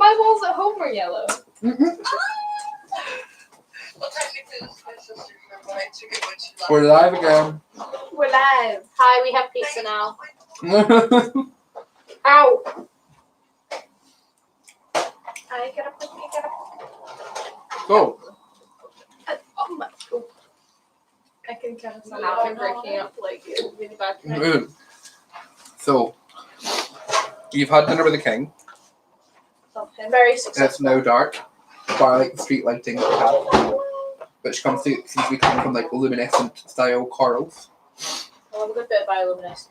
my walls at home are yellow. We're live again. We're live. Hi, we have pizza now. Ow! I get up. Go. Oh my god. I can kind of smell it. I'm breaking up like really bad tonight. So, you've had dinner with the king. Very It's successful. now dark. Bar like the street lighting that we have. Which seems to be coming from like luminescent style corals. Oh, I'm a good bit of bioluminescent.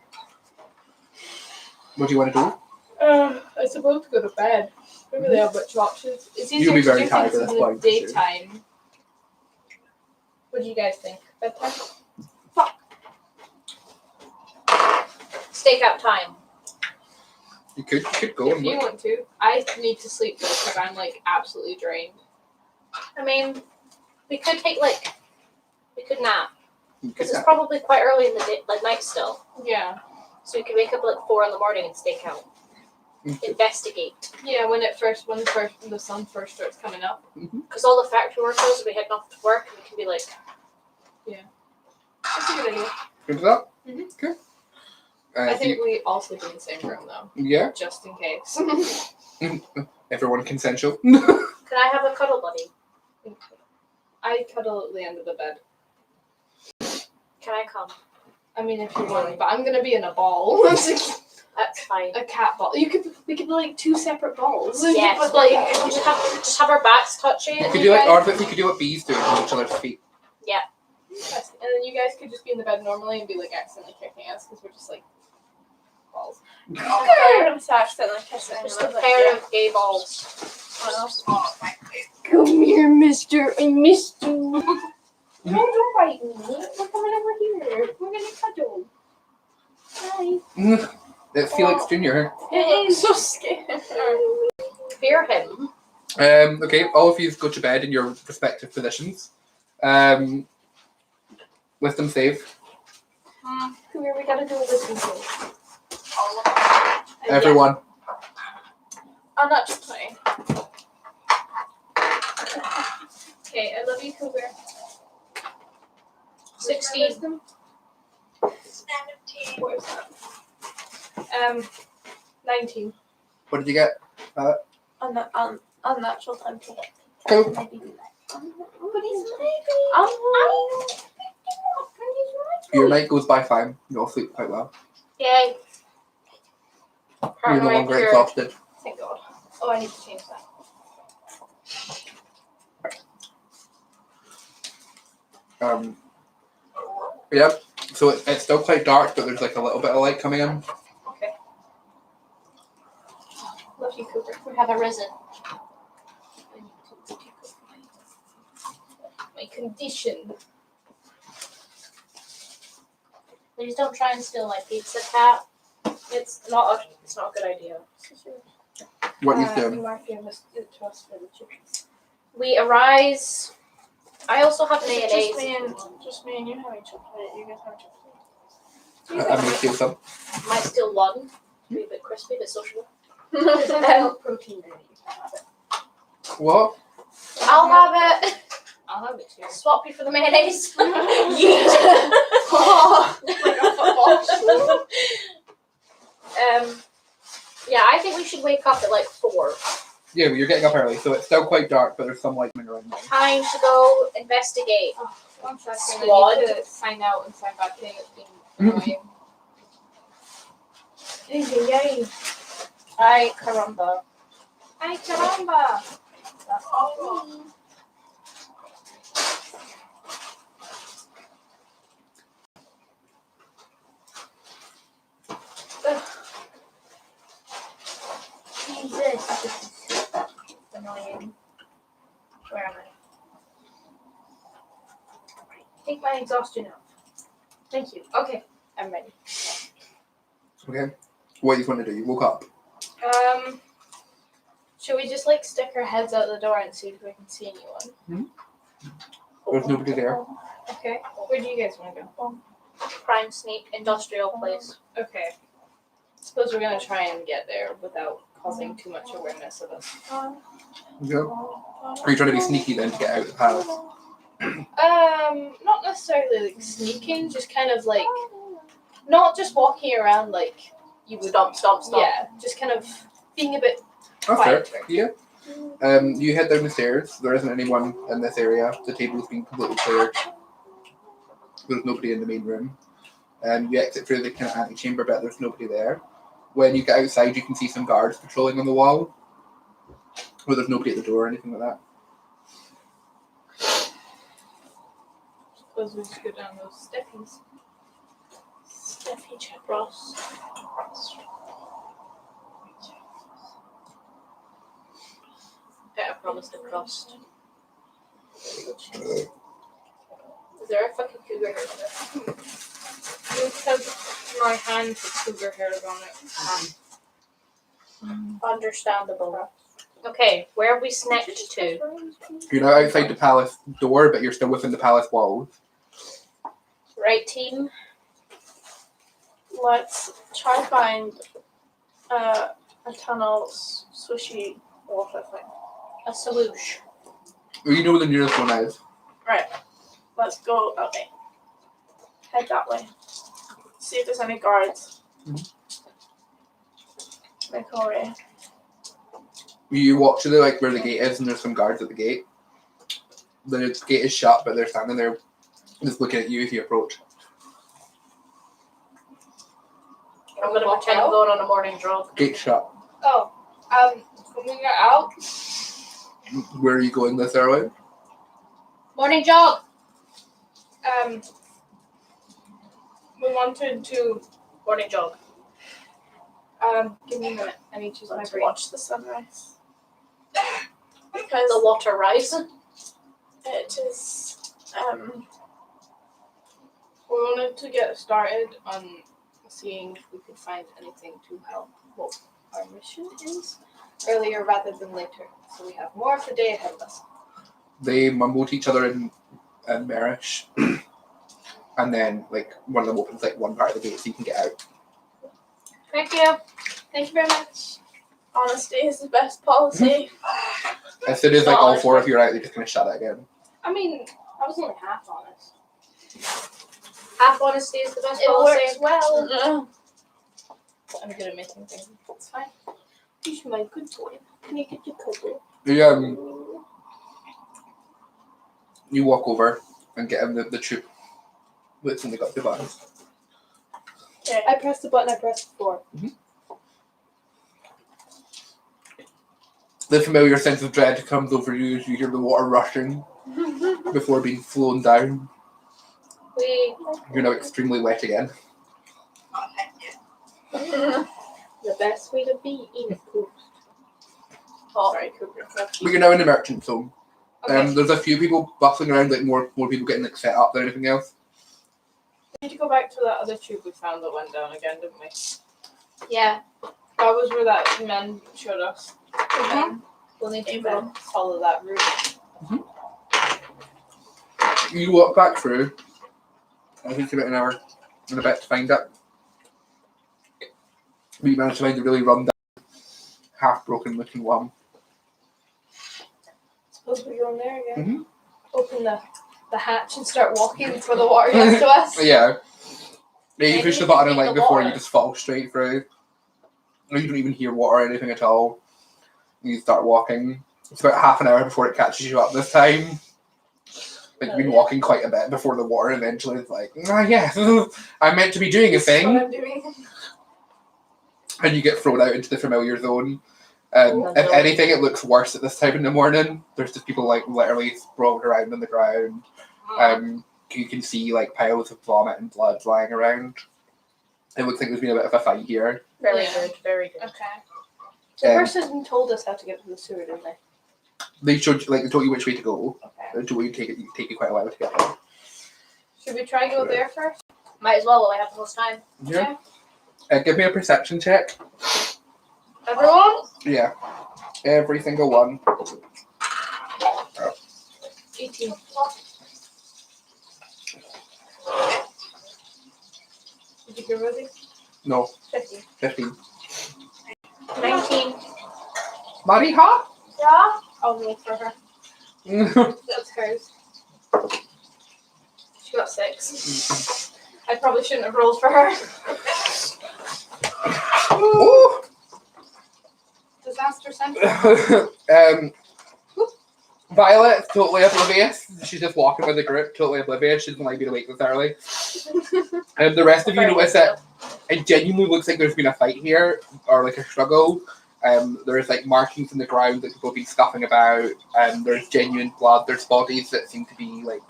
What do you want to do? I suppose to go to bed. We really have much options. It's easier You'll be to very do tired things at this in the point, for sure. daytime. What do you guys think? Bedtime? Stakeout time. You could go If and you look. want to. I need to sleep though because I'm like absolutely drained. I mean, we could take we could nap. You Because could it's probably quite early in the day, like night still. Yeah. So we could wake up at like 4 in the morning and stake out. Investigate. Yeah, when the sun first starts coming up. Because all the factory workers will be heading off to work and we can be like, That's a good idea. Good for that? Mhm. Okay. I think we all sleep in the same room though. Yeah. Just in case. Everyone consensual. can I have a cuddle buddy? I cuddle at the end of the bed. Can I come? I mean, if you want, but I'm gonna be in a ball. That's fine. A cat ball. We could be like two separate balls. Yes, But like like, just have our backs touching. You could do like, or if you could do what bees do on each other's feet. and then you guys could just be in the bed normally and be like accidentally kicking us because we're just like balls. I'm so accidentally kissing. Just a pair of gay balls. Come here, mister. I missed you. No, don't bite me. We're coming over here. We're gonna cuddle. Hi. It's Felix Jr. It is so scary. Fear him. Okay, all of you go to bed in your respective positions. Wisdom save. Come here, we gotta do a wisdom save. Everyone. I'm not just playing. Okay, I love you, Cougar. 16. Where's that? 19. What did you get? Unnatural 20. Cool. But he's Your night goes by fine. You all sleep quite well. Yay. You're no longer exhausted. Thank God. Oh, I need to change that. Yeah. So it's still quite dark, but there's like a little bit of light coming in. Okay. Love you, Cougar. We have arisen. My condition. Please don't try and steal my pizza, cat. It's not a good idea. What you doing? Marky must trust for the chickens. We arise. I also have just mayonnaise. me and you having chocolate. You guys have chocolate. I may steal some. Might steal one. Be a bit crispy, but sociable. Protein in it. You can have it. What? I'll have it. I'll have it too. Swap you for the mayonnaise. Yeah, I think we should wake up at like 4. Yeah, well, you're getting up early, so it's still quite dark, but there's some light coming around now. Time to go investigate. One second. Squad. I need to sign out and sign back in. It's been annoying. Yay. Ay, caramba. Ay, caramba. That's not me. Jesus. It's annoying. Where am I? Take my exhaustion out. Thank you. Okay, I'm ready. Okay. What do you want to do? You woke up. Should we just like stick our heads out the door and see if we can see anyone? There's nobody there. Okay. Where do you guys want to go? Crime sneak industrial place. Okay. Suppose we're gonna try and get there without causing too much awareness of us. Yeah. Are you trying to be sneaky then to get out of the palace? Not necessarily like sneaking, just kind of like not just walking around like you would Stomp. Yeah, just kind of being a bit That's fair. quieter. Yeah. You head down the stairs. There isn't anyone in this area. The table's been completely cleared. There's nobody in the main room. You exit through the kind of antechamber bit. There's nobody there. When you get outside, you can see some guards patrolling on the wall. But there's nobody at the door or anything like that. Suppose we just go down those steppies. Steffi Chapros. I promised to cross. Is there a fucking cougar hair on it? Because my hand has cougar hairs on it. Understandable. Okay, where have we snaked to? You're now outside the palace door, but you're still within the palace walls. Right, team? Let's try find a tunnel swishy water thing. A swoosh. You know where the nearest one is. Right. Let's go. Okay. Head that way. See if there's any guards. Make our way. You walk to the where the gate is, and there's some guards at the gate. The gate is shut, but they're standing there, just looking at you as you approach. I'm gonna pretend I'm going on a morning jog. Gate shut. Oh, when we got out, Where are you going this early? Morning jog! we wanted to, Morning jog. give me a minute, I need to use my Let's brain. watch the sunrise. The Because water rise. it is We wanted to get started on seeing if we could find anything to help what our mission is earlier rather than later. So we have more of the day ahead of us. They mumble to each other in Marish, and then one of them opens one part of the gate so you can get out. Thank you. Thank you very much. honesty is the best policy. As soon as all four of you are out, they just kind of shut it again. I mean, I was only half honest. Half honesty is the best It policy. works well. I'm good at making things. It's fine. He's my good boy. Can you get your cuddle? You walk over and get in the tube. It's only got 2 buttons. Okay. I pressed the button, I pressed the floor. The familiar sense of dread comes over you as you hear the water rushing before being flown down. You're now extremely wet again. The best way to be in a post. Oh, sorry, Cooper. But you're now in the merchant zone. Okay. There's a few people bustling around, more people getting set up than anything else. We need to go back to that other tube we found that went down again, didn't we? Yeah. That was where that man showed us. We'll need to Amen. follow that route. You walk back through. I think about an hour and a bit to find it. But you managed to find a really run down, half broken looking one. Suppose we go in there again. Mhm. Open the hatch and start walking before the water gets to us. Yeah, you Maybe push the you button can and beat the before water. you just fall straight through. You don't even hear water or anything at all. You start walking. It's about half an hour before it catches you up this time. You've been walking quite a bit before the water eventually is yes, I'm meant to be doing a That's what thing. I'm doing. And you get thrown out into the familiar zone. If anything, it looks worse at this time in the morning. There's just people literally sprawled around on the ground. You can see piles of vomit and blood lying around. It looks like there's been a bit of a fight here. Very Yeah. good. Very good. Okay. The person told us how to get to the sewer, didn't they? They showed they told you which way to go. Okay. It told you take you quite a while to get there. Should we try go there first? Might as well while I have the most time. Yeah. Give me a perception check. Everyone? Yeah. Every single one. 18. Did you get ready? No, 50. 15. 19. Mariha? Yeah. I'll roll for her. That's hers. She got 6. I probably shouldn't have rolled for her. Ooh. Disaster central. Violet's totally oblivious. She's just walking with the group, totally oblivious. She doesn't like being awake this early. The rest of you notice that it genuinely looks like there's been a fight here, or like a struggle. There's like markings in the ground that people have been scuffing about. There's genuine blood. There's bodies that seem to be like,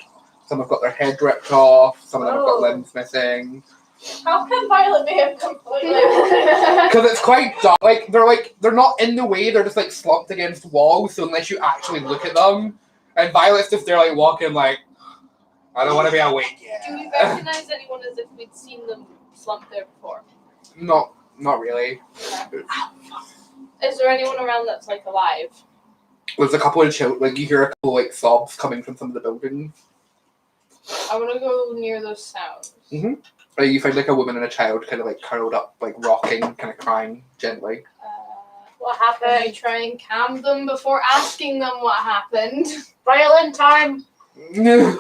some have got their head ripped off, some of them have got limbs missing. How can Violet be a completely? Because it's quite dark. They're not in the way. They're just like slumped against walls. So unless you actually look at them, and Violet's just there like walking like, I don't want to be awake yet. Do we recognize anyone as if we'd seen them slumped there before? Not really. Is there anyone around that's like alive? There's a couple of like you hear a couple like sobs coming from some of the buildings. I want to go near those sounds. You find like a woman and a child kind of like curled up, like rocking, kind of crying gently. What Can I happened? try and calm them before asking them what happened? Violin time. Do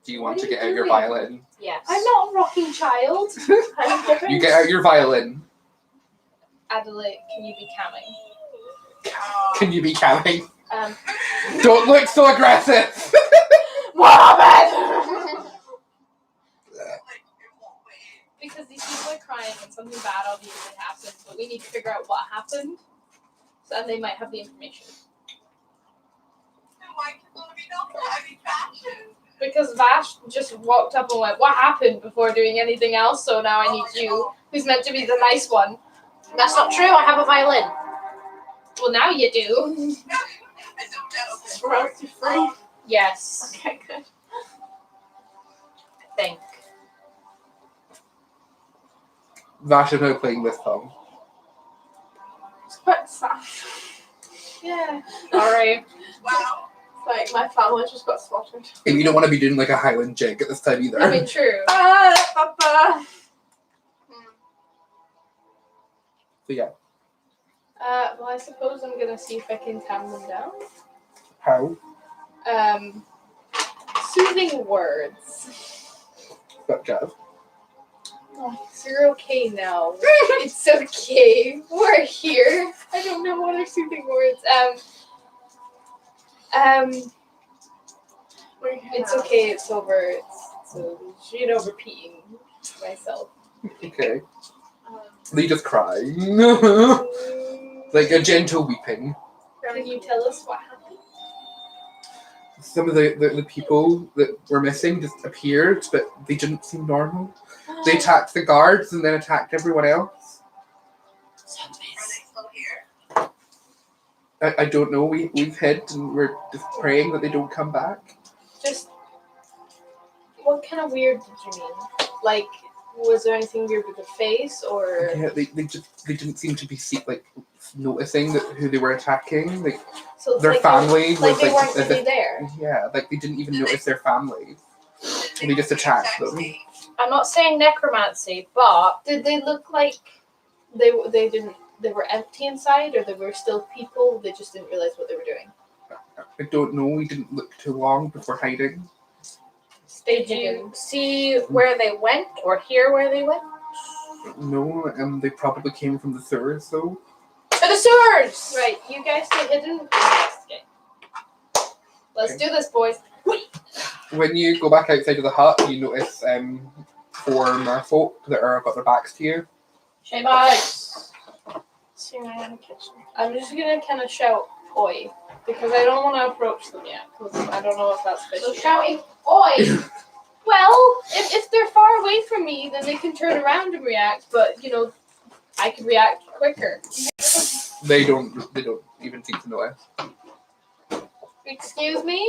you want What to are get you out your doing? violin? Yes. I'm not a rocking child. I'm giving. You get out your violin. Adelaide, can you be calming? Can you be calming? Um, Don't look so aggressive. what happened? Because these people are crying and something bad obviously happened, but we need to figure out what happened. So and they might have the information. Because Vash just walked up and went, "What happened?" before doing anything else, so now I need you, who's meant to be the nice one. That's not true. I have a violin. Well, now you do. Royalty free. Yes. Okay, good. I think. Vash is now playing this song. It's quite sad. Yeah. Alright. Like my family just got slaughtered. And you don't want to be doing like a Highland jig at this time either. I mean, true. Papa. So yeah. Well, I suppose I'm gonna see if I can calm them down. How? Soothing words. Got Jav. Oh, so you're okay now. It's okay. We're here. I don't know what are soothing words. It's okay. It's over. So you know, repeating myself. Okay. They just cry. Like a gentle weeping. Can you tell us what happened? Some of the people that were missing just appeared, but they didn't seem normal. They attacked the guards and then attacked everyone else. I don't know. We've hid and we're just praying that they don't come back. Just what kind of weird did you mean? Like, was there anything weird with the face, or Yeah, they didn't seem to be noticing that who they were attacking. Like so it's their like family Like was they weren't as really if- there. Yeah, like they didn't even notice their families. And they just attacked them. I'm not saying necromancy, but Did they look like they were empty inside, or they were still people? They just didn't realize what they were doing. I don't know. We didn't look too long before hiding. Stay did you hidden. see where they went or hear where they went? No, they probably came from the sewers though. To the sewers! Right, you guys stay hidden. Investigate. Let's do this, boys. When you go back outside of the hut, you notice 4 merfolk that are got their backs to you. Shame eyes. See my in the kitchen. I'm just gonna kind of shout "Oi," because I don't want to approach them yet, because I don't know if that's So fishy. shouting, oi! Well, if they're far away from me, then they can turn around and react. But you know, I could react quicker. They don't even seem to notice. Excuse me.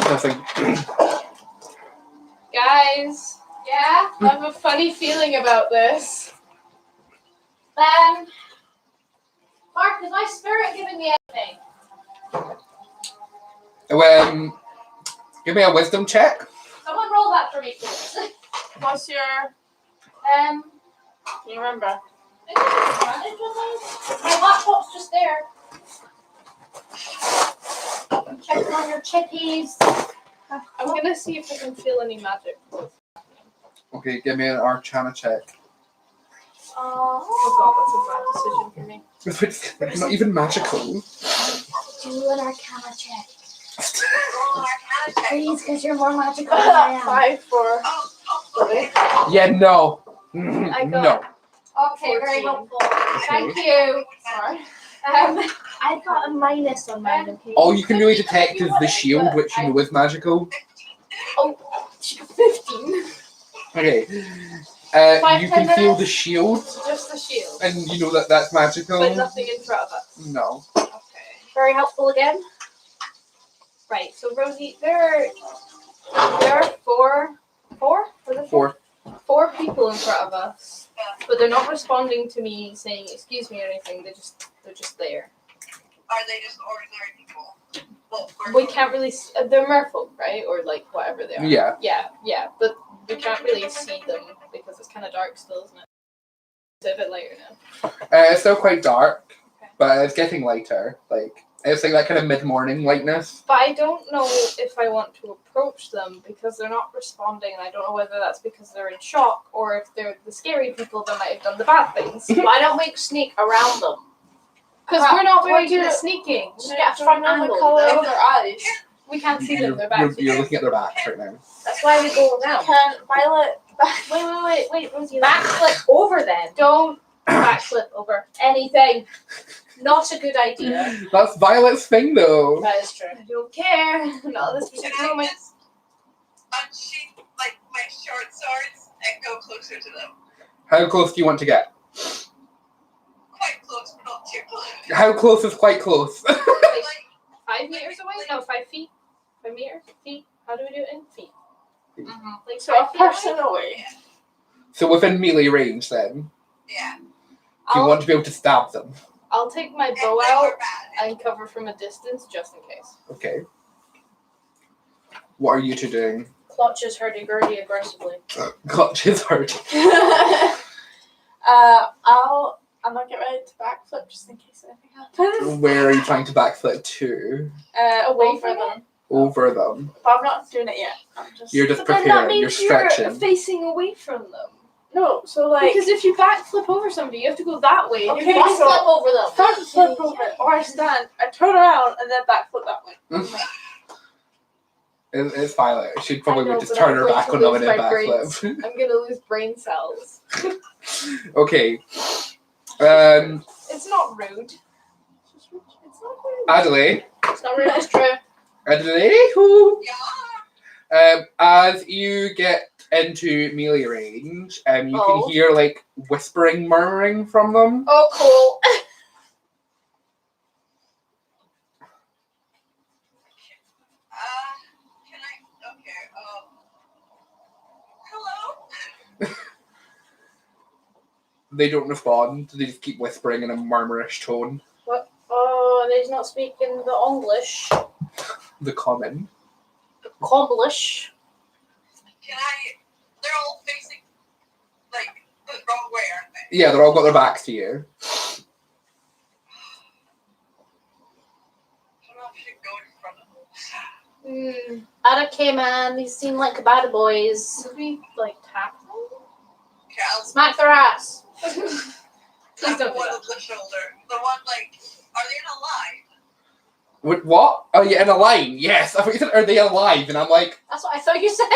Nothing. Guys, Yeah? I have a funny feeling about this. Mark, is my spirit giving me anything? Give me a wisdom check. Someone roll that for me, please. What's your? Um, You remember? it was on your chippies. I'm gonna see if I can feel any magic. Okay, give me an Arcana check. Oh god, that's a bad decision for me. It's not even magical. Do an Arcana check. Please, because you're more magical than I am. 5 for. Okay. Yeah, no. I got- No. Okay, very 14. helpful. Thank you. Sorry. I got a minus on mine. Okay. All you can really detect is the shield, which you know is magical. Oh, 15. Okay. You can feel the shield, Just the shield. and you know that that's magical. But nothing in front of us. No. Okay. Very helpful again. Right, so Rosie, there are four? Was it 4. 4 people in front of us. But they're not responding to me saying excuse me or anything, they're just there. Are they just ordinary people? Well, We can't really they're merfolk, right? Or like whatever they are. Yeah. Yeah, but we can't really see them because it's kind of dark still, isn't it? It's a bit lighter now. It's still quite dark, Okay. but it's getting lighter. It's like that kind of mid-morning lightness. But I don't know if I want to approach them because they're not responding, and I don't know whether that's because they're in shock or if they're the scary people that might have done the bad things. Why don't we sneak around them? Because we're not very Why good do- at sneaking. Just get a front Don't know angle. the color you know? of their eyes. We can't see them. They're You're, back. you're looking at their backs right now. That's why we go around. Can Violet. Wait, Rosie. Backflip over then. Don't backflip over anything. Not a good idea. That's Violet's thing, though. That is true. I don't care. Not at this Can particular I moment. just unsheath like my short swords and go closer to them? How close do you want to get? Quite close, but not too close. How close is quite close? Like Like 5 meters away? No, 5 feet. 5 meters? Feet? How do we do it in feet? Like So a 5 feet away? person away. So within melee range, then, yeah. do you want to be able to stab them? I'll take my And bow they out were bad. and cover from a distance just in case. Okay. What are you two doing? Clutches hurdy-gurdy aggressively. Clutch is hard. I'm gonna get ready to backflip just in case anything happens. Where are you trying to backflip to? Away from them. Over them. But I'm not doing it yet. I'm just. You're just But then that preparing. You're means stretching. you're facing away from them. No, so like. Because if you backflip over somebody, you have to go that way. and Okay, you're Let's so- flip over them. Front flip over, or I stand, I turn around, and then backflip that way. It's Violet. She probably I know, would just but turn I'm her going back to on them lose and then my brains. backflip. I'm gonna lose brain cells. Okay. It's not rude. It's not rude. Adelaide. It's not really it's true. Adelaide. Who? Yeah. As you get into melee range, you Oh. can hear like whispering, murmuring from them. Oh, cool. Can I? Okay. Hello. They don't respond. They just keep whispering in a murmurish tone. Oh, they's not speaking the English. The common. Comblish. Can I? They're all facing like the wrong way, aren't they? Yeah, they're all got their backs to you. I don't know if I should go in front of them. Okay, man. These seem like bad boys. Should we like tap them? Okay, I'll Smack their ass. Please tap don't do one that. on the shoulder. The one like, are they in a line? What? Oh, yeah, in a line. Yes. I thought you said, are they alive? And I'm like, That's what I thought you said.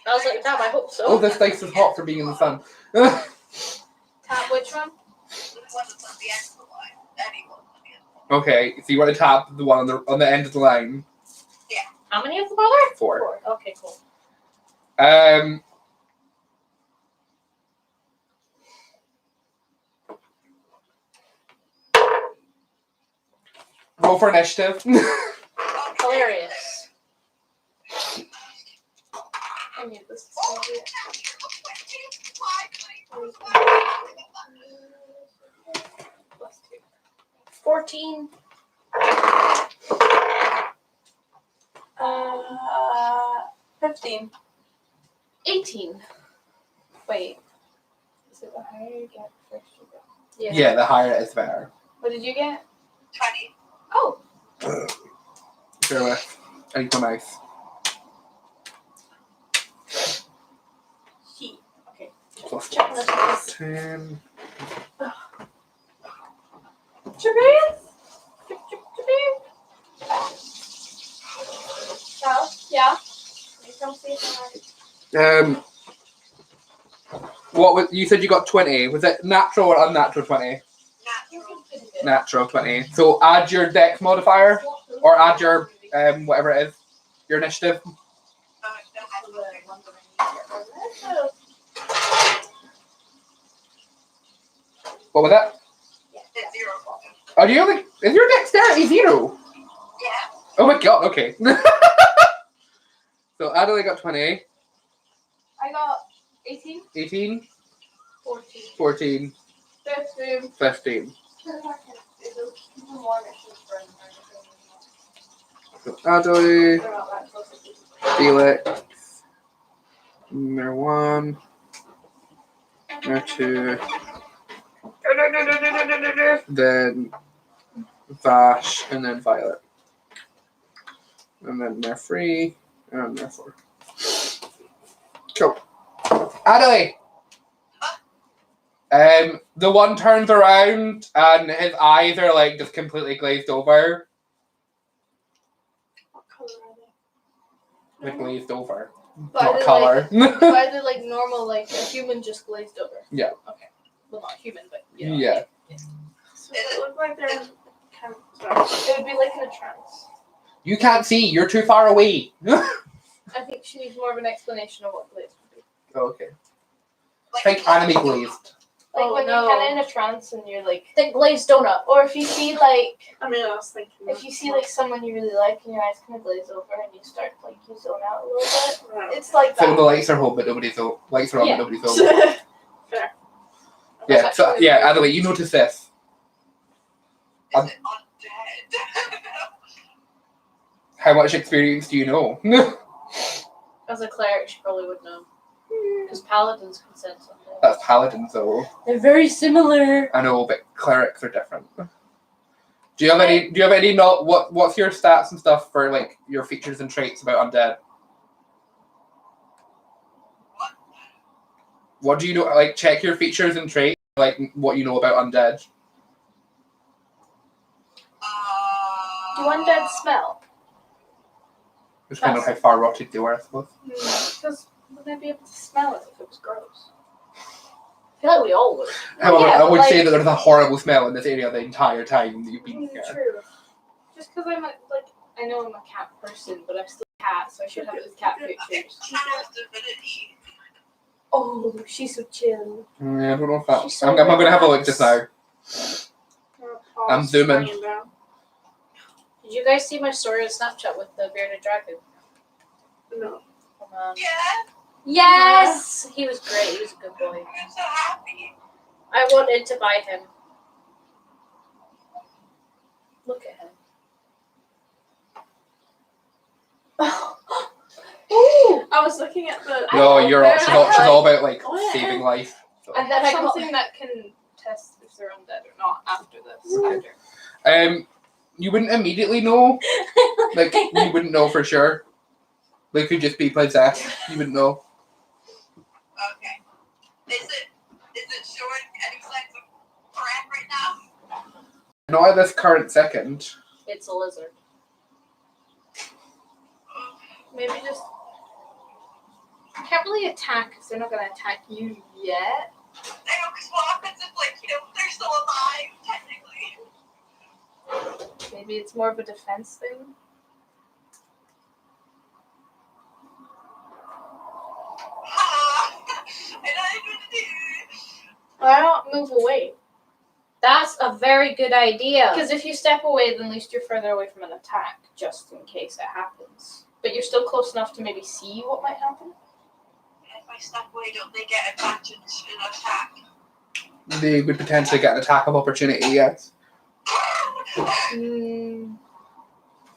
I was like, damn, I hope so. oh, this dice is hot for being in the sun. Tap which one? The one that's on the end of the line. Anyone on the end of the line. Okay, so you want to tap the one on the end of the line. How many of them are there? 4. Okay, cool. Roll for initiative. Hilarious. I need this. Oh, to Plus 2. 14. 15. 18. Wait. Is it the higher you get, first you go? Yeah, the higher it is, the better. What did you get? 20. Oh, Bear with. I need my mouse. He. Okay. Plus Check this. 10. Jermaine? Well, yeah. You come see if What was, you said you got 20. Was it natural or unnatural 20? Natural. Natural 20. So add your dex modifier or add your whatever it is, your initiative. What was that? It's 0. Are you like? Is your dexterity 0? Yeah. Oh my god. Okay. So Adelaide got 20. I got 18. 18. 14. 14. 15. 15. So Adelaide, Felix, number 1, number 2, then Vash, and then Violet. And then they're 3, and they're 4. Cool. Adelaide! The one turns around and his eyes are like just completely glazed over. What color are they? Like glazed over. But Not are they color. Like, so are they like normal, like a human just glazed over? Yeah. Okay. Well, not human, but you know. Yeah. So it look like they're kind of. It would be like in a trance. You can't see, you're too far away. I think she needs more of an explanation of what glazed would be. Okay. Think anime glazed. Like Oh, when no. you're kind of in a trance and you're like, Think glazed donut. or if you see like, I mean, I was thinking. if you see like someone you really like and your eyes kind of glaze over and you start like you zone out a little bit. Right. It's like So when that. the lights are home but nobody's home. Lights are on Yeah. but nobody's home. Fair. Yeah, so yeah, Adelaide, you notice this. Is it undead? How much experience do you know? As a cleric, she probably would know. Because paladins can sense something. That's paladins though. They're very similar. I know, but clerics are different. Do you have any what's your stats and stuff for like your features and traits about undead? What do you know, like check your features and traits, like what you know about undead? Do undead smell? Just kind of how far rotted they were, I suppose. Because wouldn't I be able to smell it if it was gross? I feel like we all would. However, Yeah, I but would say like- that there's a horrible smell in this area the entire time that you've been here. True. Just because I'm I know I'm a cat person, but I'm still a cat, so I should have those cat pictures. Channel's divinity. Oh, she's so chill. Yeah, I don't know if that. She's so I'm gonna have a look relaxed. just now. I'm zooming. Did you guys see my story on Snapchat with the bearded dragon? No. Come on. Yeah, Yes! He was great. He was a good boy. I'm so happy. I wanted to buy him. Look at him. Ooh! I was looking at the. No, you're all, she's all about like Oh, yeah. saving life. So. And that's I got- something that can test if they're undead or not after this encounter. You wouldn't immediately know. Like you wouldn't know for sure. They could just be possessed. You wouldn't know. Okay. Is it showing any signs of crap right now? Not at this current second. It's a lizard. Maybe just. I can't really attack because they're not going to attack you yet. I know, because what happens if, like, they're still alive, technically? Maybe it's more of a defense thing. And I'm going to do. Why not move away? That's a very good idea. Because if you step away, then at least you're further away from an attack, just in case it happens. But you're still close enough to maybe see what might happen. If I step away, don't they get advantage in an attack? They would potentially get an attack of opportunity. Yes. Mm.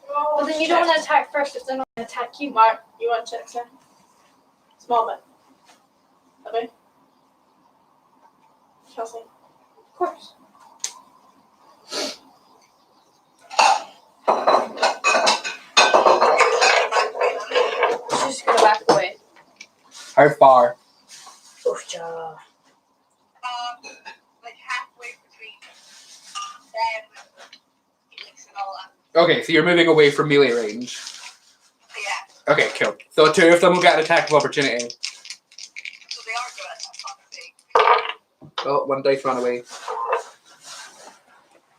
Oh, But then you don't want to attack first if they're not going to attack you. Mark, you want to check, sir? Small bit. Okay. Chelsea. Of course. How far? Oofja. Like halfway between them, Felix, and all that. Okay, so you're moving away from melee range. Yeah, Okay, cool. So 2 of them will get an attack of opportunity. so they are good at that sort of thing. Oh, 1 dice ran away.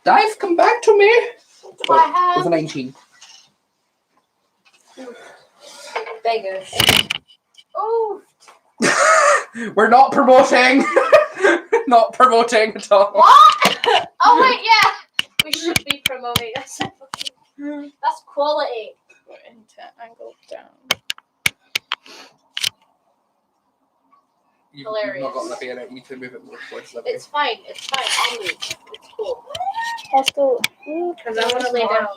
Dice, come back to me! Oh, it was a 19. Beggars. Oh. We're not promoting! Not promoting at all. What? Oh wait, yeah. We should be promoting. That's quality. Go into angle down. You've Hilarious. not got enough air out. You need to move it more towards the It's fine. It's fine. I'll move. It's cool. Let's go. Because I want to lay down.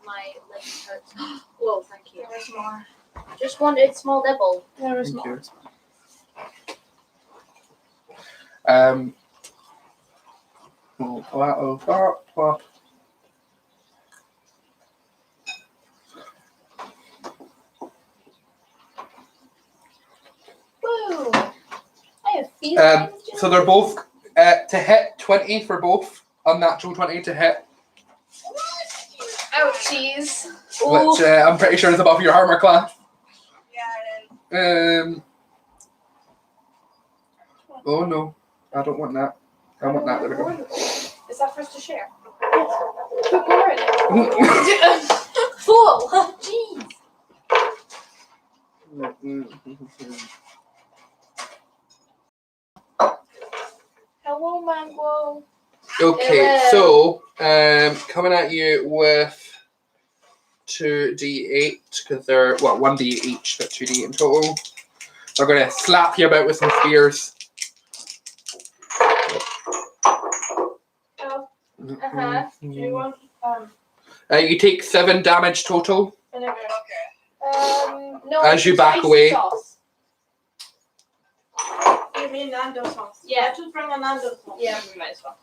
My legs hurt. Whoa, thank you. There is more. Just wanted small nibble. There is Thank more. you. Plop. Woo! I have feelings. So they're both to hit 20 for both. Unnatural 20 to hit, Ouchies. which I'm pretty sure is above your armor class. Yeah, it is. Oh no, I don't want that. I want that. There we go. Is that for us to share? Put more in it. Fool! Jeez. Hello, Mango. Okay, so coming at you with 2d8 because they're 1d each, but 2d8 in total. They're gonna slap you about with some spears. Oh, Uh-huh. do you want You take 7 damage total vinegar? Okay. No. as you it's back spicy away. Sauce. You mean Nando sauce? Yeah. Let's just bring a Nando sauce. Yeah, we might as well.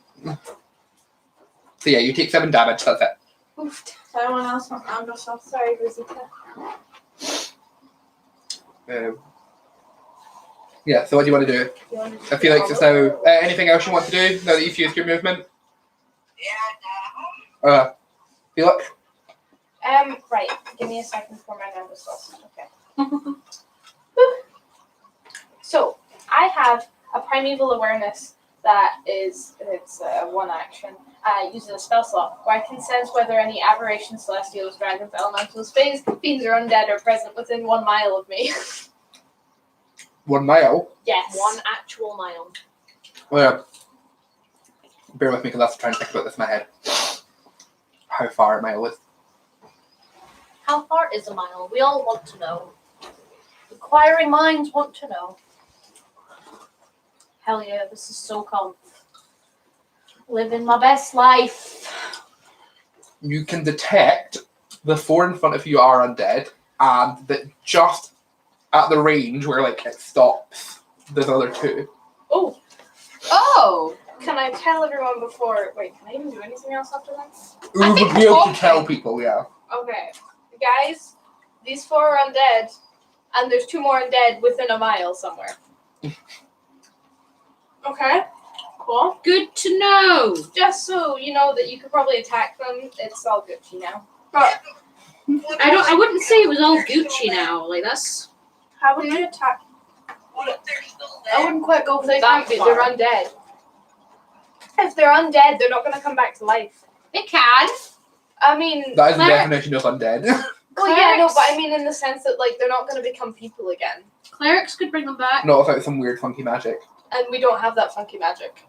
So yeah, you take 7 damage. That's it. Oof. So anyone else want Nando sauce? Sorry, Rosita. Yeah. So what do you want to do? You want to I feel like just now. Anything else you want to do now that you've used your movement? Yeah, no. Felix. Right. Give me a second for my Nando sauce. Okay. So, I have a primeval awareness that it's one action. Uses a spell slot where I can sense whether any aberrations, celestials, dragons, elementals, fays, fiends, or undead are present within 1 mile of me. 1 mile. Yes. 1 actual mile. Well, yeah. Bear with me because I have to try and think about this in my head. How far a mile is? How far is a mile? We all want to know. Inquiring minds want to know. Hell yeah, this is so calm. Living my best life. You can detect the 4 in front of you are undead, and that just at the range where like it stops, there's another 2. Oh. Oh. Can I tell everyone before? Wait, can I even do anything else after that? We I would think be able to talking- tell people, yeah. Okay. Guys, these 4 are undead, and there's 2 more undead within a mile somewhere. Okay. Cool. Good to know. Just so you know that you could probably attack them, it's all Gucci now. But I wouldn't say it was all Gucci now. Like that's how would you attack? What if they're still I there? wouldn't quite go They that can't bit. fly. They're undead. If they're undead, they're not going to come back to life. it can. I mean, That is the Cleric- definition of undead. well, yeah, no, Clerics- but I mean in the sense that like they're not going to become people again, Clerics could bring them back. Not without some weird funky magic. and we don't have that funky magic.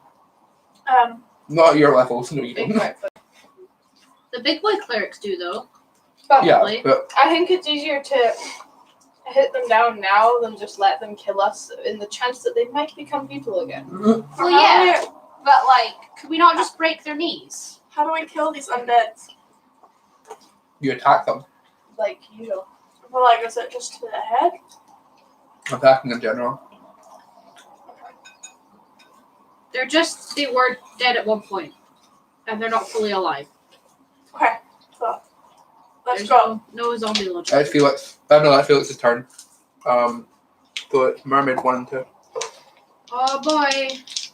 Not at your levels, no you Big don't. point. The big boy clerics do though. But Yeah, Probably. but I think it's easier to hit them down now than just let them kill us in the chance that they might become people again. Well, yeah, but like, could we not just break their knees? How do we kill these undeads? you attack them. Like usual. Well, like, is it just to the head? Attacking in general. They were dead at one point, and they're not fully alive. Okay. So let's There's go. no zombie logic. That's Felix. No, that's Felix's turn. So it's Mermaid 1 and 2. Oh boy.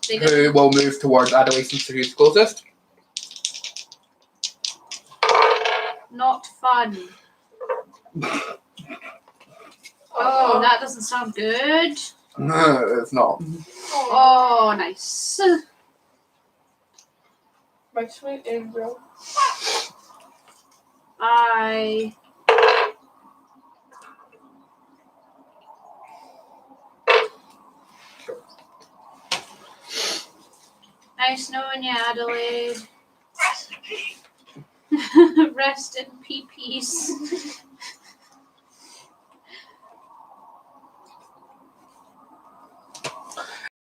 They did. Who will move towards Adelaide since who's closest? Not fun. Oh, that doesn't sound good. No, it's not. Oh, nice. My sweet angel. I. Nice knowing you, Adelaide. Recipe. Rest in peace.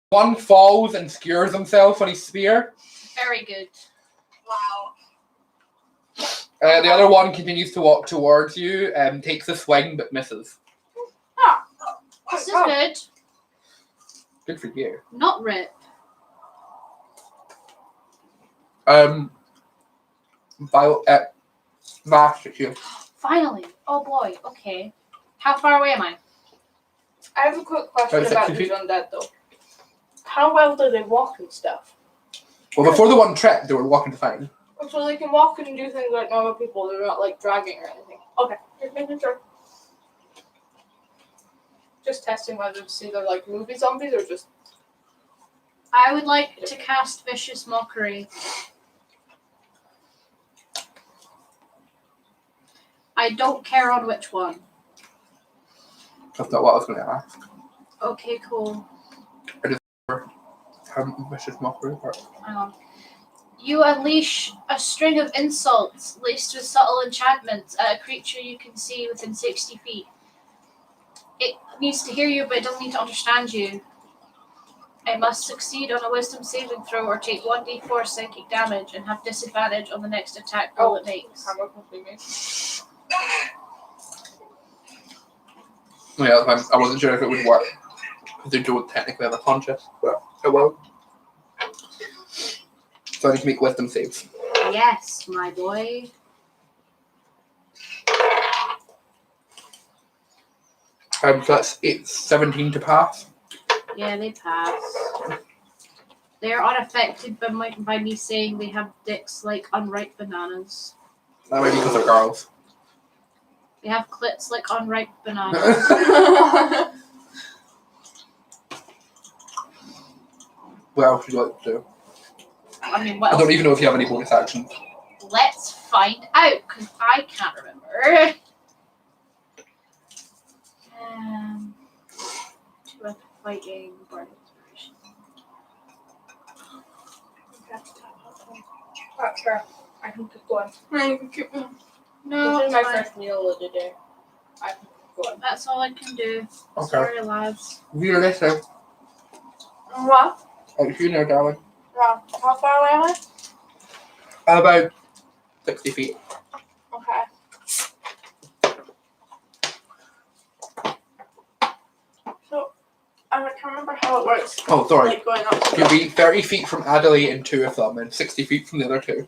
One falls and skewers himself on his spear. Very good. Wow. The other one continues to walk towards you and takes a swing but misses. This is good. Good for you. Not rip. Mash at you. Finally. Oh boy. Okay. How far away am I? I have a quick question About about 60 these feet. undead though. How well do they walk and stuff? Well, before the one tripped, they were walking fine. So they can walk and do things like normal people. They're not like dragging or anything. Okay, just making sure. Just testing whether to see they're like movie zombies or just. I would like to cast Vicious Mockery. I don't care on which one. That's not what I was going to ask. Okay, cool. Vicious mockery part. Hang on. You unleash a string of insults laced with subtle enchantments at a creature you can see within 60 feet. It needs to hear you, but it doesn't need to understand you. It must succeed on a wisdom saving throw or take 1d4 psychic damage and have disadvantage on the next attack roll it makes. Camera quickly made. Yeah, I wasn't sure if it would work. They don't technically have a conscious, but it will. So I need to make wisdom saves. Yes, my boy. So that's 17 to pass. Yeah, they pass. They're unaffected by me saying they have dicks like unripe bananas. That might be because they're girls. They have clits like unripe bananas. What else would you like to do? I mean, what I don't else? even know if you have any bonus actions. Let's find out, because I can't remember. 2 weapon fighting, bardic inspiration. Sure. I can keep going. You can keep going. No, This is my it's fine. first meal of the day. I can keep going. That's all I can do. Okay. Sorry, lads. You're listening. What? It's you now, darling. Wow. How far away am I? About 60 feet. Okay. So, I can't remember how it works. Oh, sorry. Like going up to You'll be 30 feet from Adelaide and 2 of them, and 60 feet from the other 2.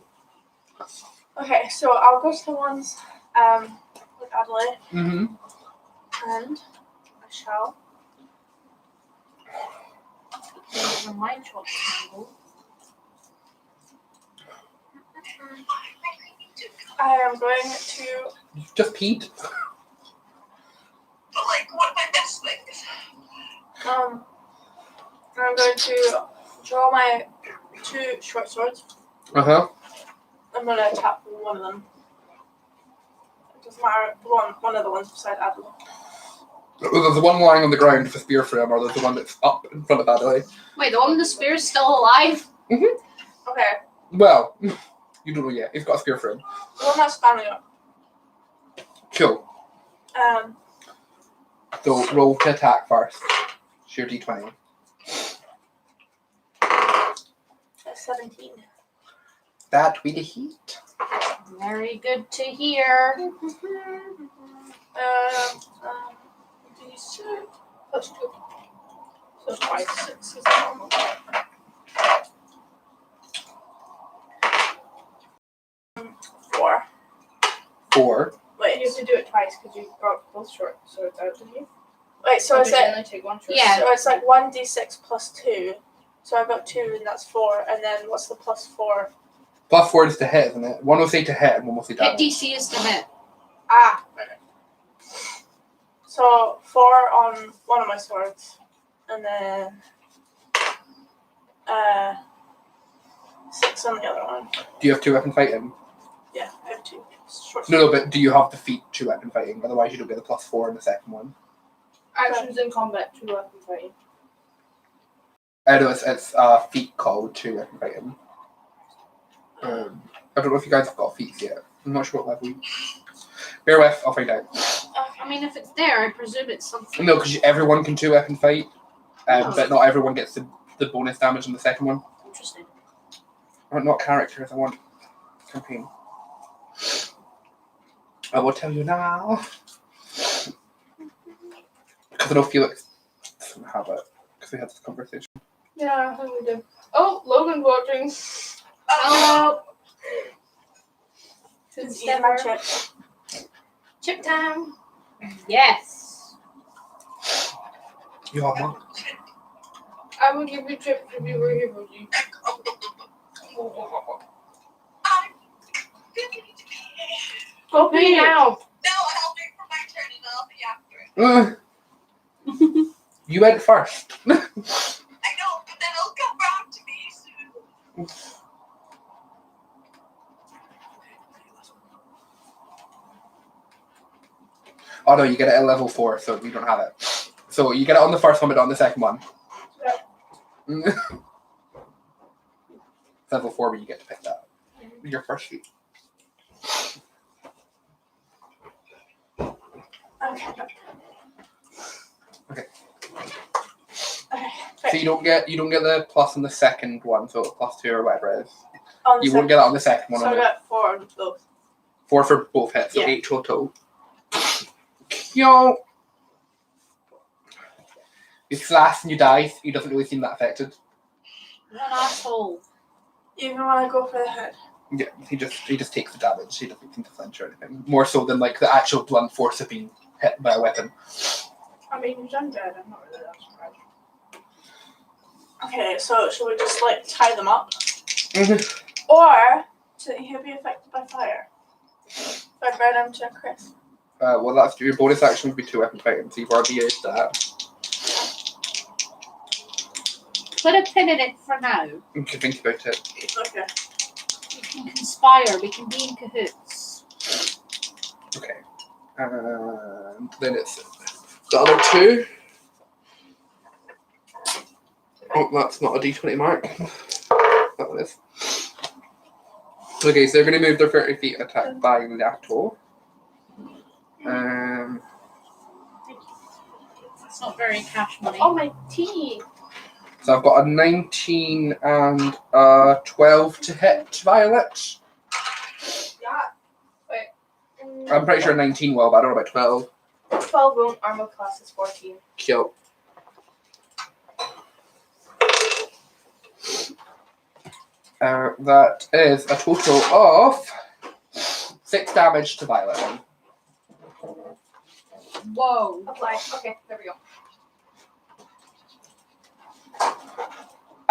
Okay, so I'll go to the ones with Adelaide, Mm-hmm. and I shall. Never mind what symbol. I am going to. Just peed. But like, what are my best things? I'm going to draw my 2 short swords. Uh-huh. I'm gonna tap one of them. It doesn't matter. One of the ones beside Adelaide. There's the one lying on the ground with a spear for him, or there's the one that's up in front of Adelaide. Wait, the one with the spear is still alive? Okay, Well, you don't know yet. He's got a spear for him. the one that's standing up. Cool. So roll to attack first. Sheer d20. That's 17. That with the heat. Very good to hear. D6 plus 2. So twice 6 is normal. Four. 4. Wait, you have to do it twice because you got both short swords out, didn't you? Wait, Wait, so is you it? only take one shot. Yeah. So it's like 1d6 plus 2. So I've got 2 and that's 4. And then what's the plus 4? Plus 4 is to hit, isn't it? One will say to hit and one will say Hit damage. DC is to hit. Ah, okay. So 4 on one of my swords. And then 6 on the other one. Do you have 2 weapon fighting? Yeah, I have 2. Short No, but do you have the feat 2 weapon fighting? Otherwise, you don't get the plus 4 in the second one. Actions in combat, 2 weapon fighting. I know it's feat called 2 weapon fighting. I don't know if you guys have got feats yet. I'm not sure what level you. Bear with, I'll find out. I mean, if it's there, I presume it's something. No, because everyone can 2 weapon fight, Oh. but not everyone gets the bonus damage in the second one. Interesting. I want not characters, I want campaign. I will tell you now. Because I know Felix doesn't have it, because we had this conversation. Yeah, I think we did. Oh, Logan's watching. Hello. It's eating my chip. Chip time. Yes. You are mom. I would give you chips if you were here, Boogie. Go pee now. No, I'll wait for my turn and I'll be after it. You went first. I know, but then it'll come round to me soon. Oh no, you get it at level 4, so we don't have it. So you get it on the first one, but not on the second one. It's level 4 where you get to pick that. Your first feat. Okay. Okay. Okay. So you don't get the plus on the second one, so plus 2 or whatever it is. On the You won't get that on the second one. So I got 4 on both. 4 for both hits, so Yeah. 8 total. Yo. You slash and you die. He doesn't really seem that affected. What an asshole. Even when I go for the head. Yeah, he just takes the damage. He doesn't seem to flinch or anything. More so than like the actual blunt force of being hit by a weapon. I mean, he's undead. I'm not really that surprised. Okay, so should we just like tie them up? Mm-hmm. Or should he be affected by fire? If I burn him to a crisp. Well, that's your bonus action would be 2 weapon fighting, so you've already used that. Put a pin in it for now. You can think about it. Okay. We can conspire. We can be in cahoots. Okay. And then it's the other 2. Oh, that's not a d20 mark. That one is. Okay, so they're going to move their 30 feet attack by Lato. It's not very cash money. Oh, my tea. So I've got a 19 and a 12 to hit Violet. Yeah. Wait. I'm pretty sure 19 will, but I don't know about 12. 12 won't. Armor class is 14. Kill. That is a total of 6 damage to Violet. Whoa. Apply. Okay, there we go.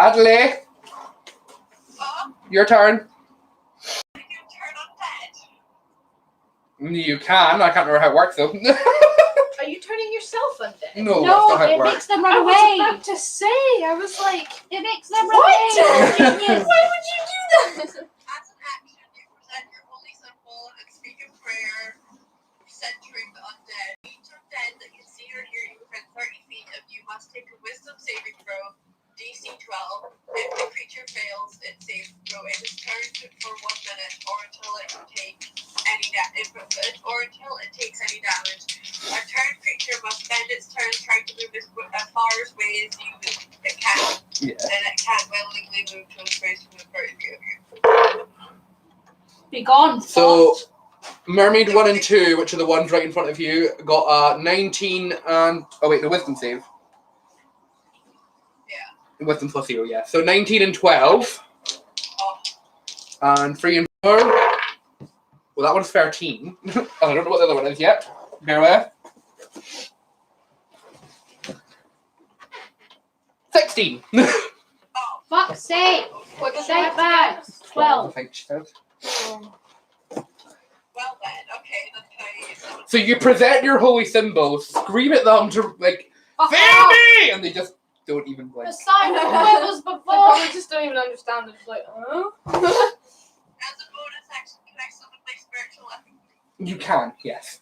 Adley, your turn. You turn undead. You can. I can't remember how it works though. Are you turning yourself undead? No, that's No, not how it it works. makes them I run was away. about to say. I was like, It makes them run what? away. Genius. Why would you do that? As an action, you present your holy symbol and speak a prayer centering the undead. Each undead that can see or hear you within 30 feet of you must take a wisdom saving throw, DC 12. If the creature fails its saving throw, it is turned for 1 minute or until it takes any damage. A turned creature must spend its turn trying to move as far away as it can. Yeah. And it can't willingly move to a space from the 30 feet of you. Be gone. So, Mermaid 1 and 2, which are the ones right in front of you, got a 19 and... Oh wait, the wisdom save. Yeah. Wisdom plus 0, yeah. So 19 and 12. And 3 and 4. Well, that one's 13. I don't know what the other one is yet. Bear with. 16. Fuck's sake! What does Shite bag! 12. I think she said. Well then, okay, then I... So you present your holy symbol, scream at them to like, Fuck fear off! me, and they just don't even blink. The sign of what was They before! probably just don't even understand. They're just like, huh? As a bonus action, can I summon my spiritual weapon? You can, yes.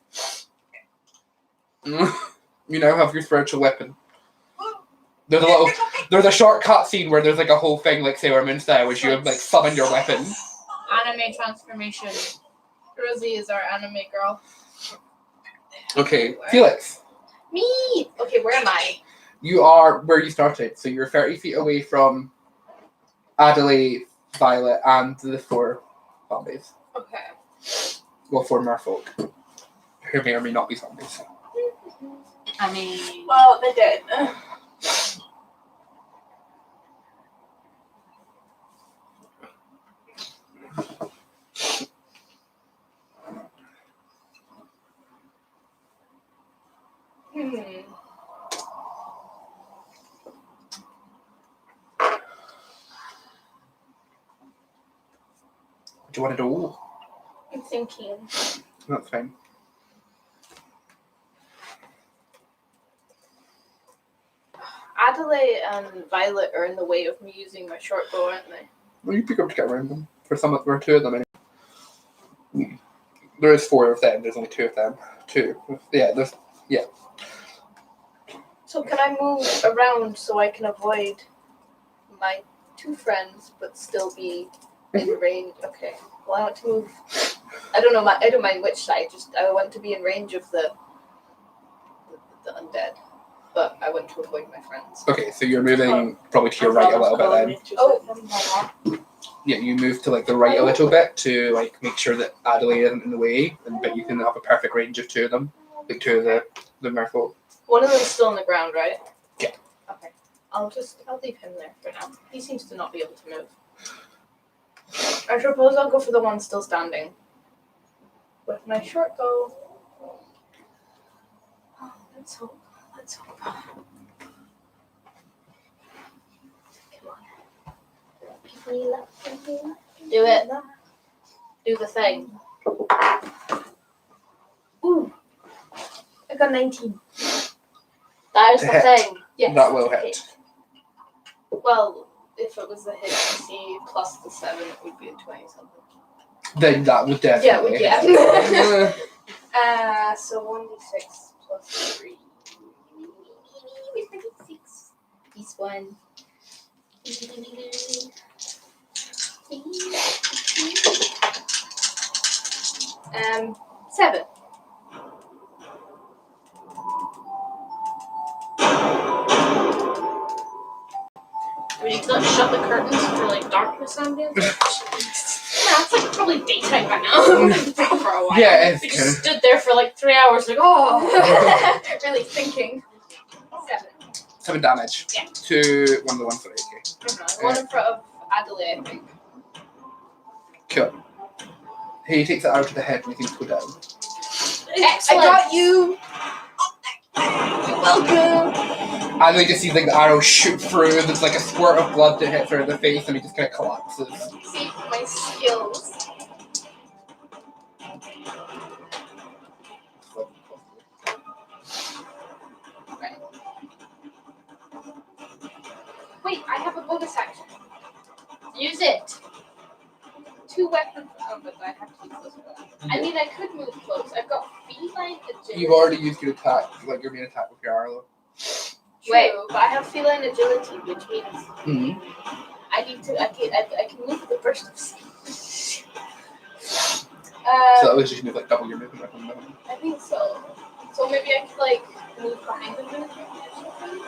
You now have your spiritual weapon. There's a short cut scene where there's like a whole thing like Sailor Moon style, which you have like summoned your weapon. Anime transformation. Rosie is our anime girl. Okay, Felix, Me. Okay, where am I? you are where you started, so you're 30 feet away from Adelaide, Violet, and the 4 zombies. Okay. Well, 4 merfolk, who may or may not be zombies. I mean, Well, they did. Do you want to do? I'm thinking. That's fine. Adelaide and Violet are in the way of me using my short bow, aren't they? Well, you pick up to get around them. For some of there are 2 of them. Anyway. There is 4 of them. There's only 2 of them. 2. Yeah. So can I move around so I can avoid my 2 friends, but still be in range? Okay. Well, I want to move. I don't mind which side. Just I want to be in range of the undead, but I want to avoid my friends. Okay, so you're moving probably to your right a little bit then. Oh. Yeah, you move to like the right a little bit to like make sure that Adelaide isn't in the way, but you can have a perfect range of 2 of them, like 2 of the merfolk. One of them's still on the ground, right? Yeah. Okay. I'll leave him there for now. He seems to not be able to move. I suppose I'll go for the one still standing. With my short bow. Oh, let's hope. Come on. Do it. Do the thing. Ooh. I got 19. That is To the hit. thing. Yes. That will hit. Well, if it was the hit DC plus the 7, it would be a 20 something. Then that would definitely. Yeah. So 1d6 plus 3. Where's my d6? This one. 7. do we need to shut the curtains for like darkness ambient? Nah, it's like probably daytime by now. For a while. Yeah, it's We kind just stood there for like 3 hours, like, oh. Really thinking. 7. 7 damage. Yeah. To one of the ones that are okay. The one in front of Adelaide, I think. Cool. He takes it out of the head and he seems to go down. Excellent. I got you. You're welcome. And they just see like the arrow shoot through, there's like a squirt of blood that hits her in the face and he just kind of collapses. See my skills. Right. Wait, I have a bonus action. Use it. 2 weapons. Oh, but I have to use this one. I mean, I could move close. I've got feline agility. You've already used your attack, like your main attack with your arrow. True, Wait. but I have feline agility, which means Mm-hmm. I need to. I can move with a burst of speed. So that was just move like double your movement. I think so. So maybe I could like move behind the movement or something.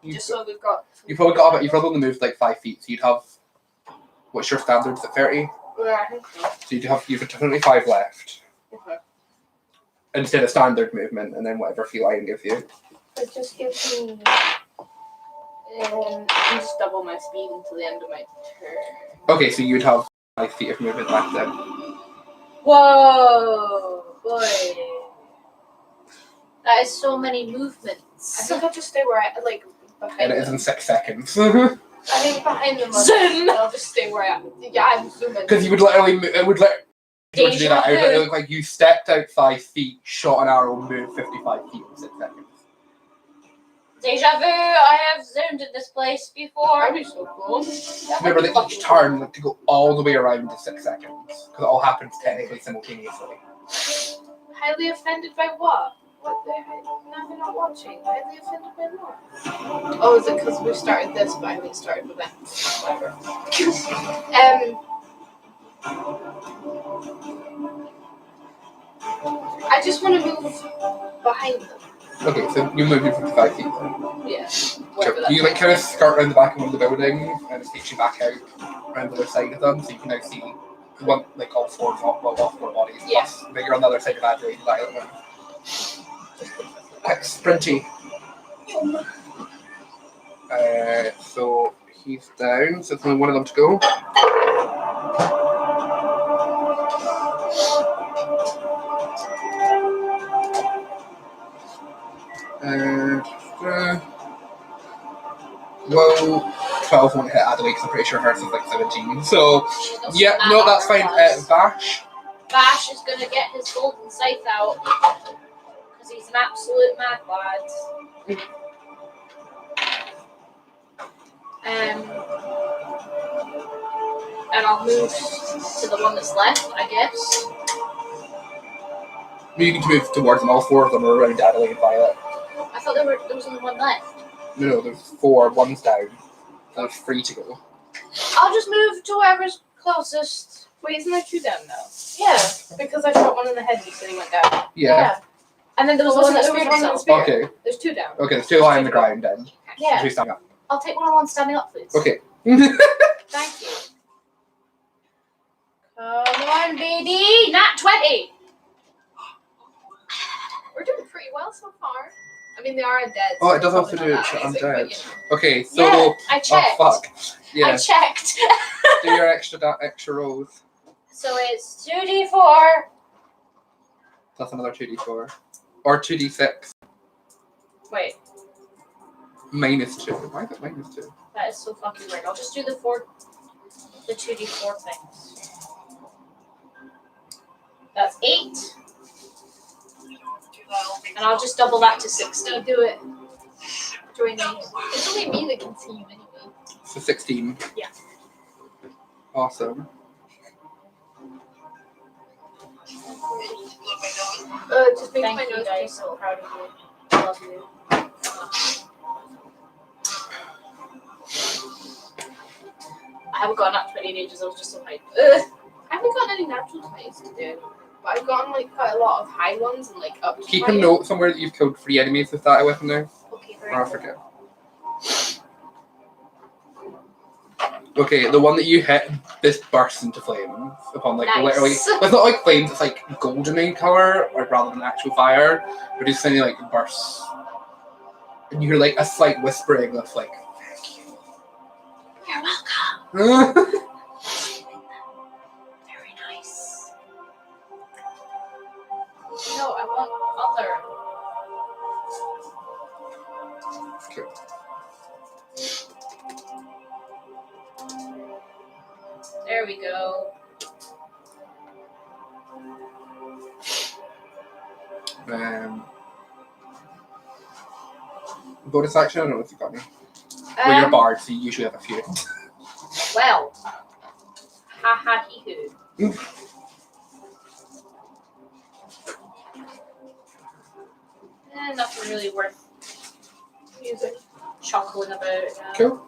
Just so we've got. You probably only moved like 5 feet, so you'd have. What's your standard? Is it 30? Yeah, I think so. So you've 25 left. Okay. Instead of standard movement, and then whatever feline gives you. It just gives me. I can just double my speed until the end of my turn. Okay, so you'd have 5 feet of movement left then. Whoa, boy! That is so many movements. I think I'll just stay where I like. behind And it is them. in 6 seconds. I think behind them. Zoom! I'll just stay where I am. Yeah, I'm zooming. Because you would literally, it would let you were to do Deja that. It would vu. literally look like you stepped out 5 feet, shot an arrow, moved 55 feet in 6 seconds. Deja vu, I have zoomed in this place before. That'd be so cool. Remember that each turn like, to go all the way around is 6 seconds. Because it all happens technically simultaneously. Highly offended by what? What the heck? Now they're not watching. Highly offended by what? Oh, is it because we started this, but I haven't started with that? Whatever. I just want to move behind them. Okay, so you move your 55 feet then. Yeah. So Wherever that you like takes kind of me. skirt around the back of one of the buildings and it takes you back out around the other side of them, so you can now see one like all 4 bodies. Yeah. Plus, but you're on the other side of Adelaide Island. Quick, sprinty. So he's down, so it's only one of them to go. Well, 12 won't hit Adelaide because I'm pretty sure hers is like 17. So, yeah, no, that's fine. Vash. Bash is gonna get his golden scythe out because he's an absolute mad lad. And I'll move to the one that's left, I guess. You need to move towards them. All 4 of them are around Adelaide and Violet. I thought there was only one left. No, there's 4. One's down. There's 3 to go. I'll just move to whoever's closest. Wait, isn't there 2 down now? Yeah. Because I shot one in the head, you said he went down. Yeah. And then there was There one wasn't that a was spirit on the cell. spirit. Okay. There's 2 down. Okay, there's 2 lying on the ground then. Yeah. 2 standing up. I'll take one of the ones standing up, please. Okay. Thank you. Come on, baby. Nat 20. We're doing pretty well so far. I mean, they are undead. Oh, so it does probably also do not it. that I'm amazing, dead. but, you know. Okay, so. Yeah, I checked. Oh, fuck. I Yeah. checked. Do your extra rolls. So it's 2d4. Plus another 2d4. Or 2d6. Wait, -2. Why is it -2? that is so fucking weird. I'll just do the 2d4 things. That's 8, and I'll just double that to 16. Do it. Join me. It's only me that can see you anyway. So 16. Yeah. Awesome. Just make my Thank you nose guys. pink. So proud of you. I love you. I haven't got nat 20 in ages. I was just so hyped. I haven't gotten any natural 20s to do. But I've gotten like quite a lot of high ones and like up to Keep a 20. note somewhere that you've killed 3 enemies with that weapon now. Okay, very Or I good. forget. Okay, the one that you hit, this bursts into flames upon like Nice. literally. It's not like flames; it's like golden in color, or rather than actual fire. But it's kind of like bursts, and you hear like a slight whispering of like, "Thank you." You're welcome. Very nice. No, I want other. Cool. There we go. Bonus action. I don't know if you got any. Well, you're a bard, so you usually have a few. Well. Ha ha hee hoo. Nothing really worth Music. chuckling about. Yeah. Cool.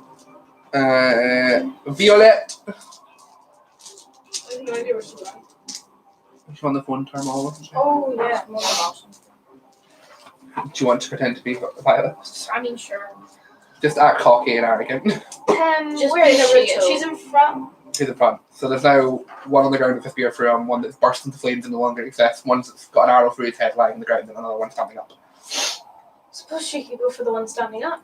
Violet. I have no idea where she's going. She's on the phone term all of Oh, yeah. More awesome. Do you want to pretend to be Violet? I mean, sure. Just act cocky and arrogant. Just Where is being she? Naruto. She's in front. To the front. So there's now one on the ground with a spear through him, one that's burst into flames and no longer exists, one that's got an arrow through his head lying on the ground, and another one standing up. Suppose she could go for the one standing up.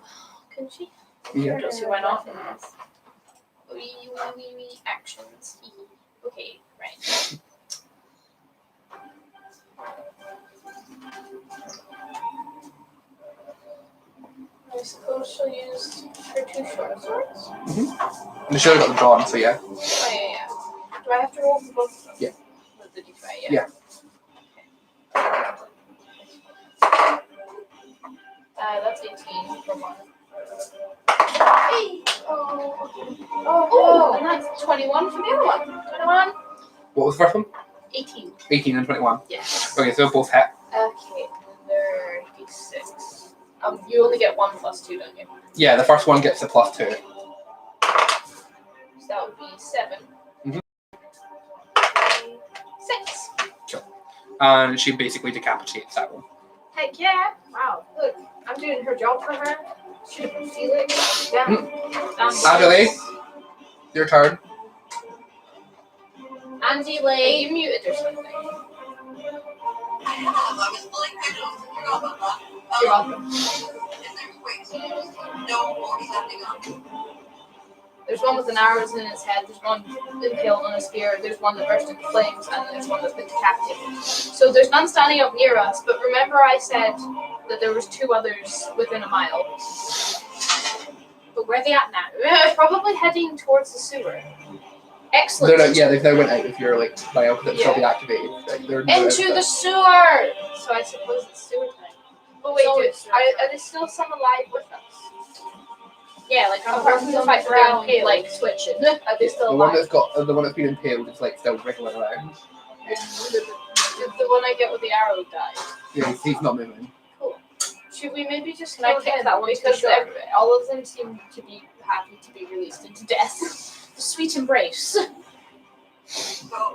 Couldn't she? Yeah. I don't see why not. Wee actions. Okay, right. I suppose she'll use her 2 short swords. And they should have got them drawn, so yeah. Oh, yeah. Do I have to roll for both of them? Yeah. With the d5, Yeah. That's 18 for one. Hey. Oh, and that's 21 for the other one. 21. What was the first one? 18. 18 and 21. Yes. Okay, so both hit. Okay, and they're d6. You only get 1 plus 2, don't you? Yeah, the first one gets a +2. So that would be 7. Mhm. 6. And she basically decapitates that one. Heck yeah! Wow, look, I'm doing her job for her. Should have been Felix. Damn. Adelaide, your turn. Andy Are Lay. you muted or something? I was pulling pigeons. You're all about that. You're welcome. If there's ways, there's no more standing up. There's one with an arrow in its head, there's one impaled on a spear, there's one that burst into flames, and there's one that's been decapitated. So there's none standing up near us, but remember I said that there was 2 others within a mile. But where are they at now? Probably heading towards the sewer. Excellent. They've now went out of your mile because it's still deactivated. They're now Into out the of sewer! So I suppose it's sewer time. But wait, So are there still some alive with us? Yeah, like I'm Apart from the fact that they're around, impaled. like switching. Are they still the one alive? the one that's been impaled is still wriggling around. Did the one I get with the arrow die? Yeah, he's not moving. Should we maybe just Can I kill kick him? that one to Because the shore? all of them seem to be happy to be released into death. The sweet embrace. So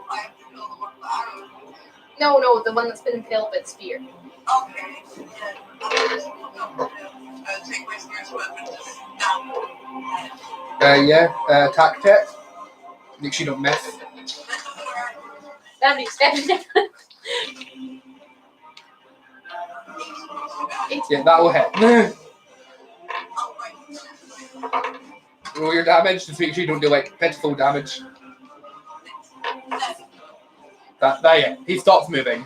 I have to kill the one with the arrow. No, the one that's been impaled by the spear. Okay. Then I'll just take my spear's weapon just down. Attack check. Make sure you don't miss. That makes sense. Yeah, that will hit. Oh, right. Roll your damage. Just make sure you don't do pitiful damage. Yeah, he stops moving.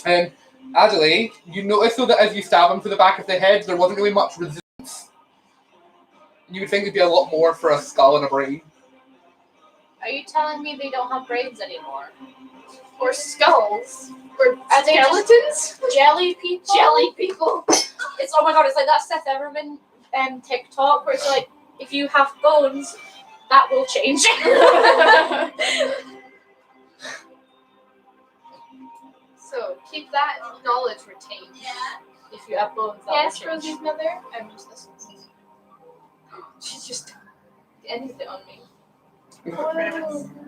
Okay. Adelaide, you notice though that as you stab him to the back of the head, there wasn't really much resistance. You would think there'd be a lot more for a skull and a brain. Are you telling me they don't have brains anymore? Or skulls. Or Are they skeletons? Jelly people? Jelly people. It's oh my god, it's like that Seth Everman TikTok where it's like, if you have bones, that will change. So keep that knowledge retained. Yeah. If you have bones, that Yes, will change. Rosie's mother. I'm just listening. She just ended it on me.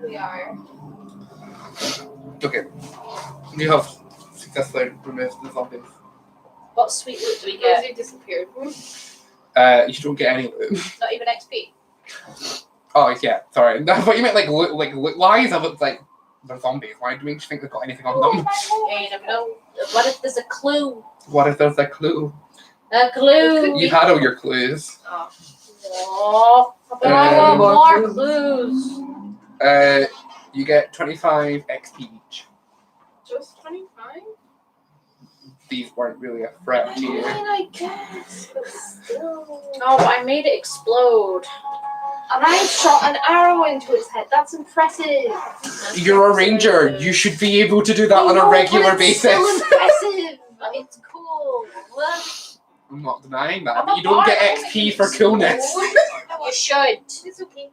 We are. Okay. You have successfully removed the zombies. What sweet loot do we get? Rosie disappeared. You don't get any loot. Not even XP. Oh yeah, sorry. I thought you meant loot wise. I was like, they're zombies. Why do we think they've got anything on them? Yeah, you never know. What if there's a clue? What if there's a clue? A clue. You've had all your clues. Oh, but I want more clues. You get 25 XP each. Just 25? These weren't really a threat to you. I guess, but still. Oh, I made it explode. And I shot an arrow into his head. That's impressive. You're a ranger. You should be able to do that on a regular basis. Still impressive. It's cool. I'm not denying that. I'm But a you don't get bard. XP for coolness. You should. It's okay.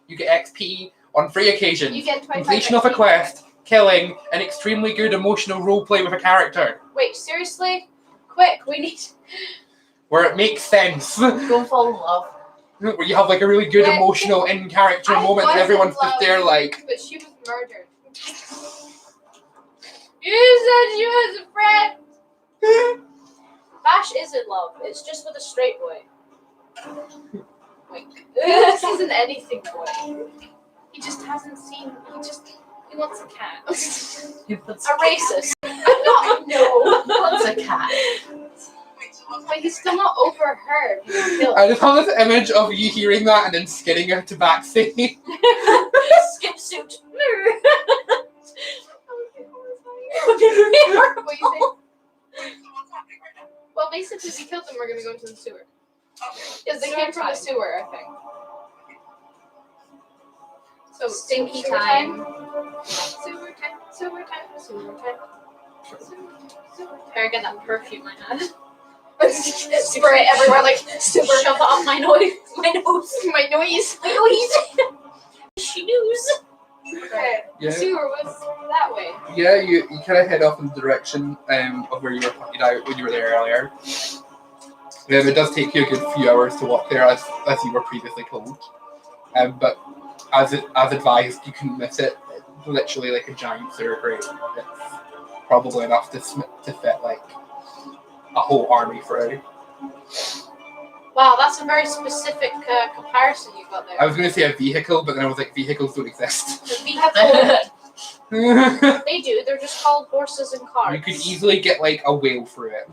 You get XP on 3 occasions. You get 25 Completion of a XP. quest, killing, an extremely good emotional roleplay with a character. Wait, seriously? Quick, we need. Where it makes sense. Go fall in love. Where you have a really good Wait, emotional in-character I moment and was everyone's in just there love. like, But she was murdered. You said you was a friend. Bash is in love. It's just with a straight boy. Wink. This isn't anything boy. He just hasn't seen. He wants a cat. A racist. No. What's a cat? Wait, so what's But he's still not over her being killed. I just have this image of you hearing that and then skidding her to backstage. Skip suit. What you say? what's happening right now? Well, basically, if we killed them, we're gonna go into the sewer. Okay. Yes, they came from the sewer, I think. So Stinky sewer time. Sewer time. Sewer time. Sewer time. Better get that perfume I had. Spray it everywhere like sewer. Shove it up my nose. My nose. My noise. My nose. She knows. Okay. Yeah. The sewer was that way. Yeah, you kind of head off in the direction of where you were pointed out when you were there earlier. It does take you a good few hours to walk there, as you were previously told. But as advised, you can miss it. It's literally like a giant sewer grate. It's probably enough to fit like a whole army through. Wow, that's a very specific comparison you got there. I was going to say a vehicle, but then I was like, vehicles don't exist. The vehicle, You they do. They're just called horses and cars. could easily get like a whale through it.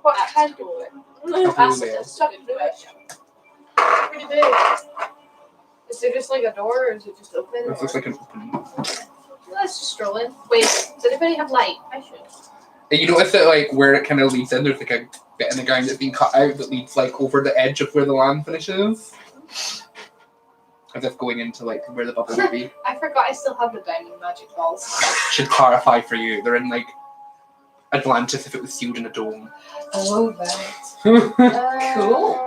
What That's kind cool. of it? A blue That's whale. a good question. Pretty big. Is there just like a door, or is it just open? It's just like an opening. Let's just stroll in. Wait, does anybody have light? I should. And you notice that like where it kind of leads in, there's like a bit in the ground that's been cut out that leads like over the edge of where the land finishes. As if going into like where the bubble would be. I forgot I still have the diamond magic balls. Should clarify for you, they're in like Atlantis if it was sealed in a dome. I love that. Cool.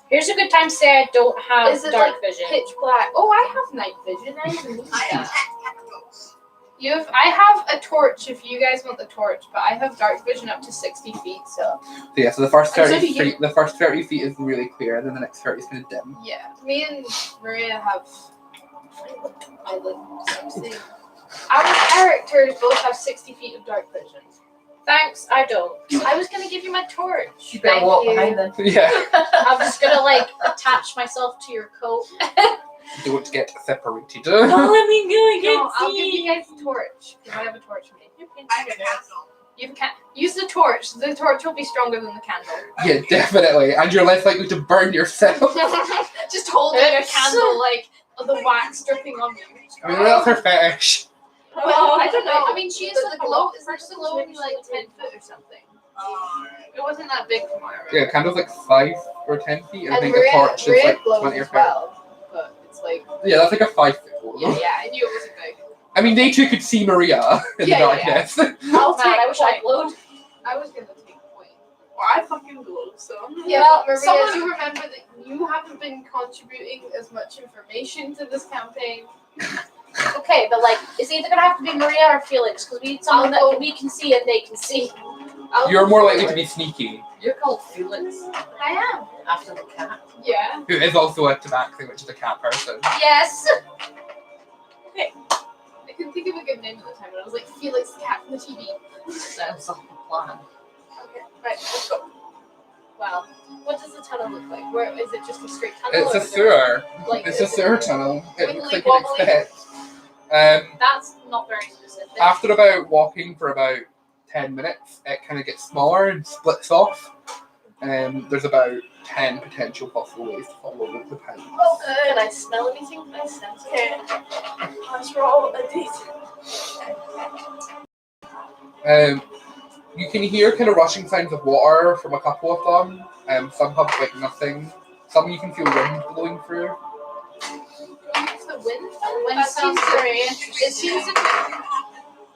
Here's a good time to say I don't have Is it dark like vision. pitch black? Oh, I have night vision. I even need I have that. 10 chemicals. I have a torch if you guys want the torch, but I have dark vision up to 60 feet, so So yeah, so the first And so 30 do you. feet, the first 30 feet is really clear, and then the next 30 is kind of dim. yeah. Me and Maria have our characters both have 60 feet of dark vision. Thanks, I don't. I was gonna give you my torch. You better Thank walk you. behind them. Yeah, I'm just gonna like attach myself to your coat. don't get separated. Let me go. No, I'll give you guys a torch because I have a torch with me. I have a candle. You can use the torch. The torch will be stronger than the candle. Yeah, definitely, and you're less likely to burn yourself. Just holding a candle like the wax dripping on you. I mean, that's her fetish. Well, I don't know. I mean, she is Does like the a glow lot is the person, glow so only maybe like she'll 10 do foot or something? Alright. It wasn't that big from what I remember. Yeah, candle's like 5 or 10 feet, and I And think Maria, a torch is Maria like glows 20 or as 30. well, but it's like Yeah, that's like a 5 foot photo. yeah, I knew it wasn't big. I mean, they too could see Maria in Yeah, the yeah, yeah. darkness. I'll Man, I wish I point. glowed. I was gonna take point. Well, I fucking glow, so. Yeah, Well, but some Maria's- of you remember that you haven't been contributing as much information to this campaign. Okay, but like, it's either gonna have to be Maria or Felix because we need someone I'll that we can see and they can see. You're more likely to be sneaky, You're called Felix I am. after the cat. Yeah. who is also a tabaxi, which is a cat person. Yes. I couldn't think of a good name at the time, but I was like Felix the cat from the TV. Sounds like a plan. Okay, right, let's go. Well, what does the tunnel look like? Where is it? Just a straight tunnel? It's or a is there, sewer. Like, It's a is it sewer tunnel. It wiggly looks like you'd wobbly? expect. That's not very specific. After about walking for about 10 minutes, it kind of gets smaller and splits off. There's about 10 potential possible ways to follow the pipe. Oh, good. Can I smell anything? Can I sense Okay. Let's roll a d10. You can hear kind of rushing sounds of water from a couple of them. Some have like nothing. Some you can feel wind blowing through. Use the wind? Wind That sounds seems very It interesting. seems a bit.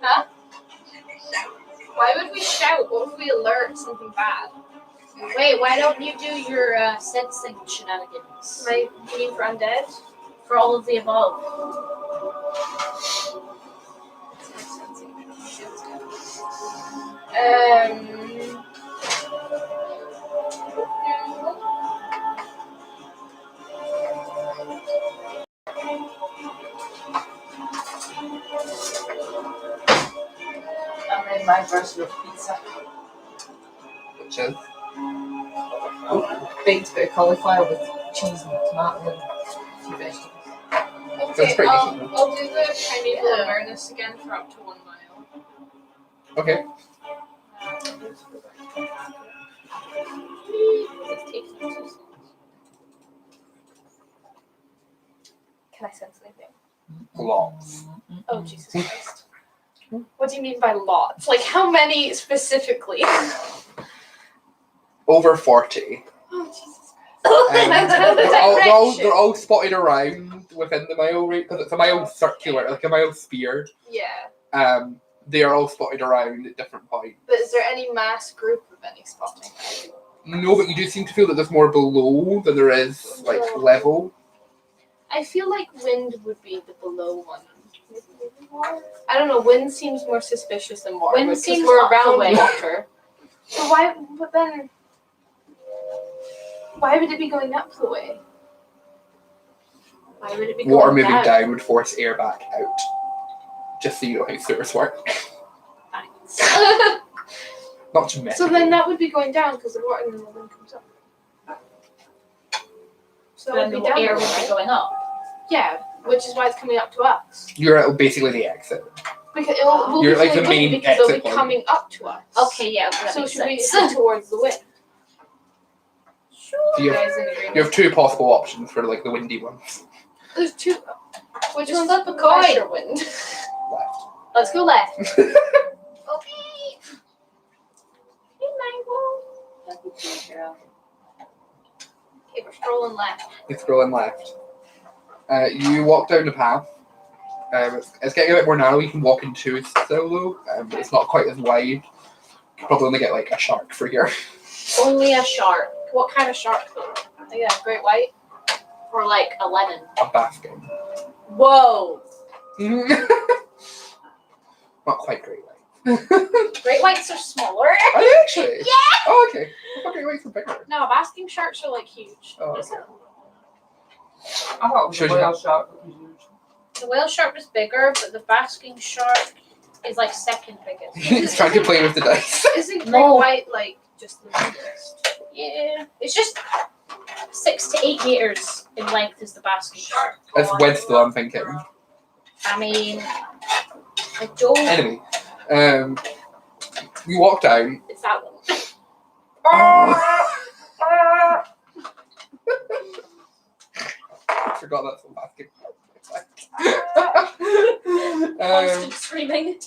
Huh? Why would we shout? What if we alert something bad? Wait, why don't you do your sensing shenanigans? You mean for undead? For all of the above. I made my version of pizza. Which is Baked bit of cauliflower with cheese and tomato and a few vegetables. Okay, pretty I'll decent. do the primeval awareness again for up to 1 mile. okay. It's taking 2 seconds. Can I sense anything? Lots. Oh, Jesus Christ. What do you mean by lots? Like, how many specifically? over 40. Oh, Jesus. They're all spotted around within the mile rate because it's a mile circular, like a mile sphere. Yeah. They are all spotted around at different points. But is there any mass group of any spotting? No, but you do seem to feel that there's more below than there is like level. I feel like wind would be the below one. I don't know. Wind seems more suspicious than water. Wind because seems we're up around the way. water. But why? But then, why would it be going up the way? Why would it be Water going moving down would force air back out. Just so you know how sewers work. Thanks. Not to mess So with then you. that would be going down because the water and then the wind comes up. So that Then would the be down. air the would way, be right? going up. Yeah, which is why it's coming up to us. You're at basically the exit. Because it will You're be like coming the main because it'll be exit point. coming up to us. Okay, yeah, that So makes should we sense. head towards the wind? So you have, Guys in agreement. you have two possible options for like the windy ones. There's two. Which Just one's flip a the coin. pressure wind? Left. Let's go left. Okay. Okay, we're strolling left. You're scrolling left. You walk down the path. It's getting a bit more narrow. You can walk into it still though, but it's not quite as wide. You could probably only get like a shark for here. Only a shark. What kind of shark though? Yeah, great white. Or like a lemon. A basking. Whoa! Not quite great white. Great whites are smaller. Are they actually? Yeah. Oh, okay. I thought great whites were bigger. No, basking sharks are like huge. Oh, okay. I thought Should the you- whale shark was huge. The whale shark was bigger, but the basking shark is like second biggest. He's trying to play with the dice. Isn't great No. white like just the biggest? Yeah, it's just 6 to 8 meters in length is the basking shark. That's width though, I'm thinking. I mean, I don't. Anyway, you walk down. It's that one. I forgot that's what basking. Constant screaming.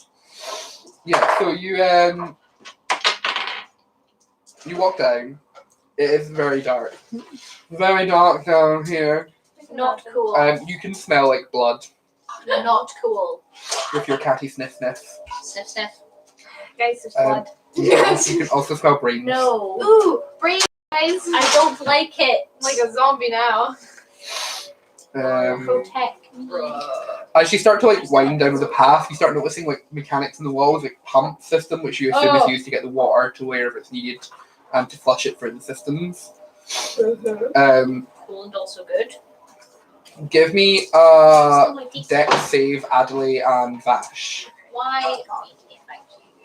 Yeah, so you walk down. It is very dark. Very dark down here. Not cool. You can smell like blood Not cool. with your catty sniff sniff. Sniff, sniff. Guys, there's Um, blood. You can also smell brains. No. Ooh, brain guys. I don't like it. I'm like a zombie now. Protect. As you start to like wind down the path, you start noticing like mechanics in the walls, like pump system, which you assume is used to get the water to wherever it's needed and to flush it through the systems. Cool and also good. Give me Still my teeth. deck save Adley and Vash. Why?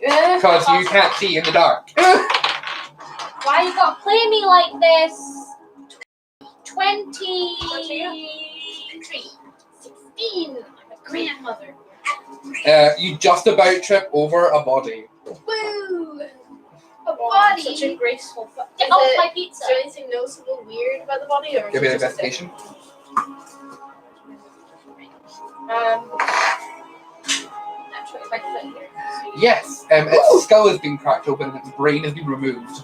Because you can't see in the dark. Why you gotta play me like this? 23. 16. I'm a grandmother. You just about trip over a body. Woo! A body. Such a graceful. Get Is off it- my Is pizza. there anything noticeable weird about the body, or is Give me it an just a investigation. Actually, if I put it here. Yes, its skull has been cracked open and its brain has been removed.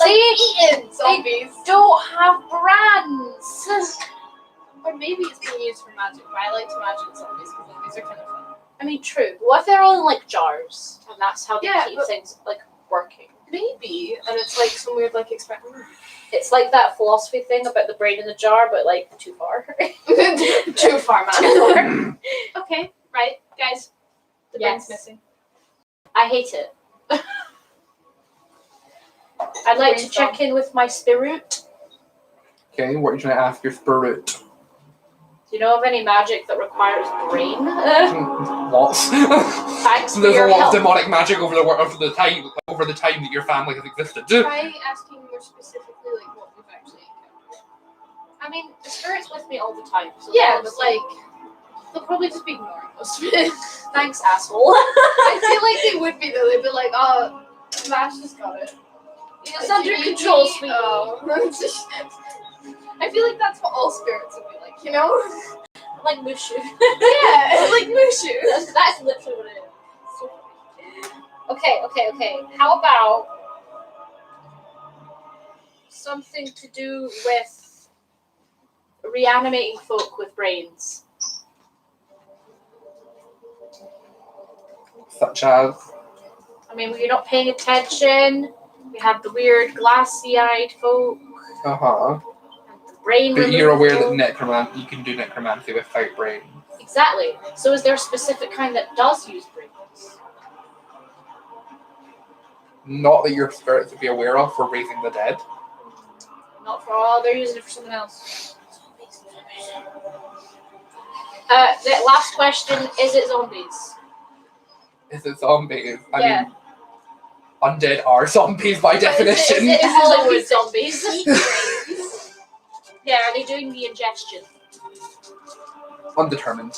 eaten zombies? Don't have brands. Or maybe it's being used for magic. But I like to imagine zombies because zombies are kind of fun. I mean, true. What if they're all in like jars, and that's how they Yeah, keep but- things like working? Maybe, and it's like some weird like experiment. It's like that philosophy thing about the brain in the jar, but like too far. Too far, man. Okay, right, guys. The Yes. brain's missing. I hate it. I'd like to Brain's check in with my spirit. Okay, what are you trying to ask your spirit? Do you know of any magic that requires brain? Lots. Thanks for There's a your lot help. of demonic magic over the time that your family has existed. Try asking more specifically, like what we've actually encountered. I mean, the spirit's with me all the time. So Yeah, that's- but like they'll probably just be ignoring most of it. thanks, asshole. I feel like they would be though. They'd be like, "Oh, Vash just got it. It's under control, sweetie. Oh. I feel like that's what all spirits would be like, you know? Like Mushu. Yeah, like Mushu. That's literally what it is. Okay. How about something to do with reanimating folk with brains. Such as. I mean, when you're not paying attention, we have the weird glassy-eyed folk, Uh huh. and the brain. But you're aware that removal. you can do necromancy without brains. Exactly. So is there a specific kind that does use brains? Not that your spirits would be aware of for raising the dead. Not for all. They're using it for something else. The last question: is it zombies? Is it zombies? I Yeah. mean, undead are zombies by definition. Is it Hollywood Zombies. zombies? Yeah, are they doing the ingestion? Undetermined.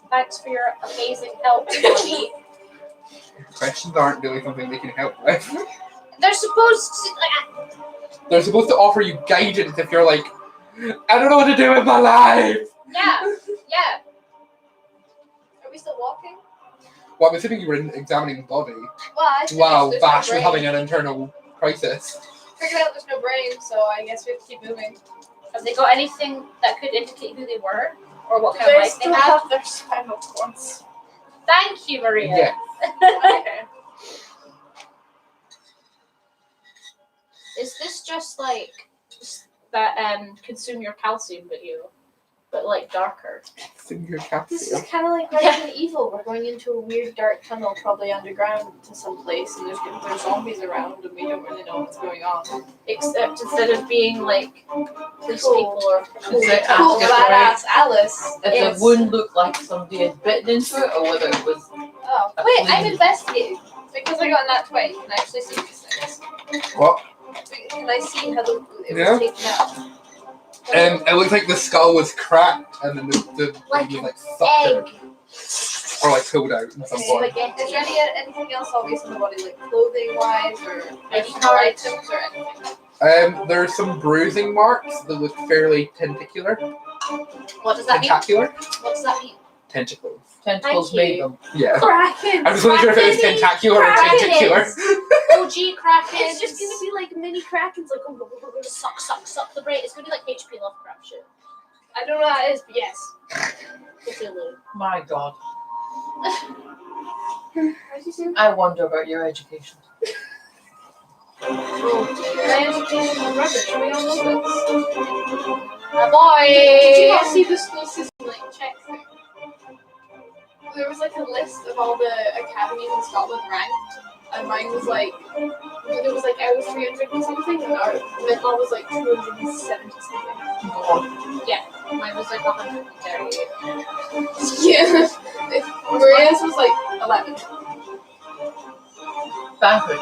Thanks for your amazing help, buddy. Questions aren't really something they can help with. They're supposed to. They're supposed to offer you guidance if you're like, I don't know what to do with my life. Yeah. Are we still walking? Well, I'm assuming you were examining the body. Well, I finished, Wow, there's Vash no was brain. having an internal crisis. Figured out there's no brain, so I guess we have to keep moving. Have they got anything that could indicate who they were or what Do kind of they life they still had? have their spinal cords? Thank you, Maria. Yeah. Okay. Is this just like that consume your calcium video, but like darker? Finger This is capsule. kind of like Resident Evil. We're going into a weird dark tunnel, probably underground to some place, and there's zombies around, and we don't really know what's going on. Except instead of being like police Cool. people or Is it Cool, ask if badass Alice. if Yes. the wound looked like somebody had bitten into it or whether it was Oh, a wait, I'm clean- investigating because I got that twice. Can I actually see these things? What? Can I see how it was Yeah. taken out? It looks like the skull was cracked and then the Like you, sucked it egg. or pulled out in some Okay. point. Is there anything else obvious in the body, like clothing wise or Any personal cards? items or anything? There's some bruising marks that look fairly tentacular. What does that mean? Tentacular? What does that mean? Tentacles. tentacles Thank made you. them? Yeah. Kraken! I was wasn't sure if it was Kraken! tentacular or tentacular. OG Kraken. It's just gonna be like mini Krakens, like suck the brain. It's gonna be like HP Lovecraft shit. I don't know what that is, but yes. Cthulhu. My God. What did you say? I wonder about your education. My education is rubbish. We all know Boy. this. Did you not see the school system check thing? There was a list of all the academies in Scotland ranked, and mine was it was I was 300 and something, and our Midlaw was 270 something. Go on. Mine was 138. Yeah. Maria's was 11. Banquet.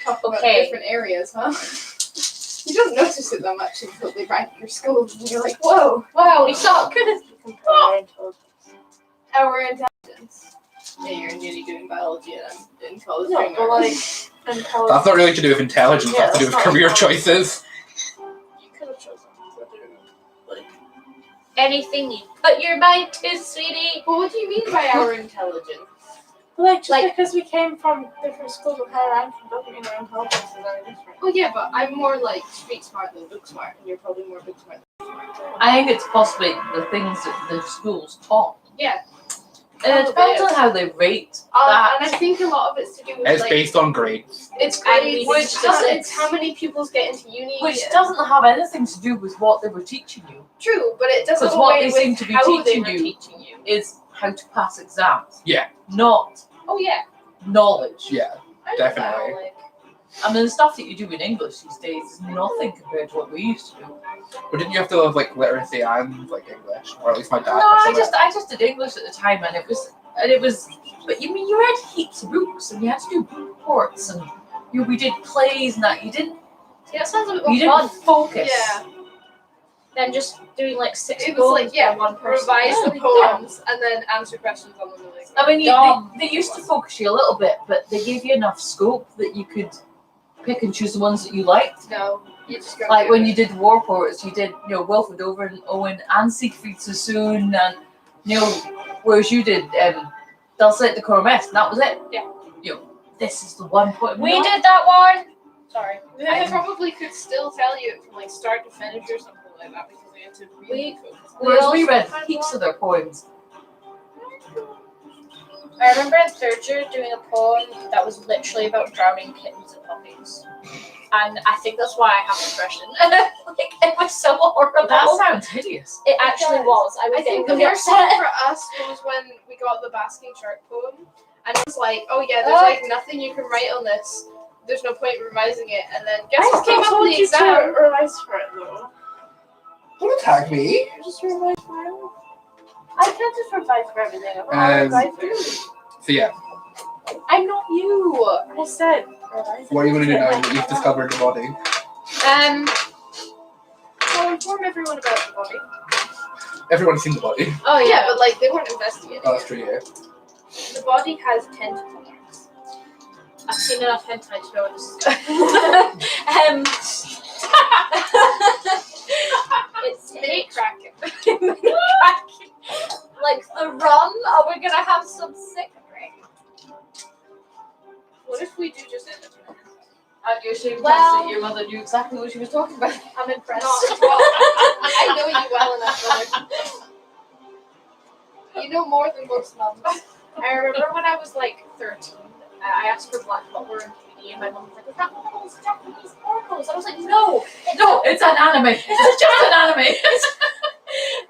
Talk about Okay. different areas, huh? You don't notice it that much until they rank your schools, and you're like, whoa, wow, we suck. Our intelligence. Yeah, you're nearly doing biology and I'm in college. No, doing but art. in college, That's not really to do with intelligence, Yeah, that's to do with that's not career intelligence. choices. You could have chosen what to do. anything you put your mind to, sweetie. But what do you mean by our intelligence? Just Like- because we came from different schools with higher ranking doesn't mean our intelligence is any different. Well, yeah, but I'm more street smart than book smart, and you're probably more book smart. I think it's possibly the things that the schools taught. Yeah. And it depends on how they rate that. And I think a lot of it's to do with It's based on grades. it's And grades, we it's, just- it's how many pupils get into uni. Which and- doesn't have anything to do with what they were teaching you. True, but it doesn't Because go what away they seem with to be how they teaching were you teaching you. is how to pass exams. Yeah. Not Oh yeah, knowledge. Yeah, I know definitely. that, I mean, the stuff that you do in English these days is nothing compared to what we used to do. But didn't you have to have literacy and English? Or at least my dad No, had I just did English at the time, and it was, but you mean you read heaps of books, and you had to do reports, and we did plays, and that you didn't Yeah, it sounds a bit more you fun didn't focus. Yeah. than just doing 6 It was poems yeah, by one person. revise the Yeah. poems and then answer questions on them. I mean, Dumb. they used to focus you a little bit, but they gave you enough scope that you could pick and choose the ones that you liked. No, you just go. Like when you did war poets, you did Wilfred Owen and Siegfried Sassoon, and whereas you did Dulcet de Coromest, and that was it. Yeah. this is the one point. We did that one. Sorry. I probably could still tell you it from like start to finish or something like that because we had to really focus. Whereas we also read had heaps one- of their poems. I remember in third year doing a poem that was literally about drowning kittens and puppies. And I think that's why I have depression. Like, it was so horrible. That sounds hideous. It actually was. I was I think getting the really worst one upset. for us was when we got the basking shark poem, and it was like, oh yeah, there's like nothing you can write on this. There's no point revising it, and then guess what came up on the exam? revise for it though. Don't attack me. Just revise for it. I can't just revise for everything. So yeah, I'm not you. I said what are you going to do now that you've discovered the body? Well, inform everyone about the body. Everyone's seen the body. Oh Yeah, yeah. but like they weren't investigating. Oh, that's true, yeah. The body has tentacle marks. I've seen enough hentai to know what this is It's Make Kraken. like the rum. Are we gonna have some sick drink? What if we do just end it? And you're ashamed Well- that your mother knew exactly what she was talking about. I'm impressed. Not at all. I know you well enough, brother. You know more than most moms. I remember when I was like 13, I asked for Black Butler and Beauty, and my mom was like, "Is that one of those Japanese pornos?" I was like, "No, No, it's an anime. It's just an anime.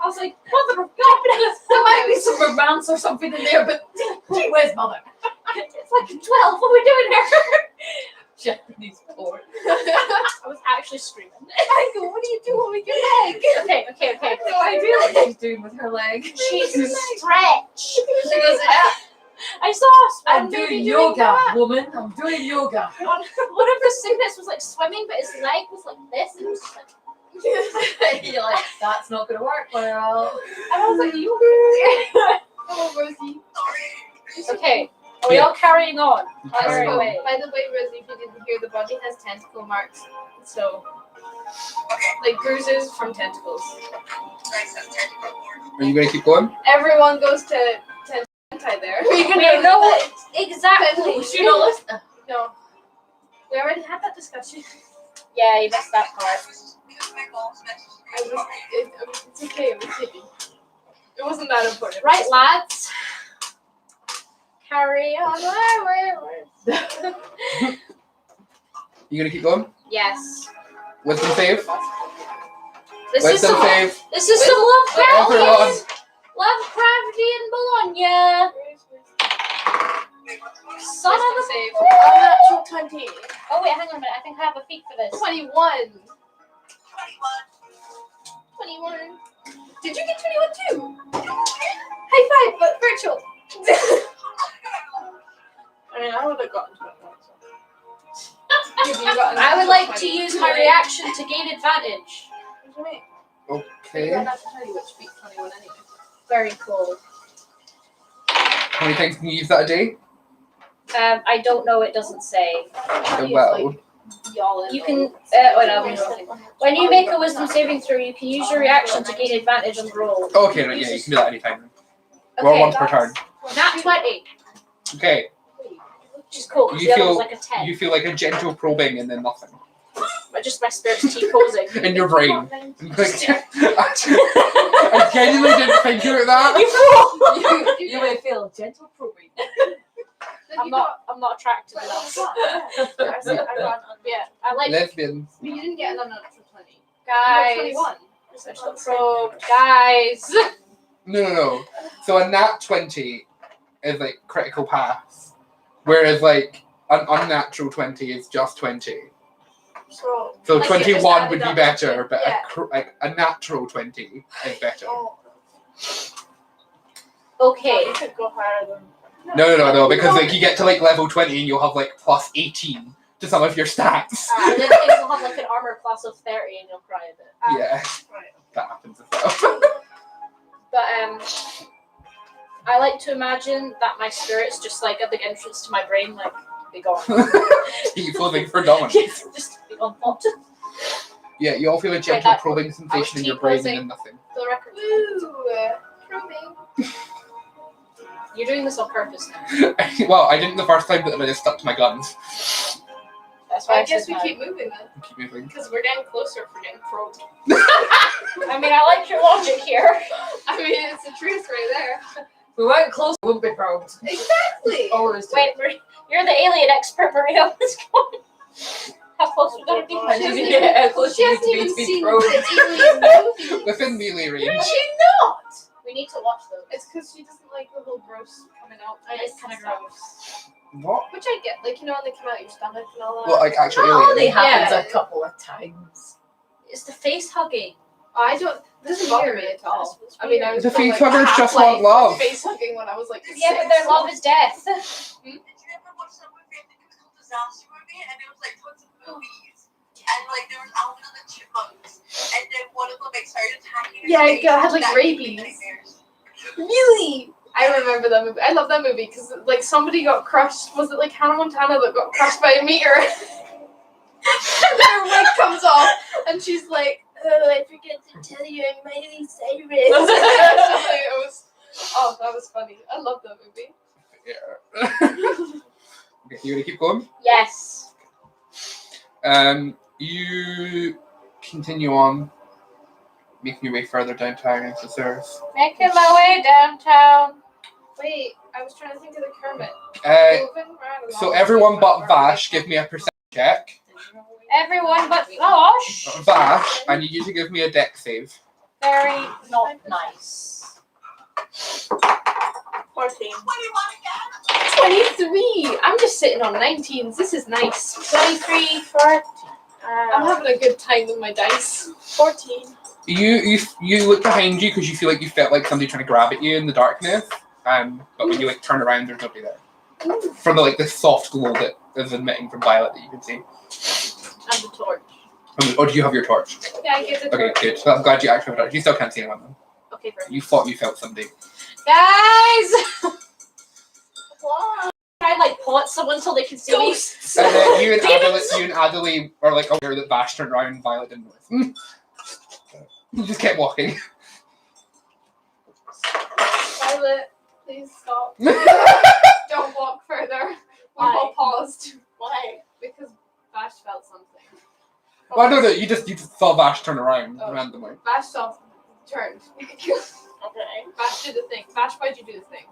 I was like, "Mother of God, There might be some romance or something in there, but gee whiz, mother. it's like 12. What are we doing here?" Japanese porn. I was actually screaming. I go, what are you doing with your leg? Okay. I have no idea what she's doing with her leg. She's stretch. She goes, I saw a I'm swan baby doing doing yoga, that. woman. I'm doing yoga. One of the students was like swimming, but his leg was like this, and it was just like, You're like, that's not going to work well. and I was like, "You." hello, Rosie. Okay, are we all carrying on? Carry on. By the way, Rosie, if you didn't hear, the body has tentacle marks. So, like bruises from tentacles. Nice, that's tentacle board. Are you going to keep going? Everyone goes to hentai there. We know exactly. She don't listen. No. We already had that discussion. Yeah, you missed that part. Because my mom's messaged me. It's okay, I was kidding. It wasn't that important. Right, lads. Carry on. You going to keep going? Yes. Wisdom save? This is Wisdom some. save? This is some Everyone. Lovecraftian Bologna. Wait, what's going on? Son of a. Save. Unnatural 20. Oh wait, hang on a minute. I think I have a feat for this. 21. 21. 21. Did you get 21 too? High five, but virtual. I mean, I would have gotten 21. I would like to use my reaction to gain advantage. What do you mean? Okay. I have to tell you which beat 21 anyway. Very cool. How many times can you use that a day? I don't know. It doesn't say. Well, You can. When you make a wisdom saving throw, you can use your reaction to gain advantage on the roll. okay, right, yeah, you can do that anytime. Roll once per turn. Nat 20. Okay, Which is cool because You the other feel- was like a 10. you feel like a gentle probing and then nothing. But just my spirit's T-posing. In your brain. I genuinely didn't think about that. You may feel gentle probing. I'm not attractive enough. Yeah, I like Lesbians. But you didn't get an unnatural 20. You guys. got 21. So, guys. No. So a nat 20 is like critical pass, whereas like an unnatural 20 is just 20. So, So Like, you just 21 added would be up. better, but Yeah. like a natural 20 is better. Okay. you could go higher than. No, because like you get to like level 20 and you'll have like plus 18 to some of your stats. And then things will have like an armor class of 30 and you'll cry a bit. Yeah, Right. that happens as well. But I like to imagine that my spirit's just like at the entrance to my brain, like, be gone. Evil thing for dominance. Just be gone. Thought. Yeah, you all feel a gentle that- probing sensation in your brain and then nothing. For the record. Woo! Probing. You're doing this on purpose now. Well, I didn't the first time, but then I just stuck to my guns. That's why I I guess said we no. keep moving then. Keep moving. Because we're getting closer if we're getting probed. I mean, I like your logic here. I mean, it's the truth right there. We weren't close, we wouldn't be probed. Exactly. Always do. Wait, you're the alien expert, Maria. Let's go. How close we gotta be? I She hasn't didn't even- get how close She you hasn't need even to be seen probed. the alien movie. Within melee range. She not. We need to watch those. It's because she doesn't like the whole gross coming out. It's kind of stuff. gross. What? Which I get. Like, you know, when they come out your stomach and all that. What, like actual It only alien? happens Yeah. a couple of times. It's the face hugging. I don't. This doesn't bother me at all. It's I mean, I weird. was The told, face like, huggers just half-life want love. face hugging when I was like. Yeah, but 6. their love is death. Did you ever watch that movie? I think it was called Disaster Movie, and it was like tons of movies, and like there was Alvin and the Chipmunks, and then one of them like started attacking. Yeah, his it had, face, like, that gave me rabies. nightmares. Really? I remember that movie. I love that movie because like somebody got crushed. Was it like Hannah Montana that got crushed by a meteor? And her wig comes off, and she's like, "Oh, I forget to tell you, I'm Miley Cyrus." It was. Oh, that was funny. I love that movie. Yeah. Okay, you gonna keep going? Yes. You continue on, making your way further downtown into the sewers. Making my way downtown. Wait, I was trying to think of the Kermit. So Moving right along. everyone but Vash, give me a perception check. Everyone but Vosh. Vash, and you need to give me a deck save. Very not nice. 14. 23. I'm just sitting on 19s. This is nice. 23, 14. I'm having a good time with my dice. 14. You look behind you because you feel like you felt like somebody trying to grab at you in the darkness. But when you like turn around, there's nobody there. From the soft glow that is emitting from Violet that you can see. And the torch. Oh, do you have your torch? Yeah, I get the Okay, good. So I'm glad you actually have a torch. You still can't see anyone though. Okay, perfect. You thought you felt somebody. Guys! Try and like pull at someone so they can see me. Ghosts. And then you and Demons! Adelaide are like aware that Vash turned around and Violet didn't notice. You just kept walking. Violet, please stop. Don't walk further. We've Why? all paused. Why? Because Vash felt something. Well, no, you just saw Vash turn around Oh. randomly. Vash saw turned. Okay. Vash did the thing. Vash, why'd you do the thing?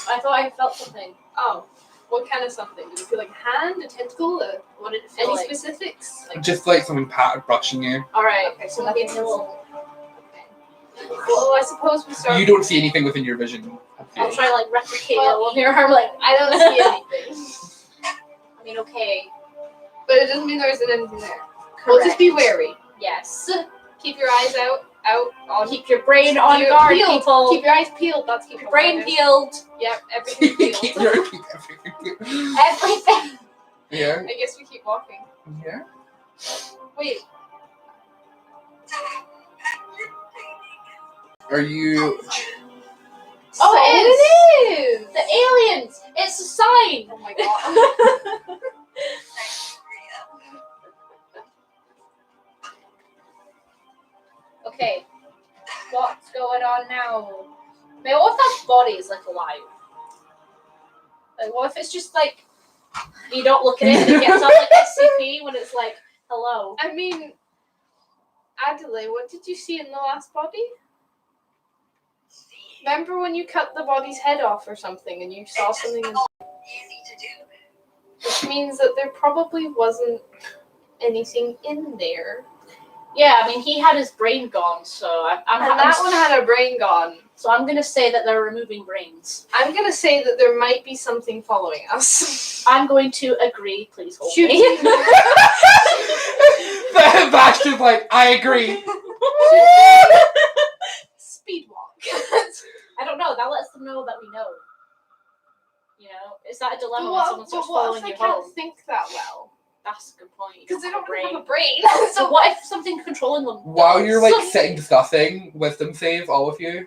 I thought I felt something. Oh. What kind of something? Did you feel like a hand, a tentacle, What did it feel any like? specifics? Just like someone brushing you. Alright. Okay, so nothing will. Well, I suppose we start. You don't see anything within your vision. I'll try to like replicate Well, it on your arm. Like, I don't see anything. I mean, okay. But it doesn't mean there isn't anything there. We'll just be wary. Yes. Keep your eyes out. On. Keep your brain on Keep guard, peeled. people. Keep your eyes peeled. That's keep your brain peeled. Yep, everything peeled. keep everything peeled. Everything. Yeah. I guess we keep walking. Yeah. Wait, Are you? Oh, it is. The aliens. It's a sign. Oh my god. Okay. What's going on now? Man, what if that body is like alive? Like, what if it's just like you don't look at it and it gets up like SCP when it's like, hello. I mean, Adelaide, what did you see in the last body? Remember when you cut the body's head off or something and you saw something, Easy to do. which means that there probably wasn't anything in there. Yeah, I mean, he had his brain gone, so And that one had a brain gone. So I'm gonna say that they're removing brains. I'm gonna say that there might be something following us. I'm going to agree. Please hold Shoot. me. Vash is like, I agree. Speed walk. I don't know. That lets them know that we know. You know, is that a dilemma when But someone what starts if following they you can't home? think that well? That's a good point. Because they don't brain. have a brain. So what if something controlling them? While does? you're like sitting discussing, wisdom save, all of you.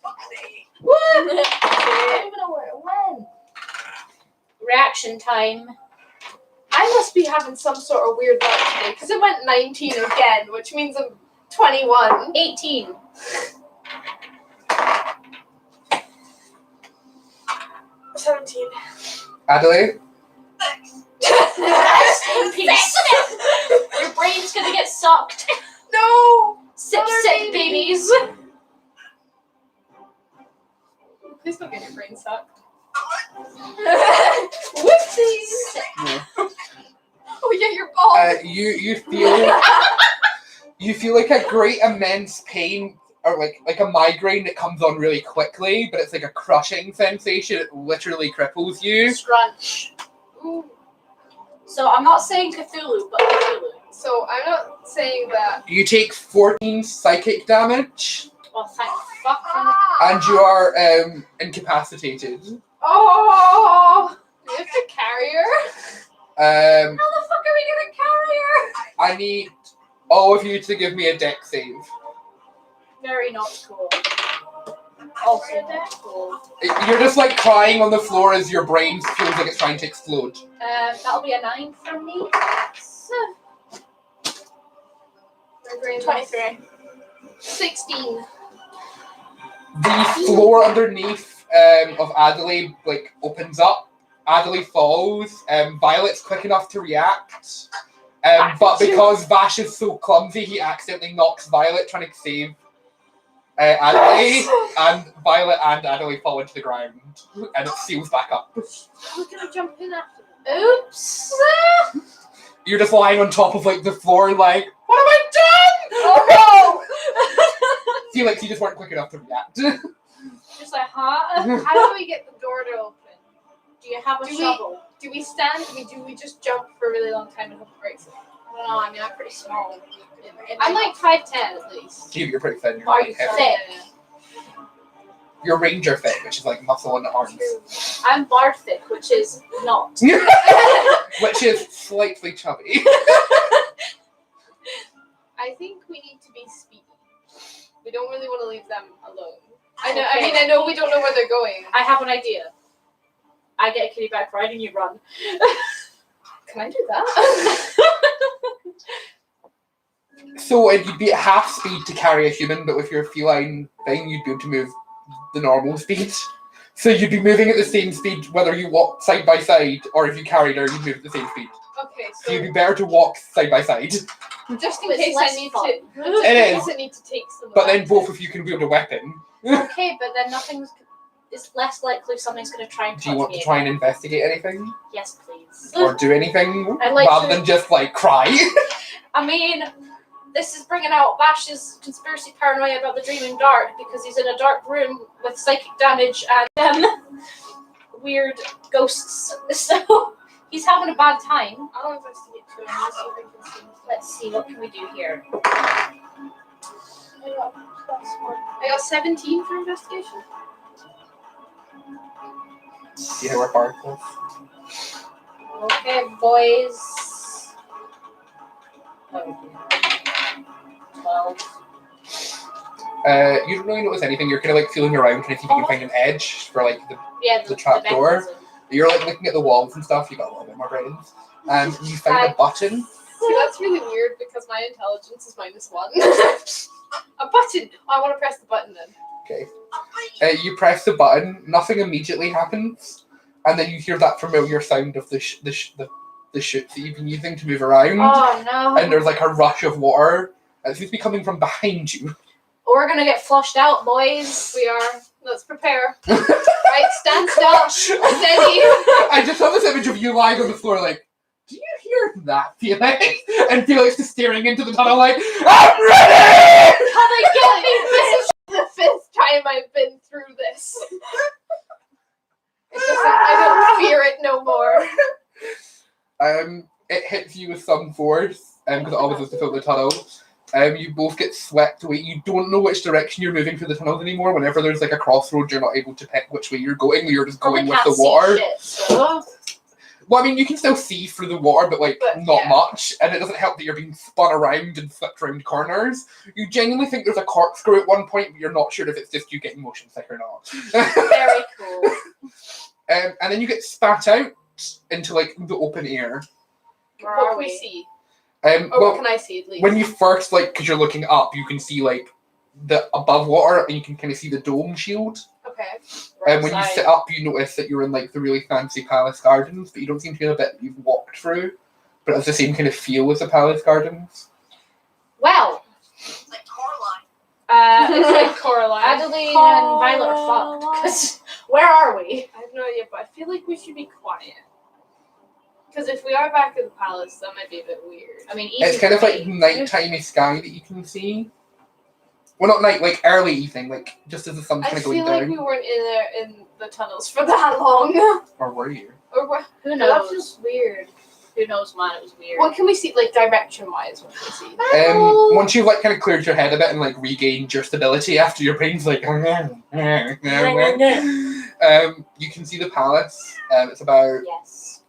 Fuck's sake. What? I don't even know where it went. Reaction time. I must be having some sort of weird luck today because it went 19 again, which means I'm 21. 18. 17. Adelaide? Rest in peace. Your brain's gonna get sucked. No! Sip, Other sip, babies. babies. Please don't get your brain sucked. Whoopsies! Yeah. Oh yeah, your balls. You feel like a great immense pain, or like a migraine that comes on really quickly, but it's like a crushing sensation. It literally cripples you. Scrunch. Ooh. So I'm not saying Cthulhu, but Cthulhu. So I'm not saying that. You take 14 psychic damage, Well, thank fuck. and you are incapacitated. Oh! Do we have to carry her? How the fuck are we gonna carry her? I need all of you to give me a deck save. Very not cool. Also not cool. You're just like crying on the floor as your brain feels like it's trying to explode. That'll be a 9 from me. My brain's 23. 16. The floor underneath of Adelaide like opens up. Adelaide falls. Violet's quick enough to react. But because Vash is so clumsy, he accidentally knocks Violet trying to save Adelaide, and Violet and Adelaide fall into the ground, and it seals back up. How can I jump in after them? Oops! You're just lying on top of like the floor, like, what have I done? Oh Felix, you just weren't quick enough to react. no! Just like, huh? How do we get the door to open? Do you have a Do we- shovel? Do we stand? Do we just jump for a really long time and hope it breaks it? I don't know, I mean, I'm pretty small. I'm like 5'10" at least. You're pretty thin. You're Are like you heavy. thick? You're ranger fit, which is like muscle on the arms, I'm Barthic, which is not. which is slightly chubby. I think we need to be speedy. We don't really want to leave them alone. I Okay. know we don't know where they're going. I have an idea. I get a kitty back ride and you run. Can I do that? So you'd be at half speed to carry a human, but with your feline thing, you'd be able to move the normal speed. So you'd be moving at the same speed whether you walk side by side or if you carried her, you'd move at the same speed. Okay, So you'd so be better to walk side by side. just in It's case I less need fun. to, just in It case is. I need to take some. But then both of you can wield a weapon. Okay, but then it's less likely something's going to try and touch Do you want me to try again. and investigate anything? Yes, please. Or do anything? I'd like rather to- than just like cry? I mean, this is bringing out Bash's conspiracy paranoia about the dreaming dark because he's in a dark room with psychic damage and weird ghosts. So he's having a bad time. I'll investigate too. And see if I can see. Let's see, what can we do here? I got 17 for investigation. See how we're hard with? Okay, boys. 12. You don't really notice anything. You're kind of like feeling around trying to see if you can find an edge for like Yeah, The trap door? mechanism. you're like looking at the walls and stuff. You got a little bit more brains, and you find a button. See, that's really weird because my intelligence is -1. A button. I want to press the button then. Okay. You press the button. Nothing immediately happens, and then you hear that familiar sound of the chute that you've been using to move around. Oh no. And there's like a rush of water. And it seems to be coming from behind you. We're gonna get flushed out, boys. We are. Let's prepare. Right, stand still. Steady. I just have this image of you lying on the floor like, do you hear that, Felix? And Felix is staring into the tunnel like, I'm ready! How they get me? This is the 5th time I've been through this. I don't fear it no more. It hits you with some force, because it always has to fill the tunnel. You both get swept away. You don't know which direction you're moving through the tunnels anymore. Whenever there's like a crossroad, you're not able to pick which way you're going. You're just going with the water. Well, I mean, you can still see through the water, but not yeah. much. And it doesn't help that you're being spun around and flipped around corners. You genuinely think there's a corkscrew at one point, but you're not sure if it's just you getting motion sick or not. Very cool. And then you get spat out into like the open air. Where What are can we we? see? Well, What can I see at least? when you first because you're looking up, you can see like the above water, and you can kind of see the dome shield. Okay. Okay. And when you sit up, you notice that you're in like the really fancy palace gardens, but you don't seem to know a bit that you've walked through. But it's the same kind of feel as the palace gardens. Well, It's like Coraline. it's like Coraline. Adeline and Violet are fucked. 'Cause where are we? I have no idea, but I feel like we should be quiet. Because if we are back at the palace, that might be a bit weird. I mean, It's kind of for like me. nighttime sky that you can see. Well, not night, like early evening, like just as the sun's I kind of going feel like down. we weren't in the tunnels for that long. Or were you? Or what? Who That knows? feels weird. Who knows, man? It was weird. What can we see, like direction-wise? What can we see? Once you've like kind of cleared your head a bit and like regained your stability after your brain's like, you can see the palace. It's about Yes.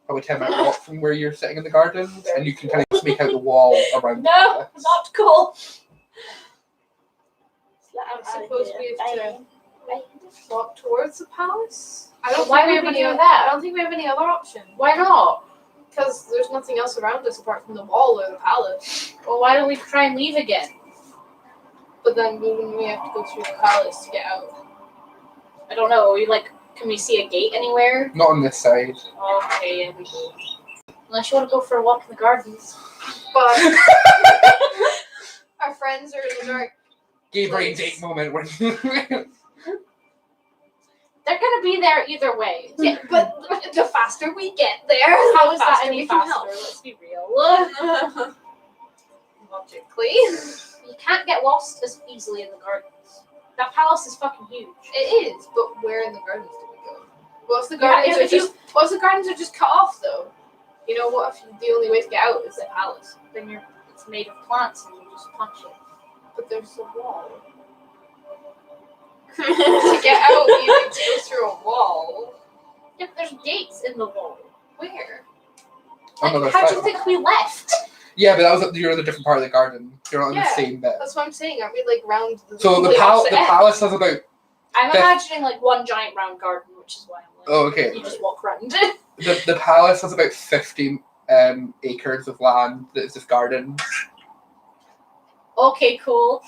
probably 10-minute walk from where you're sitting in the gardens, and you can kind of just make out the wall around the No, palace. not cool. I suppose we have to walk towards the palace. I don't Why think we would have we any. do that? I don't think we have any other option. Why not? Because there's nothing else around us apart from the wall or the palace. Well, why don't we try and leave again? But then we have to go through the palace to get out. I don't know. Can we see a gate anywhere? Not on this side. Okay, yeah, we do. Unless you want to go for a walk in the gardens. But our friends are in the dark. Gay brain date moment when They're gonna be there either way. Yeah, but the faster we get there, How the is that faster any we can faster? help. Let's be real. Logically, You can't get lost as easily in the gardens. That palace is fucking huge. it is. But where in the gardens do we go? What if the Yeah, gardens if are you- just? What if the gardens are just cut off though? You know, what if the only way to get out is the palace? Then it's made of plants and you just punch it. But there's a wall. To get out, you need to go through a wall. Yeah, but there's gates in the wall. Where? on the other How do side. you think we left? Yeah, but you're in a different part of the garden. You're not in the Yeah. same bit. That's what I'm saying. Aren't we like round the? So the complete opposite end? palace has about I'm Beth- imagining like one giant round garden, which is why I'm like, okay. you just walk around. The palace has about 50 acres of land that is just gardens. Okay, cool.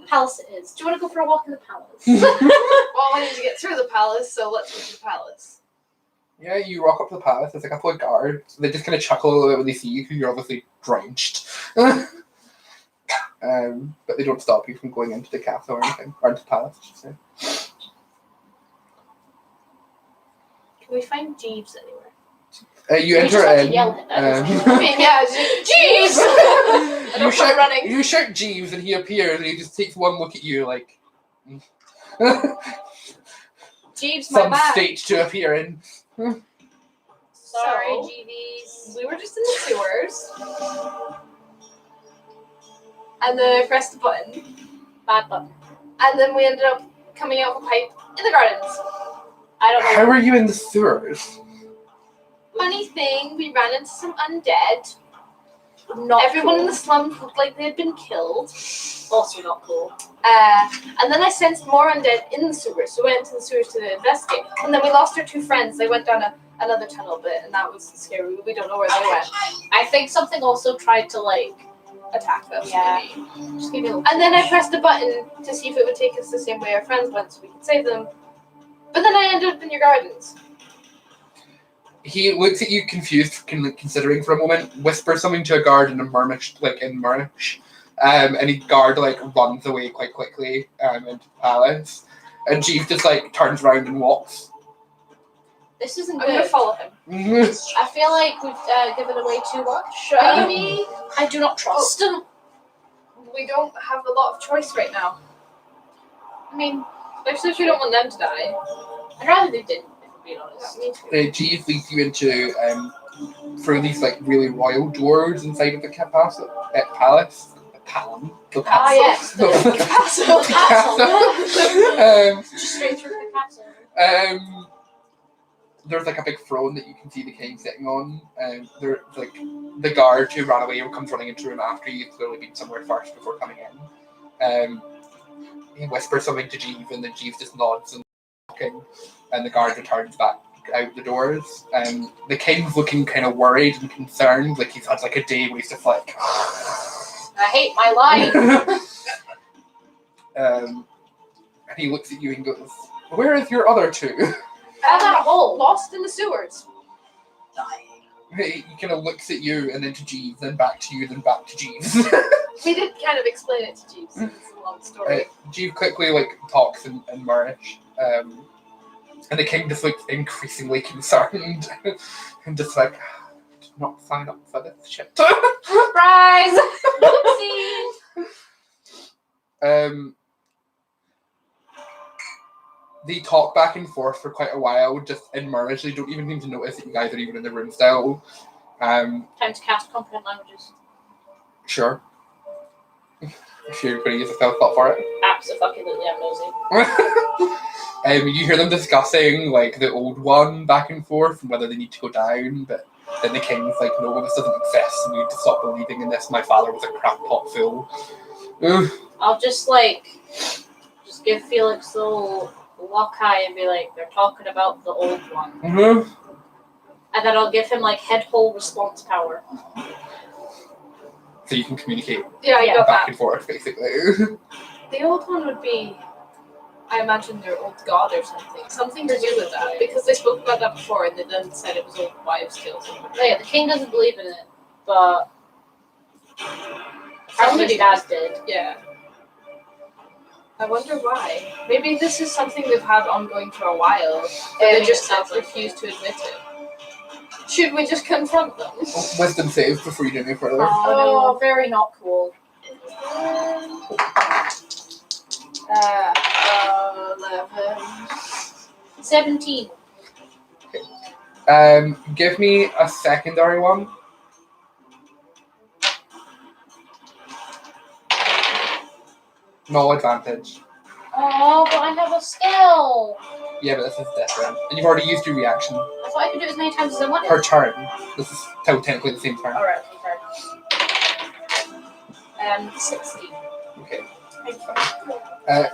Palace it is. Do you want to go for a walk in the palace? Well, I need to get through the palace, so let's go to the palace. Yeah, you rock up to the palace. There's a couple of guards. They just kind of chuckle a little bit when they see you because you're obviously drenched. But they don't stop you from going into the castle or anything, or into the palace, I should say. Can we find Jeeves anywhere? You We enter just have to in. yell at them. I mean, yeah, Jeeves. I don't start running. You shout Jeeves and he appears and he just takes one look at you like Jeeves, my some bad. state to appear in. Sorry, So- Jeeves. We were just in the sewers, and then I pressed the button, Bad button. and then we ended up coming out of a pipe in the gardens. I don't know. How are you in the sewers? Funny thing, we ran into some undead. Not Everyone in cool. the slums looked like they had been killed. Also not cool. And then I sensed more undead in the sewers, so we went into the sewers to investigate. And then we lost our two friends. They went down another tunnel bit, and that was scary. We don't know where they went. I think something also tried to Attack us, Yeah. maybe. just give me a little. And then I pressed the button to see if it would take us the same way our friends went, so we could save them. But then I ended up in your gardens. He looks at you confused, considering for a moment, whispers something to a guard in Murmish, and a guard runs away quite quickly into the palace, and Jeeves just turns around and walks. This isn't I'm gonna good. follow him. I feel like we've given away too much. Maybe I do not trust. we don't have a lot of choice right now. I mean, Especially if we don't want them to die. I'd rather they didn't, if I'm being honest. Me too. Jeeves leads you into through these really royal doors inside of the palace. The palace. Ah, yes, the castle. The castle. um, Just straight through the castle. There's a big throne that you can see the king sitting on. There's the guard who ran away comes running into the room after you. He's clearly been somewhere first before coming in. He whispers something to Jeeves, and then Jeeves just nods and walking, and the guard returns back out the doors. The king's looking kind of worried and concerned, like he's had a day where he's just I hate my life. And he looks at you and goes, "Where is your other two?" Found out a hole. Lost in the sewers. He kind of looks at you and then to Jeeves, then back to you, then back to Jeeves. He did kind of explain it to Jeeves. It's a long story. Jeeves quickly talks in Moorish, and the king just looks increasingly concerned and just like, "I did not sign up for this shit." Surprise! Oopsie! They talk back and forth for quite a while, just in Moorish. They don't even seem to notice that you guys are even in the room still. Time to cast comprehend languages. Sure. If you're going to use a spell slot for it. Absolutely, I'm nosy. You hear them discussing the old one back and forth and whether they need to go down, but then the king's like, "No, this doesn't exist. We need to stop believing in this. My father was a crackpot fool." I'll just give Felix the little walk eye and be like, "They're talking about the old one," Mm-hmm. and then I'll give him head hole response power. So you can communicate Yeah, I got back that. and forth, basically. The old one would be, I imagine, their old god or something. Something to do with that. Because they spoke about that before and they then said it was old wives' tales. Oh, yeah, the king doesn't believe in it, but somebody dad did. Yeah. I wonder why. Maybe this is something they've had ongoing for a while, but they just refuse to admit it. Should we just confront them? Wisdom save before you do any further. Oh, very not cool. 11. 17. Give me a secondary one. No advantage. Oh, but I have a skill. Yeah, but this is different. And you've already used your reaction. I thought I could do it as many times as I wanted. Per turn. This is technically the same turn. Alright, okay. 60. Okay.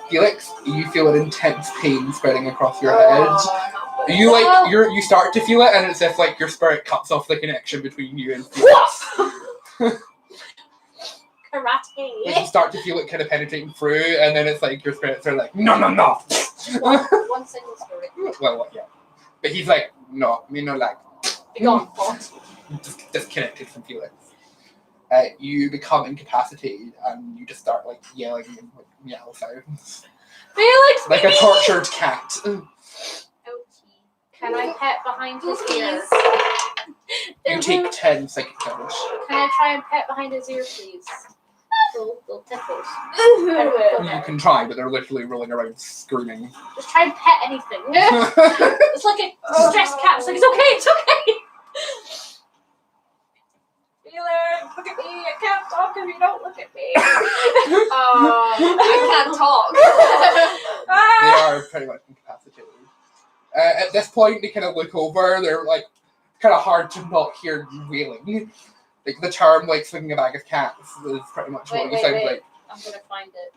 Felix, you feel an intense pain spreading across your head. You you start to feel it, and it's as if your spirit cuts off the connection between you and Felix. Karate. You start to feel it kind of penetrating through, and then it's your spirits are like, "No, no, no." One single spirit. Well, yeah. But he's like, "No, me no like." Be gone, what? Disconnected from Felix. You become incapacitated, and you just start yelling and meow sounds. Felix, Like a tortured cat. Can I pet behind his ear? You take 10 psychic damage. Can I try and pet behind his ear, please? Little tickles. You can try, but they're literally rolling around screaming. Just try and pet anything. It's like a distressed cat. It's it's okay. Felix, look at me. I can't talk if you don't look at me. I can't talk. They are pretty much incapacitated. At this point, they kind of look over. They're kind of hard to not hear you wailing. The term swinging a bag of cats is pretty much what you sound like. I'm gonna find it.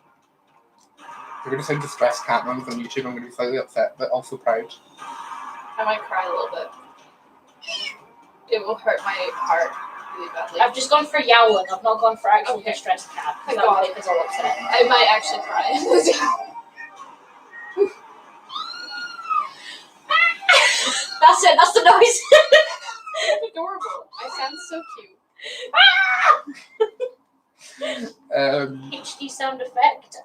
You're going to sound distressed cat runs on YouTube. I'm going to be slightly upset, but also proud. I might cry a little bit. It will hurt my heart really badly. I've just gone for yowling. I've not gone for actual Okay. distressed cat. Thank That God. would make us all upset. I might actually cry. That's it. That's the noise. Adorable. I sound so cute. HD sound effect.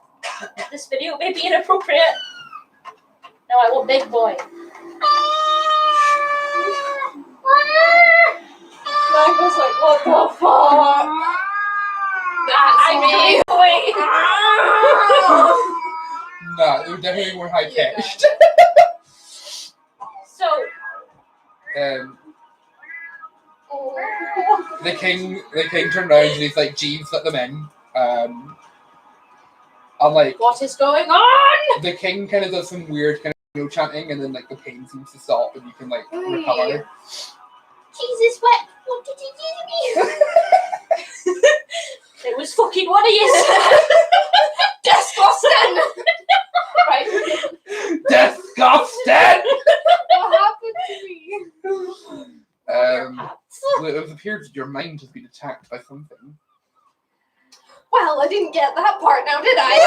This video may be inappropriate. No, I want big boy. Michael's like, what the fuck? That's me. Boy. Nah, they were definitely more high pitched. So, The king turned around and he's like, "Jeeves, let them in." And what is going on? the king kind of does some weird kind of chanting, and then the pain seems to stop, and you can recover. Jesus, what did he do to me? It was fucking one of you. Disgusting! Right. Disgusting! What happened to me? It appears that your mind has been attacked by something. Well, I didn't get that part now, did I?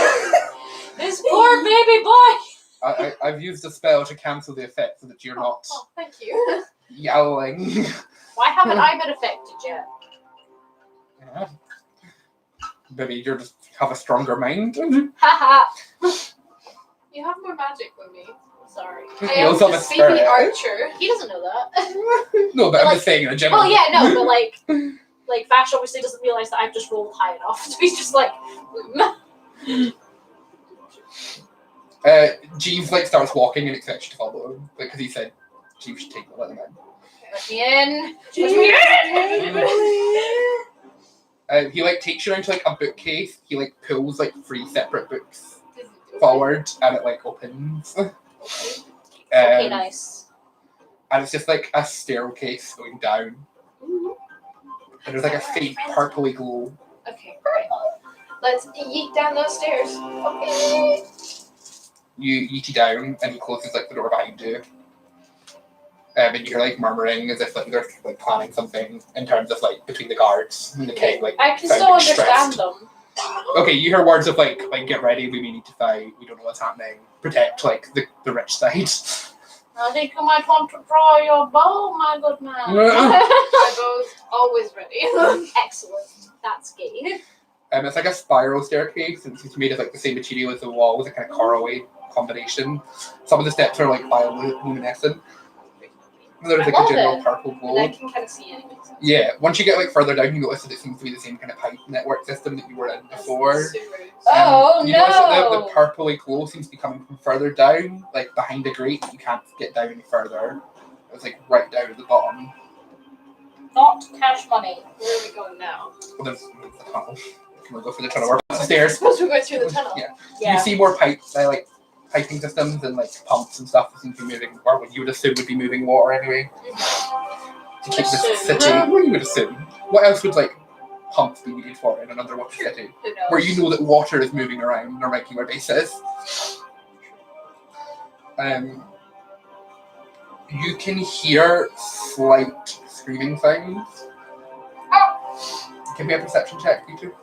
This poor baby boy. I've used a spell to cancel the effect so that you're not Oh, thank you. yowling. Why haven't I been affected yet? Yeah. Maybe you just have a stronger mind. Haha. You have more magic than me. Sorry. I You am also have a just baby spirit. archer. He doesn't know that. No, but I'm Like- just saying in general. Well, yeah, no, but like Vash obviously doesn't realize that I've just rolled high enough, so he's just like, Jeeves like starts walking and expects you to follow him, because he said Jeeves should take the let him in. let me in. He like takes you into like a bookcase. He like pulls like 3 separate books forward, and it like opens. Okay, nice. And it's just like a staircase going down, and there's like a faint purpley glow. Okay, great. Let's yeet down those stairs. Okay. You yeet it down, and he closes like the door behind you. And you hear like murmuring as if like they're like planning something in terms of like between the guards and the king. Like I can sounding still understand stressed. them. Okay, you hear words of like get ready, we may need to fight, we don't know what's happening, protect like the rich side. I think you might want to draw your bow, my good man. My bow's always ready. Excellent. That's gay. It's like a spiral staircase, and it's made of like the same material as the walls, a kind of caraway combination. Some of the steps are like bioluminescent. There's like love a general it. purple And I glow. can kind of see enemies. Yeah, once you get like further down, you notice that it seems to be the same kind of pipe network system that you were in before. Sewers. Oh, You notice that no. the purpley glow seems to be coming from further down, like behind the grate. You can't get down any further. It's like right down at the bottom. Not cash money. Where are we going now? Well, there's the tunnel. Can we go for the tunnel or up the I stairs? suppose we're going through the tunnel. Yeah. Yeah. You see more pipes, like piping systems and like pumps and stuff that seem to be moving, or what you would assume would be moving water anyway. To keep the Assume. city. What do you would assume? What else would like pumps be needed for in an underwater city? Who knows? Where you know that water is moving around on a regular basis. You can hear slight screaming sounds. Give me a perception check, you two.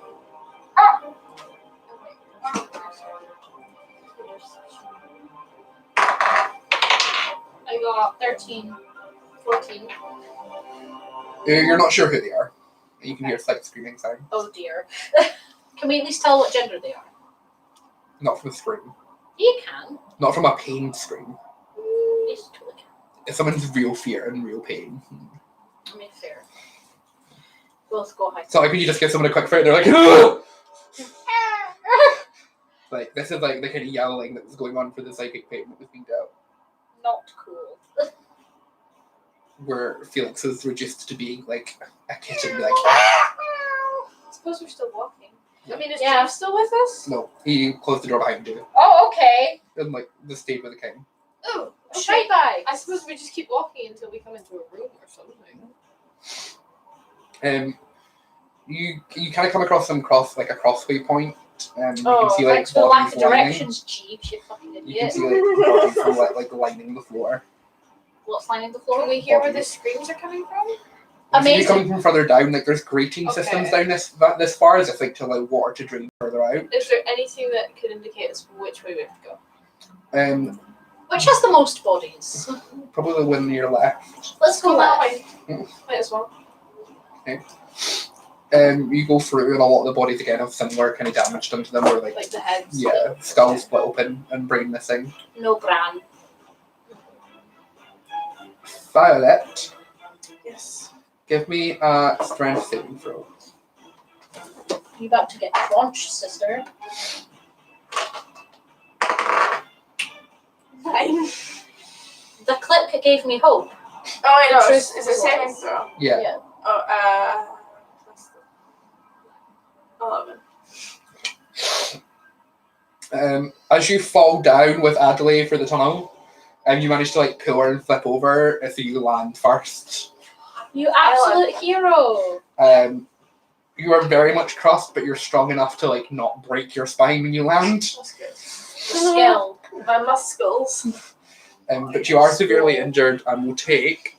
I got 13. 14. You're not sure who they are. You can hear slight screaming sound. Oh dear. Can we at least tell what gender they are? Not from a scream. You can. Not from a pain scream. Yes, totally can. If someone's real fear and real pain. I mean, fair. Both go high. It's not like when you just give someone a quick fight, they're like, "Ah!" Like, this is like the kind of yowling that was going on for the psychic pain that was being dealt. Not cool. Where Felix is reduced to being like a kitten, like, I suppose we're still walking. I mean, is Yeah. Jeff still with us? no, he closed the door behind you Oh, okay. and like just stayed with the king. Oh, Shy bag. I suppose we just keep walking until we come into a room or something. You kind of come across a crossway point, and you Oh, can see like thanks for the lack bodies of lining. directions, Jeeves, you fucking You can idiot. see like bodies lining the floor. What's lining the floor? Can we hear where the screams are coming from? You Amazing. coming from further down, like there's grating Okay. systems down this far, as if like to allow water to drain further out. Is there anything that could indicate us which way we have to go? Which has the most bodies? Probably the one near left. Let's go that way. Might as well. You go through, and a lot of the bodies again have similar kind of damage done to them, where like Like the heads. yeah, skulls split open and brain missing. No bran. Violet, Yes. give me a strength saving throw. You about to get launched, sister. 9. The clip gave me hope. Oh, I know. Truth It's a saving throw. Yeah. Yeah. Oh, that's 11. As you fall down with Adelaide for the tunnel, you manage to like pull her and flip over, so you land first. You absolute hero. You are very much crushed, but you're strong enough to like not break your spine when you land. That's good. Skill. My muscles. But you are severely injured and will take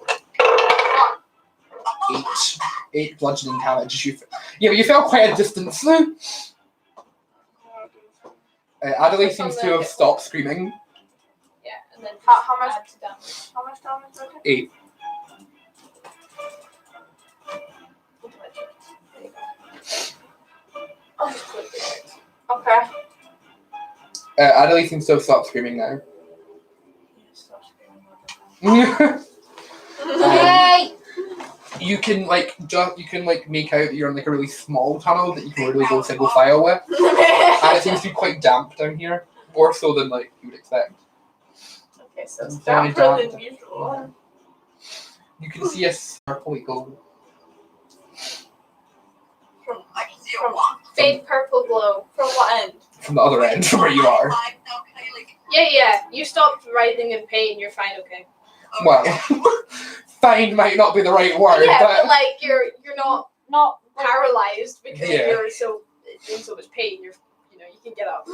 8 bludgeoning damage. But you fell quite a distance though. Adelaide seems to have stopped screaming. Yeah, and then How much- add to damage. How much damage was it? 8. I'll just click it. Okay. Adelaide seems to have stopped screaming now. Yay! You can like make out that you're in like a really small tunnel that you can really go single file with, and it seems to be quite damp down here, more so than like you would expect. Okay, so it's Very damper damp. than usual. You can see a purple glow. From I can see a walk. Fade purple glow. from what end? From the other end, from where you are. Now, can I like? Yeah. You stopped writhing in pain. You're fine. Okay. Well, fine might not be the right word, yeah, but like you're not paralyzed because Yeah. you're in so much pain. You can get up.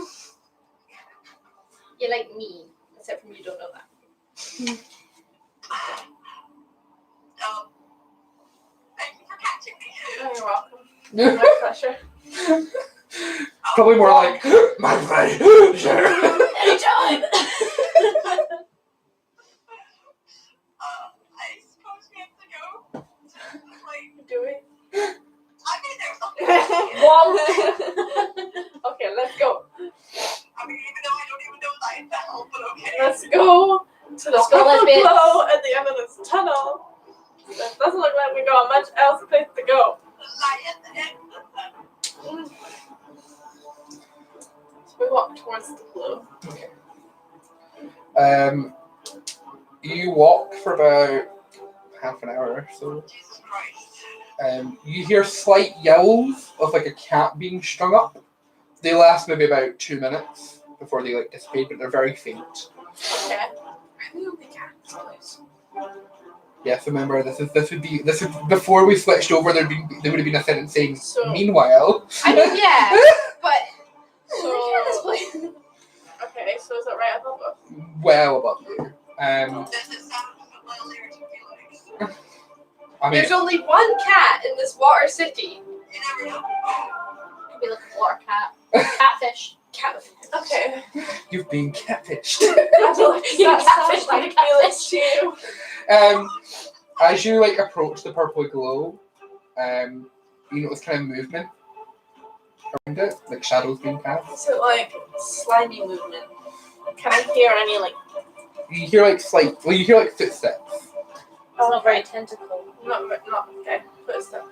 You're like me, except for you don't know that. Thank you for catching me. Oh, you're welcome. My pleasure. probably more like my pleasure. Anytime. I suppose we have to go. Like, Do we? I mean, there's something. Wonk. Okay, let's go. I mean, even though I don't even know that in hell, but okay. Let's go to the Let's go, purple lesbians. glow at the end of this tunnel. It doesn't look like we got much else place to go. Lie at the end of the So we walk towards the glow. You walk for about half an hour or so. Jesus Christ. You hear slight yells of like a cat being strung up. They last maybe about 2 minutes before they like dissipate, but they're very faint. Okay. Are the only cats, please? Yes, remember this would before we switched over. There would have been a sentence saying, So- "Meanwhile." I mean, yeah, but So, okay, so is it right above us? Well above you. Does it sound familiar to you? Like, I mean, there's only one cat in this water city. you never know. Could be like a water cat, catfish, catfish. Okay. you've been catfished. You're catfished by the catfish. too. As you like approach the purple glow, you notice kind of movement around it, like shadows being cast. Is it like slimy movement? Can I hear any like? You hear like you hear like footsteps. It's not very tentacle. Not okay. Footsteps.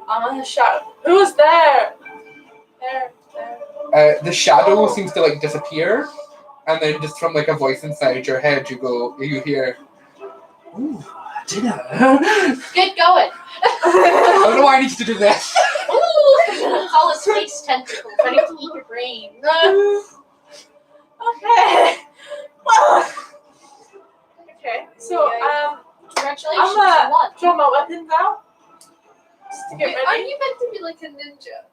I'm gonna shout. Who's there? There. The shadow Oh. seems to like disappear, and then just from like a voice inside your head, you hear, "Ooh, dinner." Get going. I don't know why I need you to do this. Ooh, call it space tentacles. Ready to eat your brain. Okay. Well. Okay. So Congratulations, I'm you won. draw my weapons out. Just to get Aren't ready. you meant to be like a ninja?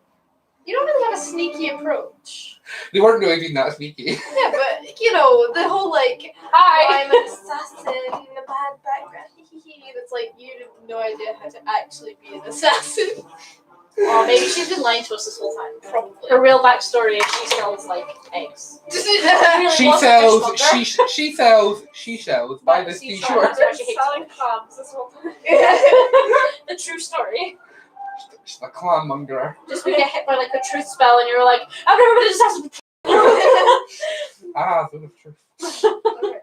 You don't really have a sneaky approach. They weren't really being that sneaky. Yeah, but you know the whole like Hi. I'm an assassin, a bad background. It's like you have no idea how to actually be an assassin. Oh, maybe she's been lying to us this whole time. Probably. Her real backstory is she sells like eggs. Really She was a sells fish monger. she sells seashells by the Seashore. seashore. That's why she hates selling fish. clams this whole time. The true story. She's a clam monger. Just we get hit by like a truth spell and you're like, I've never been an assassin. Ah, the truth. Okay.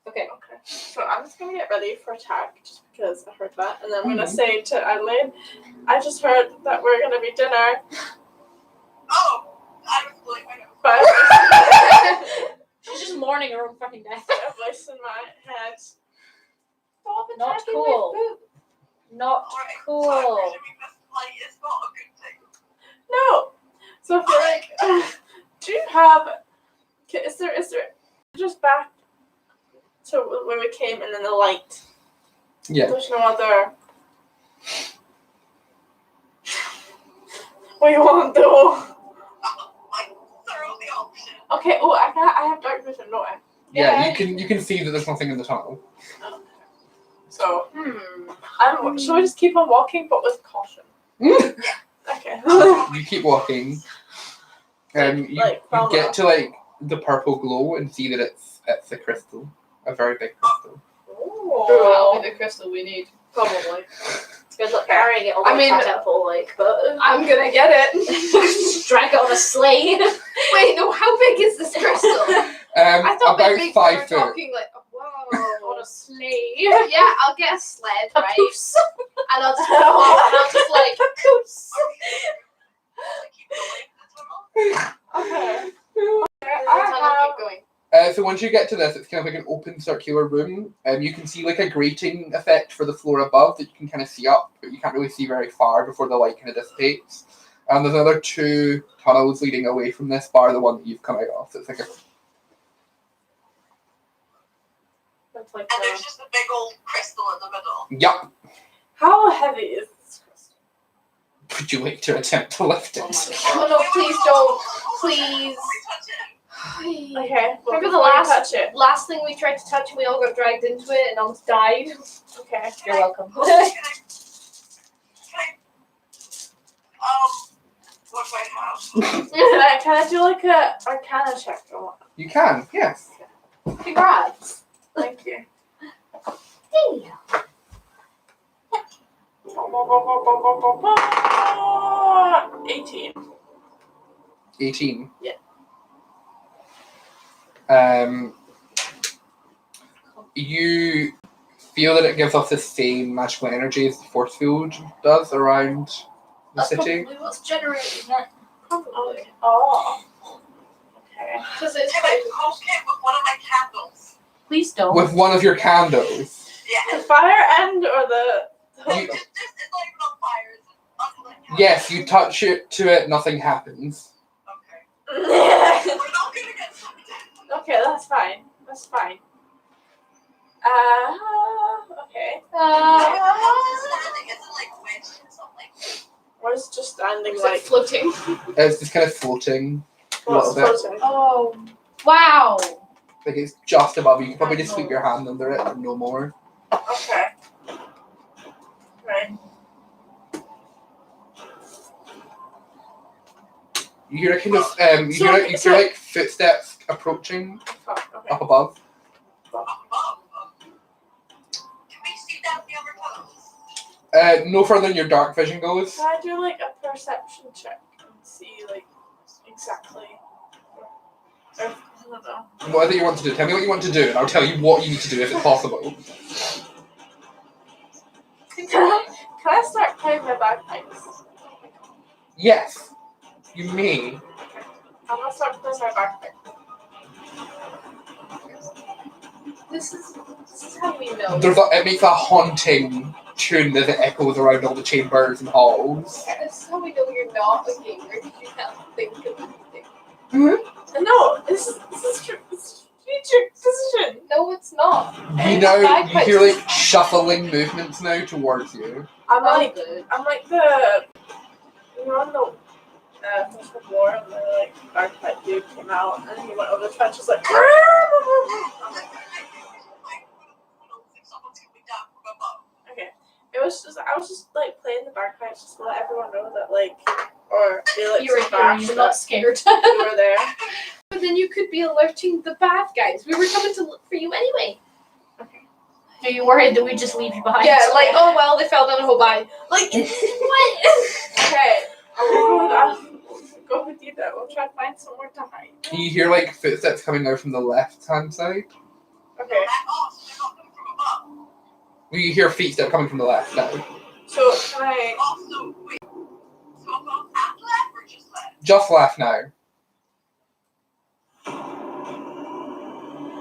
Okay. Okay. So I'm just gonna get ready for attack just because I heard that, and then I'm gonna say to Adelaide, I just heard that we're gonna be dinner. Oh, I was blowing my nose. But She's just mourning her own fucking death. a voice in my head. Stop Not attacking cool. my food. Not Alright, cool. so I'm presuming this flight is not a good thing. No. So I feel like, do you have? Is there just back to where we came and then the light? Yeah. There's no other. What do you want to do? Like, throw the option. Okay. Oh, I have dark vision, don't I? Yeah, you can see that there's nothing in the tunnel. So, should we just keep on walking, but with caution? Okay. You keep walking. You follow. get to like the purple glow and see that it's a crystal, a very big crystal. That'll be the crystal we need. Probably. Good luck carrying it all I the mean- way back up, like, but I'm gonna get it. drag it on a sleigh. Wait, no, how big is this crystal? I thought About big 5 we were foot. talking like, whoa. on a sleigh. Yeah, I'll get a sled, A right? goose. And I'll just like Goose. Keep going. That's all. okay. I Keep going. So once you get to this, it's kind of like an open circular room. You can see like a grating effect for the floor above that you can kind of see up, but you can't really see very far before the light kind of dissipates. And there's another 2 tunnels leading away from this bar, the one that you've come out of. So it's like a That's like And there's just a big old crystal in the middle. yup. how heavy is this crystal? Would you like to attempt to lift it? Oh no, please don't. Please. Okay. Remember the before you last- touch it. Last thing we tried to touch, we all got dragged into it and almost died. Okay. You're welcome. What do I have? Can I do like a Arcana check or what? You can, yes. Congrats. Thank you. Hey. 18. 18. Yeah. You feel that it gives off the same magical energy as the force field does around the That's city. probably what's generating it. Probably. Oh. Okay. Because it's Can I poke it with one of my candles? Please don't. With one of your candles. Yeah. The fire end or the You- It's not even on fire. It's on like candle. Yes, you touch it to it, nothing happens. Okay. Okay, We're not gonna get something. that's fine. That's fine. Okay. Standing isn't like wedged or something. Or is it just standing Is like it floating? It's just kind of floating. what's little bit. floating? Oh. Wow. Like it's just above you. You can probably just sweep your hand under it and no more. Okay. Right. You hear a kind of you hear like footsteps approaching Fuck, okay. up above. Can we see down the other tunnels? No further than your dark vision goes. Can I do like a perception check and see like exactly? Or, I don't know. What is it you want to do? Tell me what you want to do, and I'll tell you what you need to do if it's possible. Can I start playing my bagpipes? Yes, you may. I'm gonna start playing my bagpipes. This is how we know. It makes a haunting tune as it echoes around all the chambers and halls. This is how we know you're not a gamer because you can't think of anything. No, this is true. This is future decision. No, it's not. You hear like shuffling movements now towards you. I'm like good. I'm like you're on the First World War and the like bagpipe dude came out and he went over the trenches like. I'm like, If someone's coming down from above. okay. I was just like playing the bagpipes just to let everyone know that like or be like You're so here. fast You're that not scared. you were there. But then you could be alerting the bad guys. We were coming to look for you anyway. Are you worried that we just leave you behind? Yeah, like, oh well, they fell down a hole. Bye. Like, what? Okay. I'll go with you though. We'll try to find somewhere to hide. You hear like footsteps coming now from the left hand side. Okay. So they're not coming from above. You hear feet step coming from the left now. So can I Also, wait. So above and left or just left? Just left now.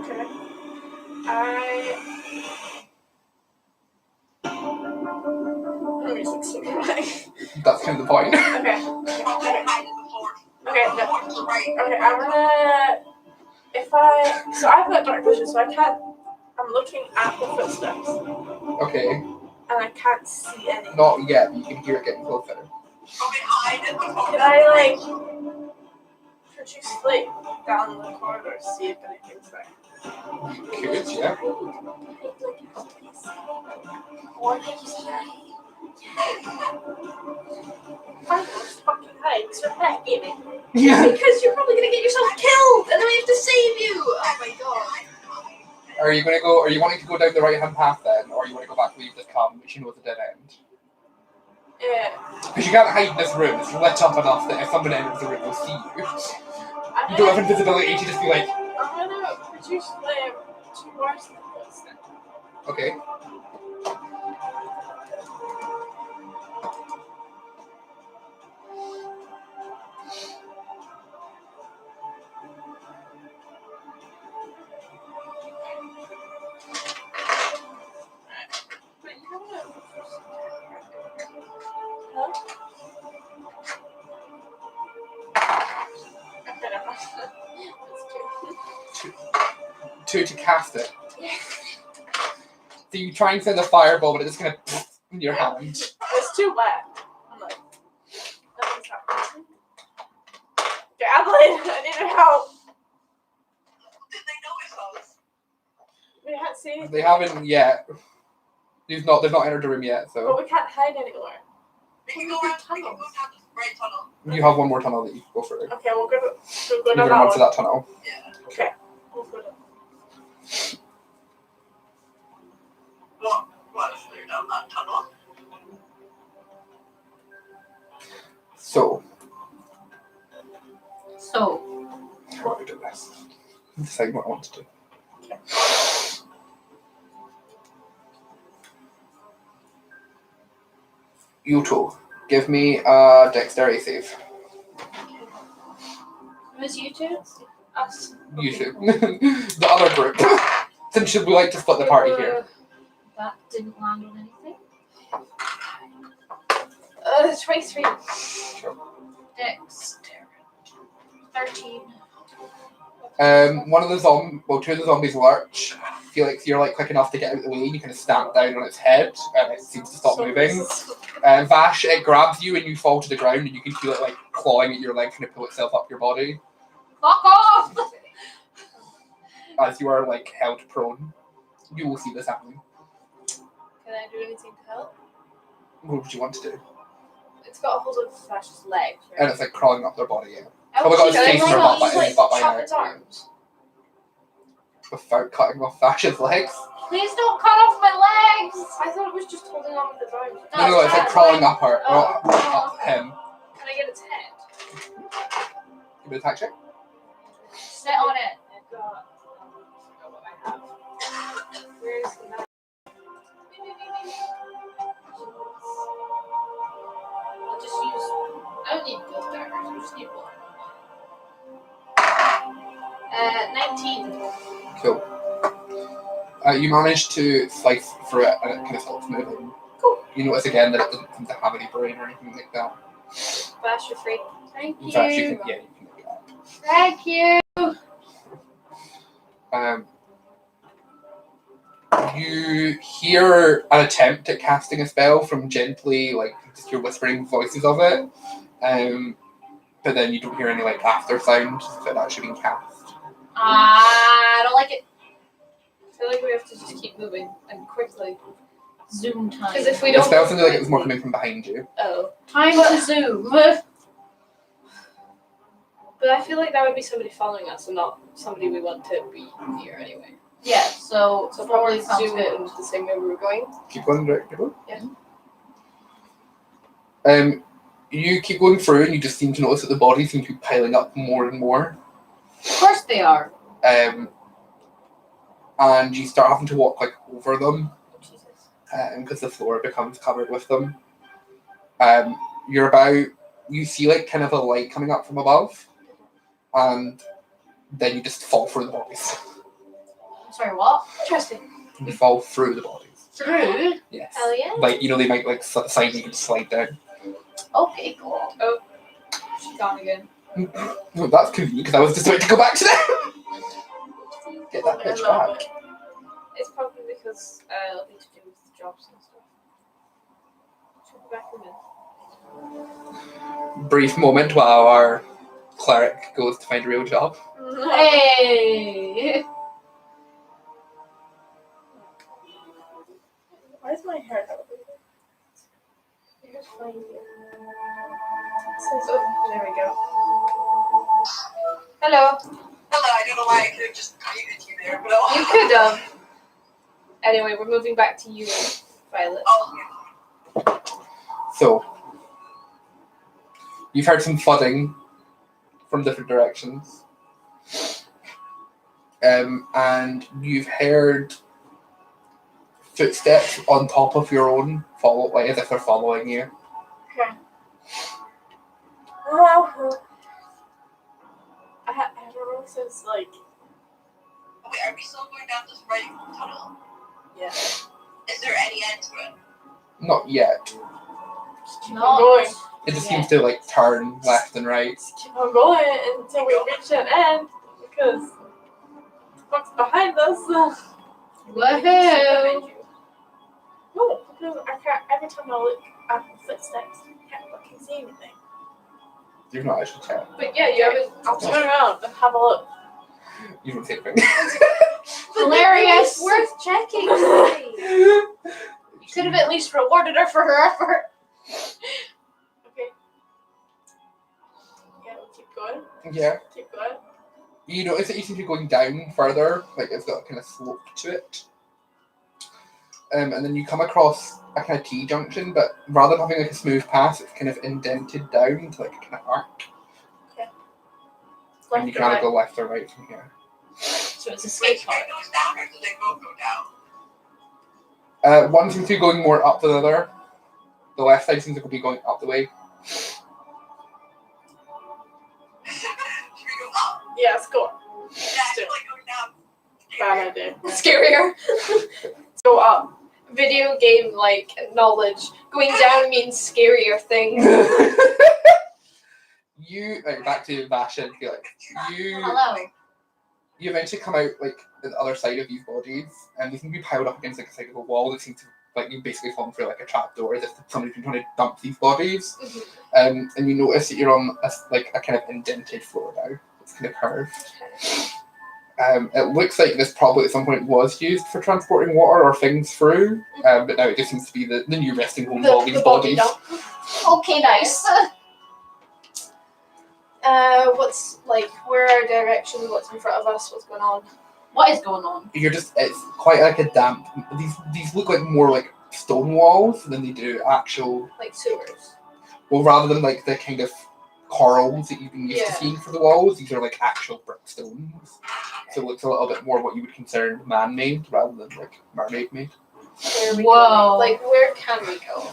okay. Music's so dramatic. That's kind of the point. Okay. Probably hide in the floor. Okay, no. Towards the right. Okay, I'm gonna so I've got dark vision, so I'm looking at the footsteps Okay, and I can't see any. not yet, but you can hear it getting closer. Probably hide in the floor. Can I like produce like down the corridor see if anything's there? Could, yeah. I just fucking hide, so that gave it. Yeah. Because you're probably gonna get yourself killed, and then we have to save you. Oh my god. Are you gonna go? Are you wanting to go down the right hand path then, or you want to go back where you've just come, which you know is a dead end? Yeah. Because you can't hide in this room. It's lit up enough that if someone enters the room, they'll see you. You don't have invisibility to just be like, I'm gonna produce 2 more snippets then. okay. But you have a. Okay, never mind. That's 2. 2 to cast it. So you try and send a fireball, but it's just gonna in your hand. It's too wet. I'm like, nothing's happening. Gablin, I need your help. Did they notice us? We can't see anything. They haven't yet. They've not entered the room yet, so But we can't hide anywhere. We can go around. We can go down the right tunnel. you have one more tunnel that you can go through. Okay, we'll go You're down gonna that run to one. that tunnel. Yeah. Okay. We'll go down. What if they're down that tunnel? So, So, how do I do this? Decide what I want to do. You two, give me a dexterity save. who's you two? Us. You two. The other group. Since we like to split the party here. That didn't land on anything. 23. Dex. 13. One of the two of the zombies lurch. Feel like you're like quick enough to get out of the way, and you kind of stamp down on its head, and it seems to stop moving. Vash, it grabs you, and you fall to the ground, and you can feel it like clawing at your leg, trying to pull itself up your body Fuck off! as you are like held prone. You will see this happening. Can I do anything to help? What would you want to do? It's got a hold of Flash's legs, right? And it's like crawling up their body, yeah. Ouchie, Probably got its Can I face in their butt by like butt by chop now. its arms? Without cutting off Vash's legs. Please don't cut off my legs! I thought it was just holding on with its arms. No, it's like crawling up her, Oh. up him. Can I get its head? Give me an attack check. Sit on it. I've got. I don't know what I have. Where's the knife? I'll just use. I don't need both daggers, I just need one. 19. Cool. You manage to slice through it, and it kind of stops moving. Cool. You notice again that it doesn't seem to have any brain or anything like that. Bash, you're free. Thank In fact, you you. can look it up. Thank you. You hear an attempt at casting a spell from Gently, like just your whispering voices of it, but then you don't hear any like after sound of it actually being cast. I don't like it. I feel like we have to just keep moving and quickly. Zoom time. Because if we The don't. spell sounded like it was more coming from behind you. Oh. Time to zoom. But I feel like that would be somebody following us and not somebody we want to be near anyway. Yeah, so So probably probably sounds zoom good. it in the same way we were going. Keep going, right? Keep going. Yeah. You keep going through, and you just seem to notice that the bodies seem to be piling up more and more. Of course they are. And you start having to walk like over them, Oh, Jesus. because the floor becomes covered with them. You see like kind of a light coming up from above, and then you just fall through the bodies. Sorry, what? Interesting. You fall through the bodies. Through? Yes. Hell yeah. Like, they might like sign you can slide down. Okay, cool. She's gone again. No, that's convenient because I was just about to go back to them. Get that bitch back. It's probably because it'll need to do with the jobs and stuff. She'll be back in a minute. Brief moment while our cleric goes to find a real job. Hey! Why is my hair that way? Your hair's fine here. Oh, there we go. Hello. Hello, I don't know why I could have just muted you there, but oh. You could Anyway, we're moving back to you, Violet. Oh, So, you've heard some thudding from different directions. And you've heard footsteps on top of your own, like as if they're following you. I don't know if it's like. wait, are we still going down this right tunnel? Yeah. Is there any end to it? Not yet. Keep on going. It just seems to like turn left and right. Just keep on going until we reach an end because the fuck's behind us. Woohoo! No, because I can't. Every time I look at the footsteps, I can't fucking see anything. You've not actually checked. But yeah, you haven't. I'll turn around and have a look. You don't see anything. Hilarious. It's worth checking. You could have at least rewarded her for her effort. Okay. Yeah, we'll keep going. Yeah. Keep going. You notice that you seem to be going down further, like it's got a kind of slope to it. And then you come across a kind of T-junction, but rather than having like a smooth path, it's kind of indented down to like a kind of arc. Okay. And you can either go left or right from here. So it's a skate Which park. way goes down, or do they both go down? One seems to be going more up than the other. The left side seems to be going up the way. Should we go up? Yeah, let's go. Yeah, I feel like going down. Bad idea. Scarier. Go up. Video game like knowledge. Going down means scarier things. You back to Basha, feel like Hello. you eventually come out like at the other side of these bodies, and they seem to be piled up against like a side of a wall that seems to like you basically fallen through like a trap door as if somebody's been trying to dump these bodies. And you notice that you're on a kind of indented floor now. It's kind of curved. It looks like this probably at some point was used for transporting water or things through, but now it just seems to be the new resting home of all these bodies. Okay, nice. What's like where are our directions? What's in front of us? What's going on? What is going on? It's quite like a damp. These look like more like stone walls than they do actual. Like sewers. Well, rather than like the kind of corals that you've been used to Yeah. seeing for the walls, these are like actual brick stones. So it looks a little bit more what you would consider man-made rather than like mermaid-made. Where are we Whoa. going? Like where can we go?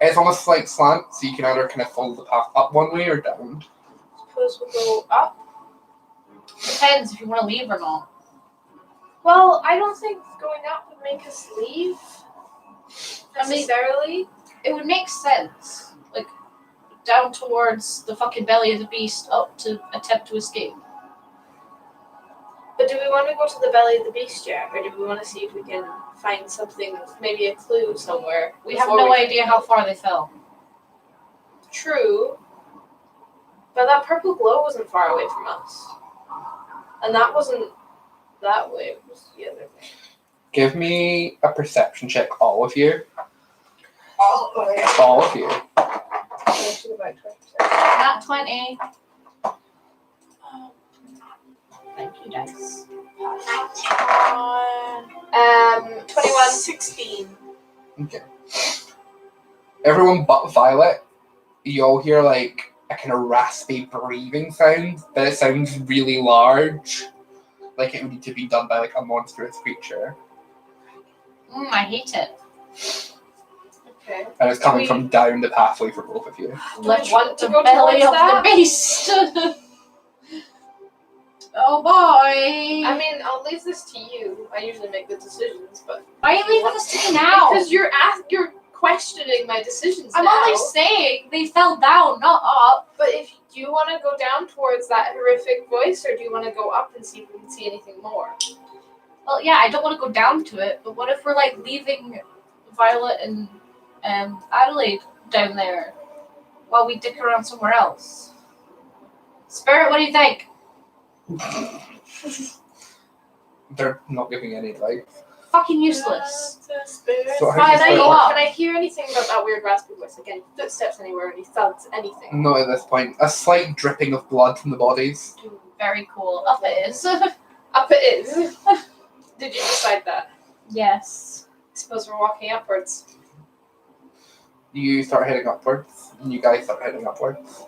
It's almost like slant, so you can either kind of follow the path up one way or down. Suppose we'll go up. Depends if you want to leave or not. Well, I don't think going up would make us leave necessarily. It would make sense. Like, down towards the fucking belly of the beast, up to attempt to escape. But do we want to go to the belly of the beast yet, or do we want to see if we can find something, maybe a clue somewhere? We have before no we- idea how far they fell. True. But that purple glow wasn't far away from us. And that wasn't that way, it was the other way. Give me a perception check, all of you. Oh, okay. All of you. Not 20. Thank you, dice. 21. 16. Okay. Everyone but Violet, you all hear like a kind of raspy breathing sound, but it sounds really large. Like it would need to be done by like a monstrous creature. I hate it. Okay. And it's coming from down the pathway for both of you. Let's want to the go belly towards of that? the beast. Oh boy. I mean, I'll leave this to you. I usually make the decisions, but Why are you leaving this to me now? because you're questioning my decisions I'm now. only saying they fell down, not up. But if do you want to go down towards that horrific voice, or do you want to go up and see if we can see anything more? Well, yeah, I don't want to go down to it, but what if we're like leaving Violet and Adelaide down there while we dick around somewhere else? Spirit, what do you think? They're not giving any advice. Fucking useless. So how Fine, does I this go work? up. Can I hear anything about that weird raspy voice again? Footsteps anywhere, any thuds, anything? Not at this point. A slight dripping of blood from the bodies. Very cool. Up it is. Up it is. Did you decide that? Yes. I suppose we're walking upwards. You start heading upwards, and you guys start heading upwards.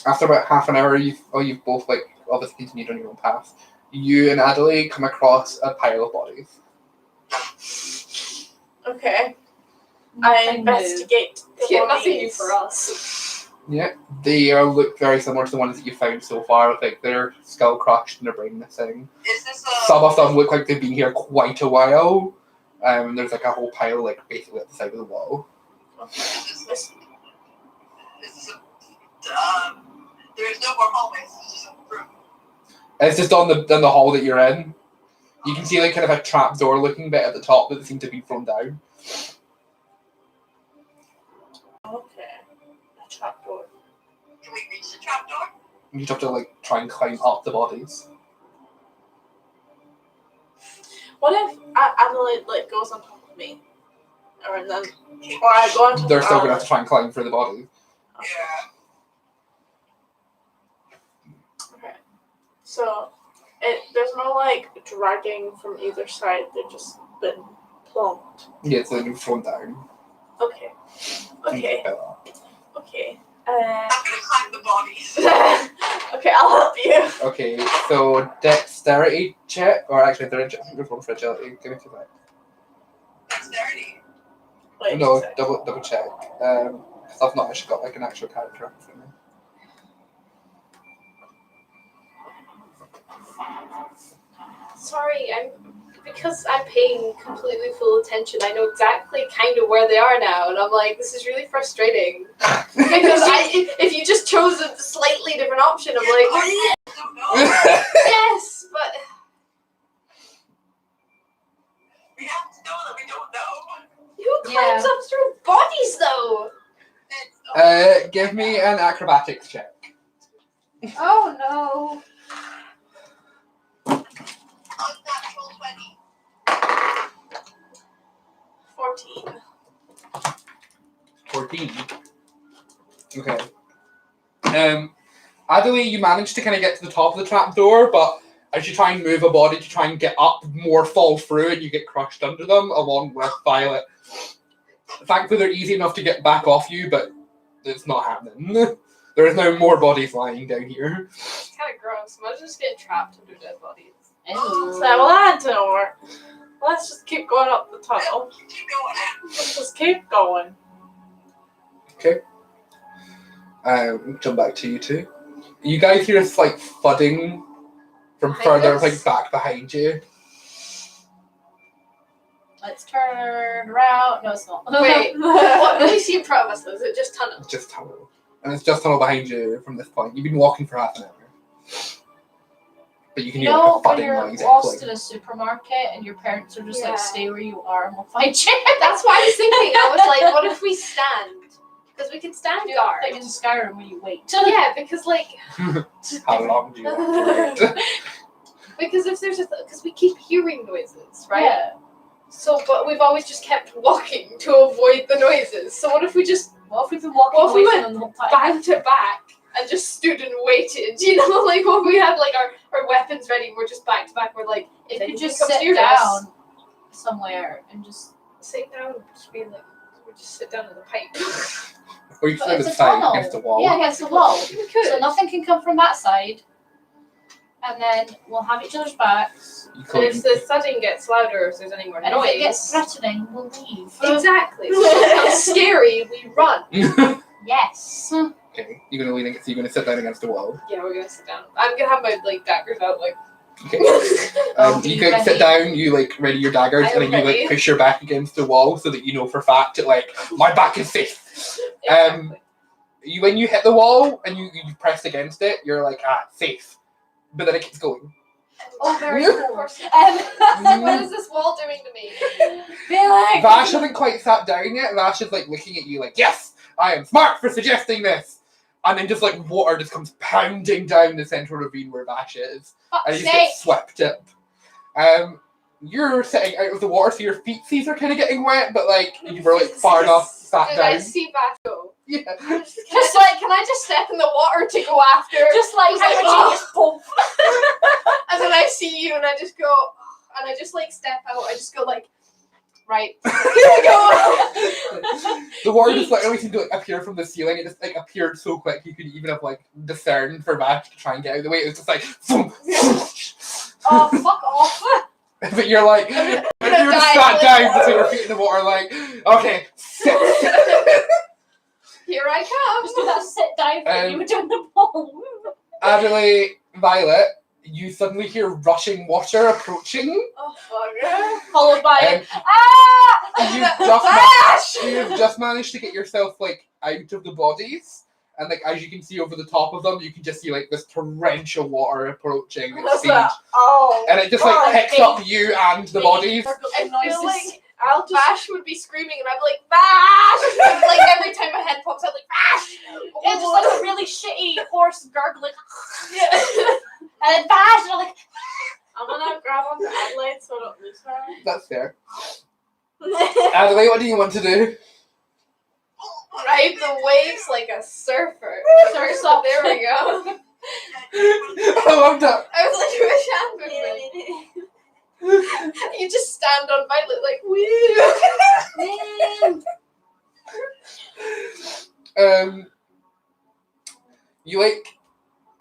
After about half an hour, you've both like obviously continued on your own path. You and Adelaide come across a pile of bodies. Okay. I Nothing new. investigate the Yeah, nothing new bodies. for us. Yeah, they look very similar to the ones that you found so far. Like their skull crushed and their brain missing. Is this Some of them look like they've been here quite a while. There's like a whole pile like basically at the side of the wall. is this there's no more hallways, it's just a room. It's just on the hall that you're in. You can see like kind of a trap door looking bit at the top that seemed to be thrown down. Okay. A trapdoor. Can we reach the trapdoor? You just have to like try and climb up the bodies. What if Adelaide like goes on top of me? Or then or I go on top They're of still gonna have Adelaide. to try and climb through the bodies. Yeah. Okay. So there's no like dragging from either side, they've just been plunked. Yeah, so they're thrown down. Okay. Okay. Okay. I'm gonna climb the bodies. Okay, I'll help you. Okay, so dexterity check, or actually there's one for agility. Give me 2 seconds. Dexterity. Wait, No, a sec. double check. Because I've not actually got like an actual character up for me. Sorry, because I'm paying completely full attention. I know exactly kind of where they are now, and I'm like, this is really frustrating. Because if you just chose a slightly different option, I'm like, I don't know. yes, but We have to know that we don't know. who climbs up through bodies though? It's Give me an acrobatics check. Oh no. unnatural 20. 14. 14. Okay. Adelaide, you managed to kind of get to the top of the trapdoor, but as you try and move a body to try and get up, more fall through and you get crushed under them, along with Violet. Thankfully, they're easy enough to get back off you, but it's not happening. There is now more bodies lying down here. It's kind of gross. Imagine just getting trapped under dead bodies. So, well, that didn't work. Let's just keep going up the tunnel. Keep going. Let's just keep going. Jump back to you two. You guys hear a slight thudding from Behind further, us? like back behind you. Let's turn around. No, it's not. Wait, what do we see in front of us? Is it just tunnel? It's just tunnel. And it's just tunnel behind you from this point. You've been walking for half an hour. But you can You hear know, like a when thudding you're noise lost echoing. in a supermarket and your parents are just Yeah. like, stay where you are and we'll find you. That's why I was thinking. I was like, what if we stand? Because we can stand Do guard. that thing in Skyrim where you wait. Yeah, because like, How long do you want to wait? because if there's because we keep hearing noises, right? Yeah. So, but we've always just kept walking to avoid the noises. So what if we just What if we've been walking What if we away from went them the whole time? back to back and just stood and waited? You know, like what if we had like our weapons ready and we're just back to back. We're like, if You could anything just comes sit near down us, somewhere and just. sit down, just be like, we just sit down in the pipe. Or you can But sit it's a beside tunnel. against the wall. Yeah, against the wall. We could. So nothing can come from that side. And then we'll have each other's backs. You And if could, the thudding gets louder, if there's any more And if it gets noise, threatening, we'll leave. exactly. So if it's scary, we run. Yes. okay, you're gonna lean. So you're gonna sit down against the wall. Yeah, we're gonna sit down. I'm gonna have my like daggers out, like. Okay. Oh, You be can sit ready. down. You like ready your daggers, I'm and then you ready. like push your back against the wall so that you know for a fact that like my back is safe. Exactly. You when you hit the wall and you press against it, you're like safe, but then it keeps going. Oh, very Yeah. cool. Of course. And what is this wall doing to me? Be like. Vash hasn't quite sat down yet. Vash is like looking at you like, yes, I am smart for suggesting this. And then just like water just comes pounding down the central ravine where Vash is. And you just get swept up. You're sitting out of the water, so your feetsies are kind of getting wet, but like you were like far enough sat Did I down. see Vash go? Yeah. Just like, can I just step in the water to go after? Just like Just how like, would you just boom? And then I see you and I just go, and I just like step out. I just go like, right. Here we go. The water just like everything to like appear from the ceiling. It just like appeared so quick you could even have like discerned for Vash to try and get out of the way. It was just like, boom. Oh, fuck off. But you're like, I'm when gonna you're just die, sat down between your feet in the water, like, okay, sit. Here I come. Just do that sit dive that you were doing the ball. Adelaide, Violet, you suddenly hear rushing water approaching. Oh fuck. Followed by You've just managed to get yourself like out of the bodies, and like as you can see over the top of them, you can just see like this torrential water approaching at What's speed, that? Oh. and it just like Oh, picks up you and the bodies. I feel like Vash would be screaming and I'd be like, Vash! And, like every time my head pops out, like, Vash! it's just like a really shitty horse gurgling. Yeah. And then Vash, and I'm like, I'm gonna grab onto Adelaide so I don't lose her. That's fair. Adelaide, what do you want to do? Ride the waves like a surfer. Surf's up. There we go. I love that. I was like, Rashan movement. You just stand on Violet like, woo! You like,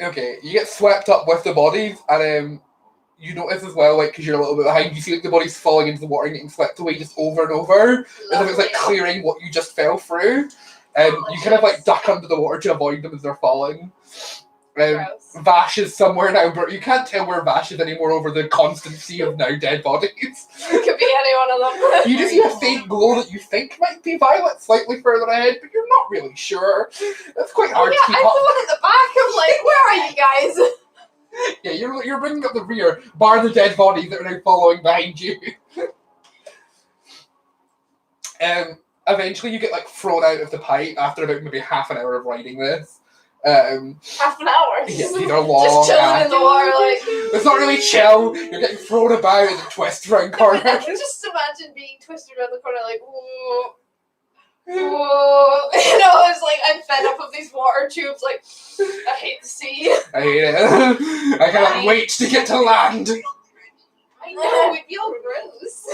okay, you get swept up with the bodies, and you notice as well, like, because you're a little bit behind, you see like the bodies falling into the water and getting swept away just over and over, as if it's like clearing what you just fell through. You kind of like duck under the water to avoid them as they're falling. Gross. Vash is somewhere now, but you can't tell where Vash is anymore over the constant sea of now dead bodies. It could be any one of them. You just see a faint glow that you think might be Violet slightly further ahead, but you're not really sure. It's quite hard Oh to yeah, keep I'm up. the one at the back. I'm like, where are you guys? Yeah, you're bringing up the rear, bar the dead bodies that are now following behind you. Eventually you get like thrown out of the pipe after about maybe half an hour of riding this. Half an hour. Yeah, these are long. Just chilling in the water, like. It's not really chill. You're getting thrown about and twist around corners. I can just imagine being twisted around the corner, like, whoa. Whoa. You know, it's like I'm fed up of these water tubes. Like, I hate the sea. I hate it. I cannot wait to get to land. I know, we feel gross.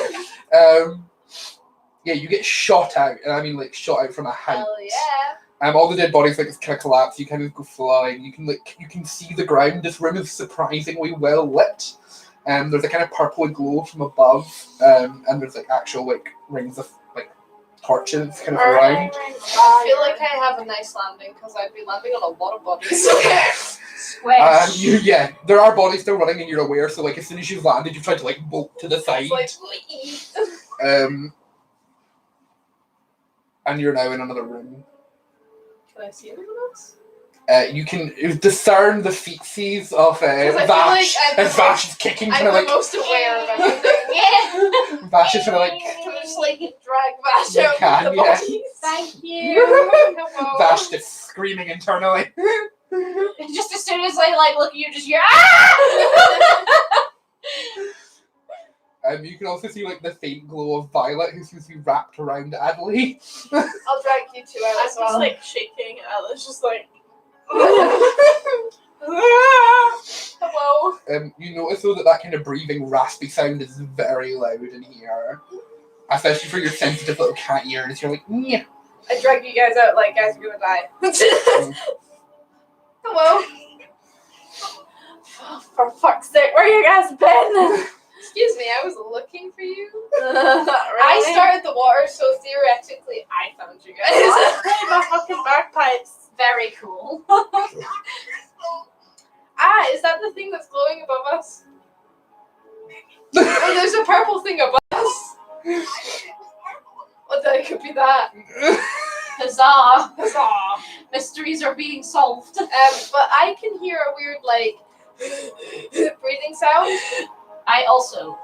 Yeah, you get shot out, and I mean like shot out from a height. Hell yeah. All the dead bodies like kind of collapse. You kind of go flying. You can see the ground. This room is surprisingly well lit. There's a kind of purple glow from above, and there's like actual like rings of like torches kind of around. I feel like I have a nice landing because I'd be landing on a lot of bodies. squish. Yeah, there are bodies still running, and you're aware. So like as soon as you've landed, you try to like bolt to the side. It's like, And you're now in another room. can I see anyone else? You can discern the feetsies of I feel Vash like as Vash is kicking, I'm kind the of like most aware of everything. Yeah. Vash is kind of like Can I just like drag Vash You out can, of the yeah. bodies? Thank you. Hello. Vash just screaming internally. Just as soon as I like look at you, just hear ah! You can also see like the faint glow of Violet, who seems to be wrapped around Adley. I'll drag you two out I'm as just well. like shaking. Ella's just like. Hello. You notice though that kind of breathing, raspy sound is very loud in here, especially for your sensitive little cat ears. You're like, yeah. I drag you guys out like, guys, you're gonna die. Hello. Oh, for fuck's sake, where you guys been? Excuse me, I was looking for you. I I started the water, so theoretically, I found you guys. Hey, my fucking bagpipes. Very cool. Ah, is that the thing that's glowing above us? Oh, there's a purple thing above us. What the heck could be that? Huzzah! Huzzah. Mysteries are being solved. But I can hear a weird, like, breathing sound. I also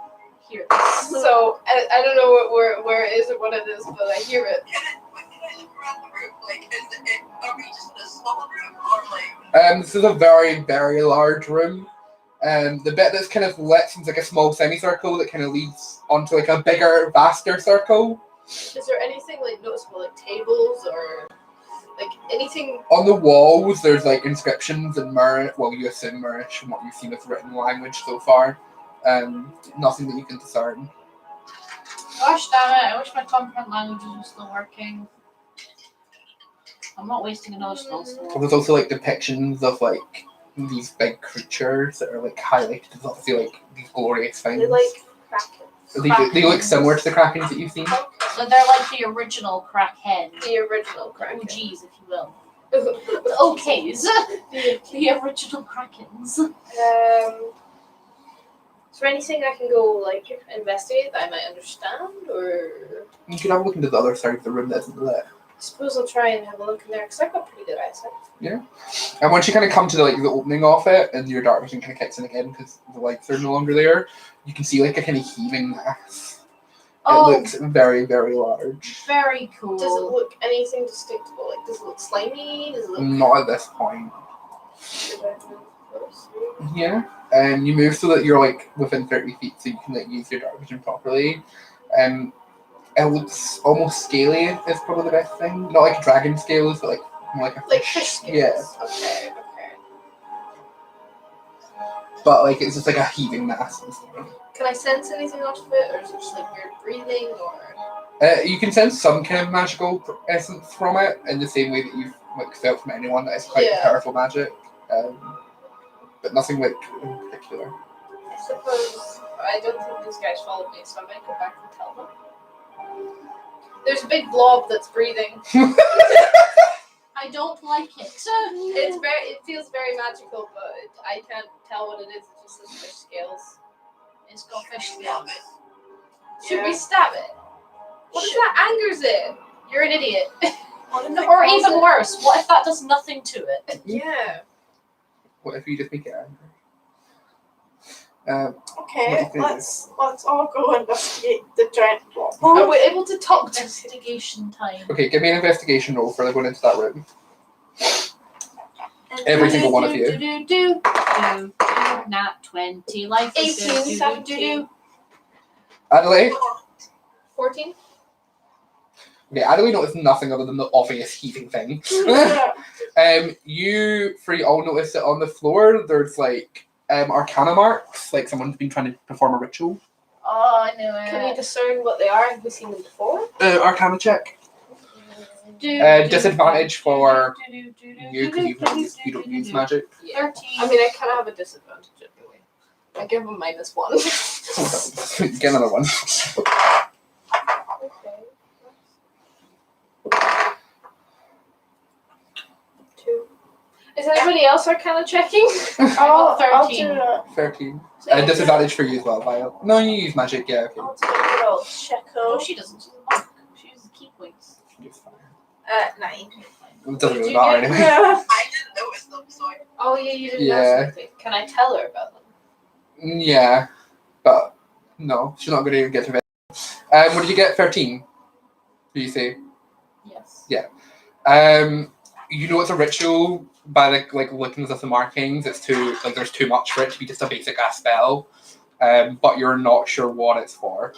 hear this. So, I don't know where it is or what it is, but I hear it. When can I look around the room? Like, are we just in a small room or like? This is a very, very large room. The bit that's kind of lit seems like a small semicircle that kind of leads onto like a bigger, vaster circle. Is there anything like noticeable, like tables or like anything? On the walls, there's like inscriptions in Murish. Well, you assume Murish from what you've seen of the written language so far. Nothing that you can discern. Gosh damn it, I wish my comprehend languages were still working. I'm not wasting another spell slot. There's also like depictions of like these big creatures that are like highlighted as obviously like these glorious things. They like krakens. They look similar to the krakens that you've seen. So they're like the original crackhead. The original kraken. OGs, if you will. The OKs. The original krakens. Is there anything I can go like investigate that I might understand, or You can have a look into the other side of the room that isn't lit. I suppose I'll try and have a look in there because I've got pretty good eyesight. And once you kind of come to the opening of it, and your dark vision kind of kicks in again because the lights are no longer there, you can see like a kind of heaving mass. Oh, It looks very, very large. very cool. Does it look anything distinctable? Like, does it look slimy? Does it look? Not at this point. Should I move closer? Yeah. And you move so that you're like within 30 feet so you can like use your dark vision properly. It looks almost scaly is probably the best thing. Not like dragon scales, but like more like a Like fish. fish scales. Yeah. Okay. But like it's just like a heaving mass. Can I sense anything off of it, or is it just like weird breathing, or? You can sense some kind of magical essence from it in the same way that you've like felt from anyone that is quite Yeah. powerful magic. But nothing like in particular. I suppose I don't think these guys followed me, so I might go back and tell them. There's a big blob that's breathing. I don't like it. It feels very magical, but I can't tell what it is. It just says fish scales. It's got fish scales. Should we stab it? What if that angers it? You're an idiot. What if it Or calls even it- worse, what if that does nothing to it? Yeah. What if you just make it angry? Okay, What do you let's all go investigate the giant blob. Are we able to talk to it? Investigation time. Okay, give me an investigation roll for going into that room. Every single one of you. Do. Nat 20. Life is 18, good. 17. Adelaide? 14? Okay, Adelaide noticed nothing other than the obvious heaving thing. You three all notice that on the floor there's like arcana marks, like someone's been trying to perform a ritual. Oh, I knew it. Can you discern what they are? Have we seen them before? Arcana check. Disadvantage for you because you don't use magic. Yeah. 13. I mean, I kind of have a disadvantage anyway. I give them -1. Get another one. Okay. 2. Is anybody else arcana checking? I'll 13. do a 13. Disadvantage for you as well, Violet. No, you use magic, yeah, okay. I'll do a good old No, check. she doesn't. She's a monk. She uses key points. It's fine. 9. It doesn't really Did you matter get- anyway. I didn't notice them, so I Oh yeah, you didn't Yeah. know something. Can I tell her about them? Yeah, but no, she's not going to get to it. What did you get? 13? Did you say? Yes. You know it's a ritual by the like looking at the markings. It's too like there's too much for it to be just a basic ass spell. But you're not sure what it's for.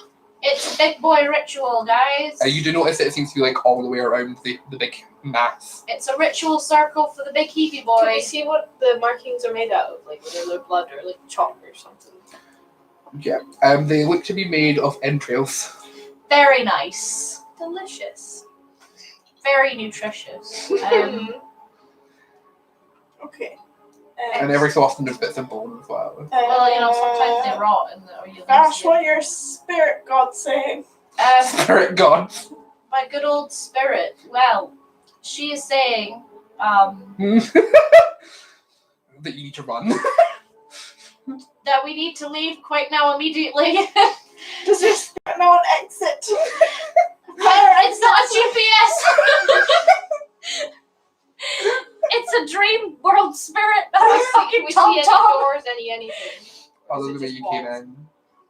It's a big boy ritual, guys. You do notice that it seems to be like all the way around the big mass. It's a ritual circle for the big heavy Can boy. we see what the markings are made out of? Like whether they're blood or like chalk or something. Yeah. They look to be made of entrails. Very nice. Delicious. Very nutritious. Okay. And every so often there's bits of bone as well. Well, you know, sometimes they rot and or you lose Gosh, it. what your spirit god saying? Spirit god. My good old spirit. Well, she is saying, That you need to run. that we need to leave quite now immediately. Does your spirit know an exit? It's not a GPS. It's a dream world spirit. Not a Can fucking we see any tom-tom. doors, anything? Or Other is than it the way just you came walls? in.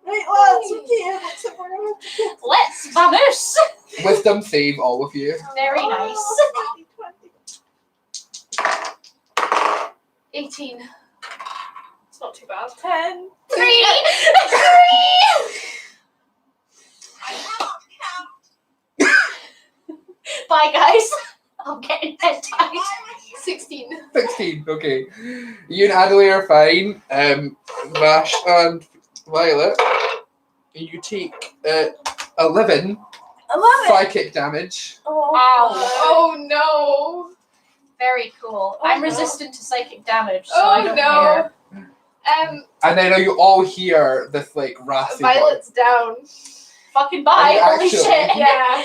Right, lads, we can't. Looks like we're going to Let's vamoose. Wisdom save all of you. Very nice. 18. It's not too bad. 10. 3. cannot count. Bye, guys. I'm getting head tied. 16. 16. Okay. You and Adelaide are fine. Vash and Violet, you take 11 psychic damage. Oh, Ow. Oh no. Very cool. Oh, I'm no. resistant to psychic damage, so Oh, I don't no. care. And then you all hear this like raspy Violet's down. Fucking bye. And Holy actually- shit. Yeah.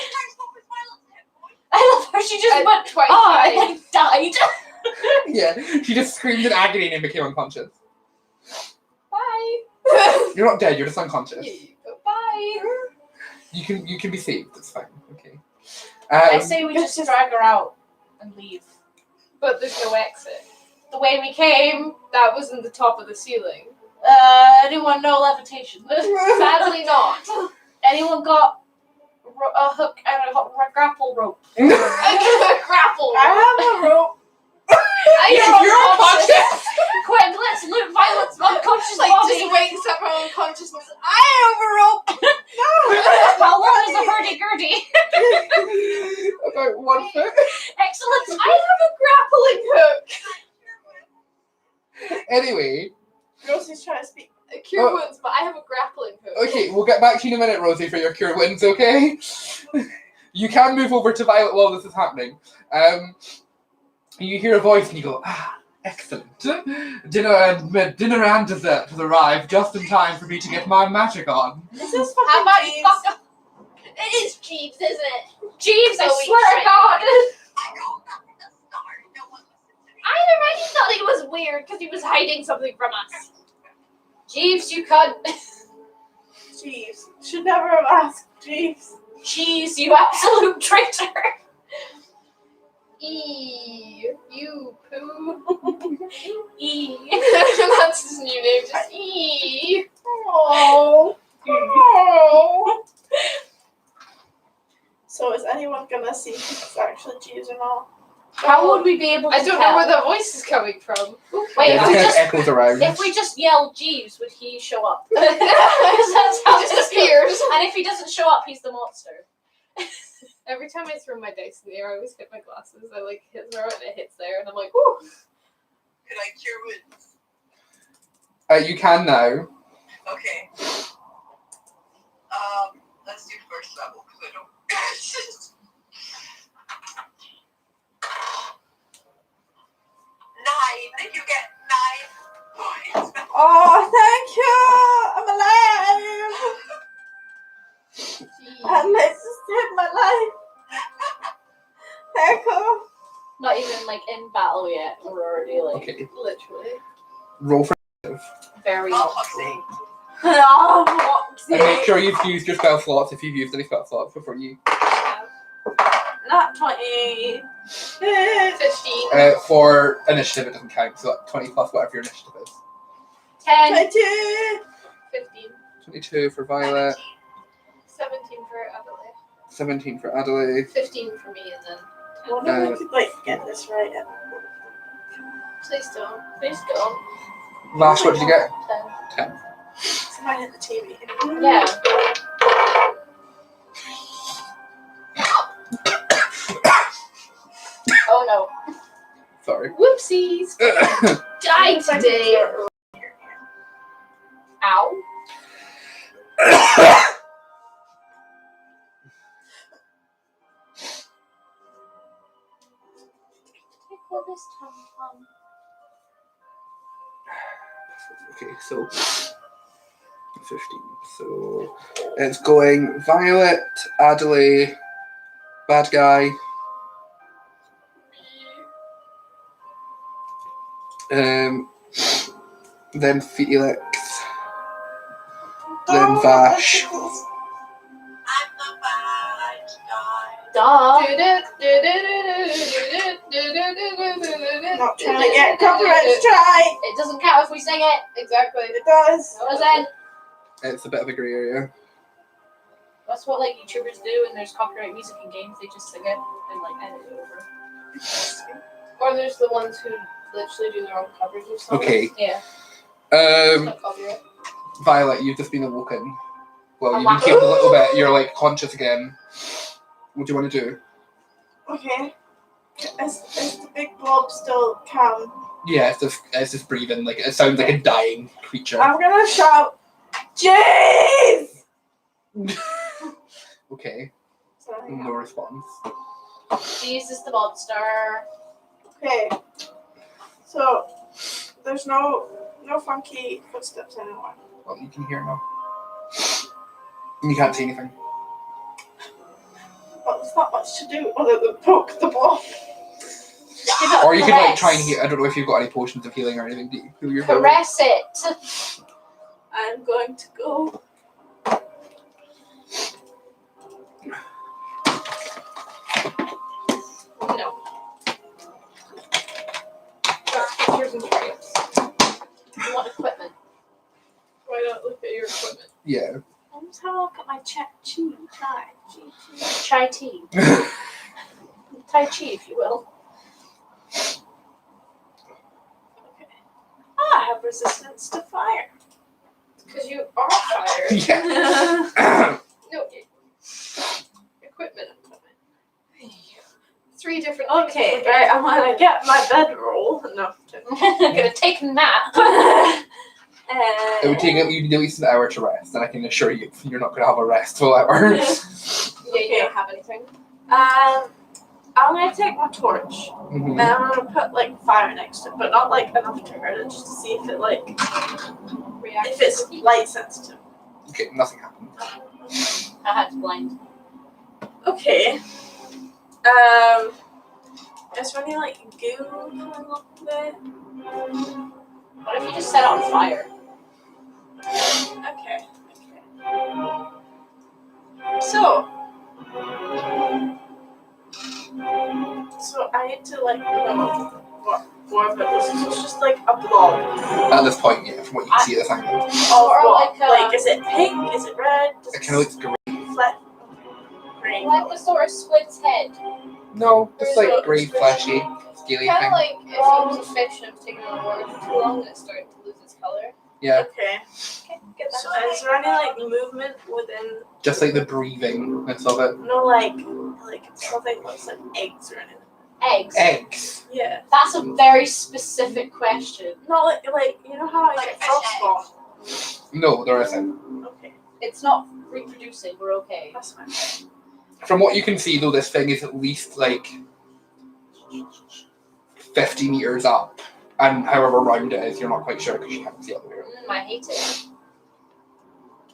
I love how she just And went, twice oh, and died. then died. voice. Yeah, she just screamed in agony and became unconscious. Bye. You're not dead. You're just unconscious. Bye. You can be saved. It's fine. Okay. I say we just drag her out and leave. But there's no exit. The way we came, That was in the top of the ceiling. anyone know levitation? Sadly not. Anyone got a hook and a grapple rope? Grapple. I have a rope. You're unconscious. Quick, let's loot Violet's unconscious Like body. just wakes up her unconsciousness. I have a rope. How long is the hurdy-gurdy? About 1 foot. Excellent. I have a grappling hook. Anyway, Rosie's trying to speak. Cure Oh. wounds, but I have a grappling hook. okay, we'll get back to you in a minute, Rosie, for your cure wounds. Okay. You can move over to Violet while this is happening. You hear a voice and you go, excellent. Dinner and dessert has arrived just in time for me to get my magic on. Is this How fucking about you Jeeves? fuck up? It is Jeeves, isn't it? Jeeves, I So we swear to tried. God. I called that from the start. No one listened to me. I already thought he was weird because he was hiding something from us. Jeeves, you cunt. Jeeves. Should never have asked. Jeeves. Jeez, you absolute traitor. You poo. That's his new name, just E. Oh. Oh. So is anyone gonna see if it's actually Jeeves or not? How would we be able to I don't tell? know where that voice is coming from. Wait, Yeah, if we it just echoes around. if we just yell Jeeves, would he show up? He That's how this disappears. And if he doesn't show up, he's the monster. Every time I throw my dice in the air, I always hit my glasses. I like hit throw it and it hits there, and I'm like, whoo. Could I cure wounds? You can now. Okay. Let's do first level because I don't. 9. You get 9 points. Oh, thank you! I'm alive! And I just saved my life. Thank you. Not even like in battle yet. We're already like Okay. Literally. Roll for very Oh, helpful. Oh, and make sure you've used your spell slots if you've used any spell slots before you. Not 20. 15. For initiative, it doesn't count. So 20 plus whatever your initiative is. 10. 22. 15. 22 for Violet, 17 for Adelaide. 17 for Adelaide. 15 for me, and then I wonder if I could like get this right. please don't. Please don't. Vash, what did you get? 10. Somebody hit the TV. Yeah. Oh no. Sorry. Whoopsies. Die today. Ow. Tickle this tum-tum. Okay, so 15. So it's going Violet, Adelaide, bad guy, then Felix, then Vash. I'm the bad guy. Duh. Not trying to get copyright strike. It doesn't count if we sing it. Exactly. It does. What was that? It's a bit of a grey area. That's what like YouTubers do when there's copyright music in games. They just sing it and like edit it over. Or there's the ones who literally do their own covers of songs. Okay. Yeah. It's not copyright. Violet, you've just been awoken. Well, I'm you've been like, healed a little bit. You're like conscious again. What do you want to do? Okay. Is the big blob still calm? Yeah, it's just breathing. Like it sounds like a dying creature. I'm gonna shout, Jeez! Okay, So, no response. Jesus the monster. okay. So there's no funky footsteps anymore. Well, you can hear now. You can't see anything. But there's not much to do other than poke the blob. Or you could like try and heal. I don't know if you've got any potions of healing or anything. Do you heal your bow? Caress it. I'm going to go. No. Got pictures and traits. You want equipment. Why not look at your equipment? Yeah. Let's have a look at my chai. Chai tea. Tai chi, if you will. I have resistance to fire. Because you are fire. Yeah. No. Equipment. 3 different. Okay, things. right, I'm gonna get my bedroll. No. Gonna take a nap. It would take you at least an hour to rest, and I can assure you, you're not going to have a restful hour. Yeah, you don't have anything. I'm gonna take my torch Mhm. and I'm gonna put like fire next to it, but not like enough to hurt it, just to see if it like if it's light sensitive. Okay, nothing happened. I had to blind. Okay. Is there any like goo coming up there? What if you just set it on fire? Okay. So I need to like know what more of it. This is just like a blob. At this point, yeah, from what you can see at this angle. Or What? like Like, is it pink? Is it red? Does It kind of looks grey. flat? Green. like the sort of squid's head. No, just like There's grey, fleshy, scaly Kind of thing. like if it was a fish and it's taken on water for too long and it's starting to lose its color. Yeah, Okay. Get So is there any like movement within? just like the breathingness of it. No, like something looks like eggs or anything. Eggs. Eggs. Yeah. That's a very specific question. No, like you know how I Like get fish frostball. No, there isn't. Okay, It's not reproducing. We're okay. that's fine. From what you can see, though, this thing is at least like 50 meters up, and however round it is, you're not quite sure because you can't see it there. I hate it.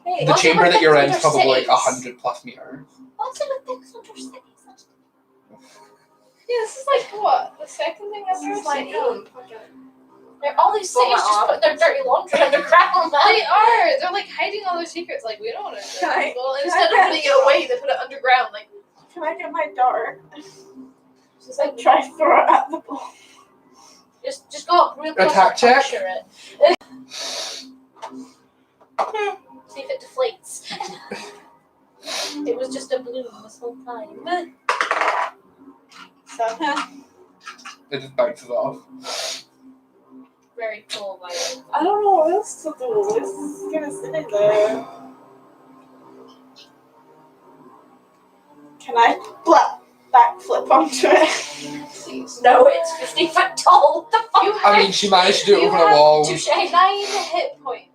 Hey, The what's it chamber with that you're in things is probably like under 100 plus meters. What's it with things under cities? yeah, this is like what? The second thing I've This ever is like seen? All these cities just putting their dirty laundry underground, They man. are. They're like hiding all their secrets. Like we don't want to. Can I- Well, can instead I of putting it away, they put it underground. Like Can I get my dart? just Like try to throw it at the ball. Just go up real close Attack and check? puncture it. See if it deflates. It was just a balloon this whole time. So It just bounces off. Very cool, Violet. I don't know what else to do. This is gonna sit in there. Can I backflip onto it? No, it's 50 foot tall. What the fuck? I mean, she managed to do it You over a have wall. Touche. 9 hit points.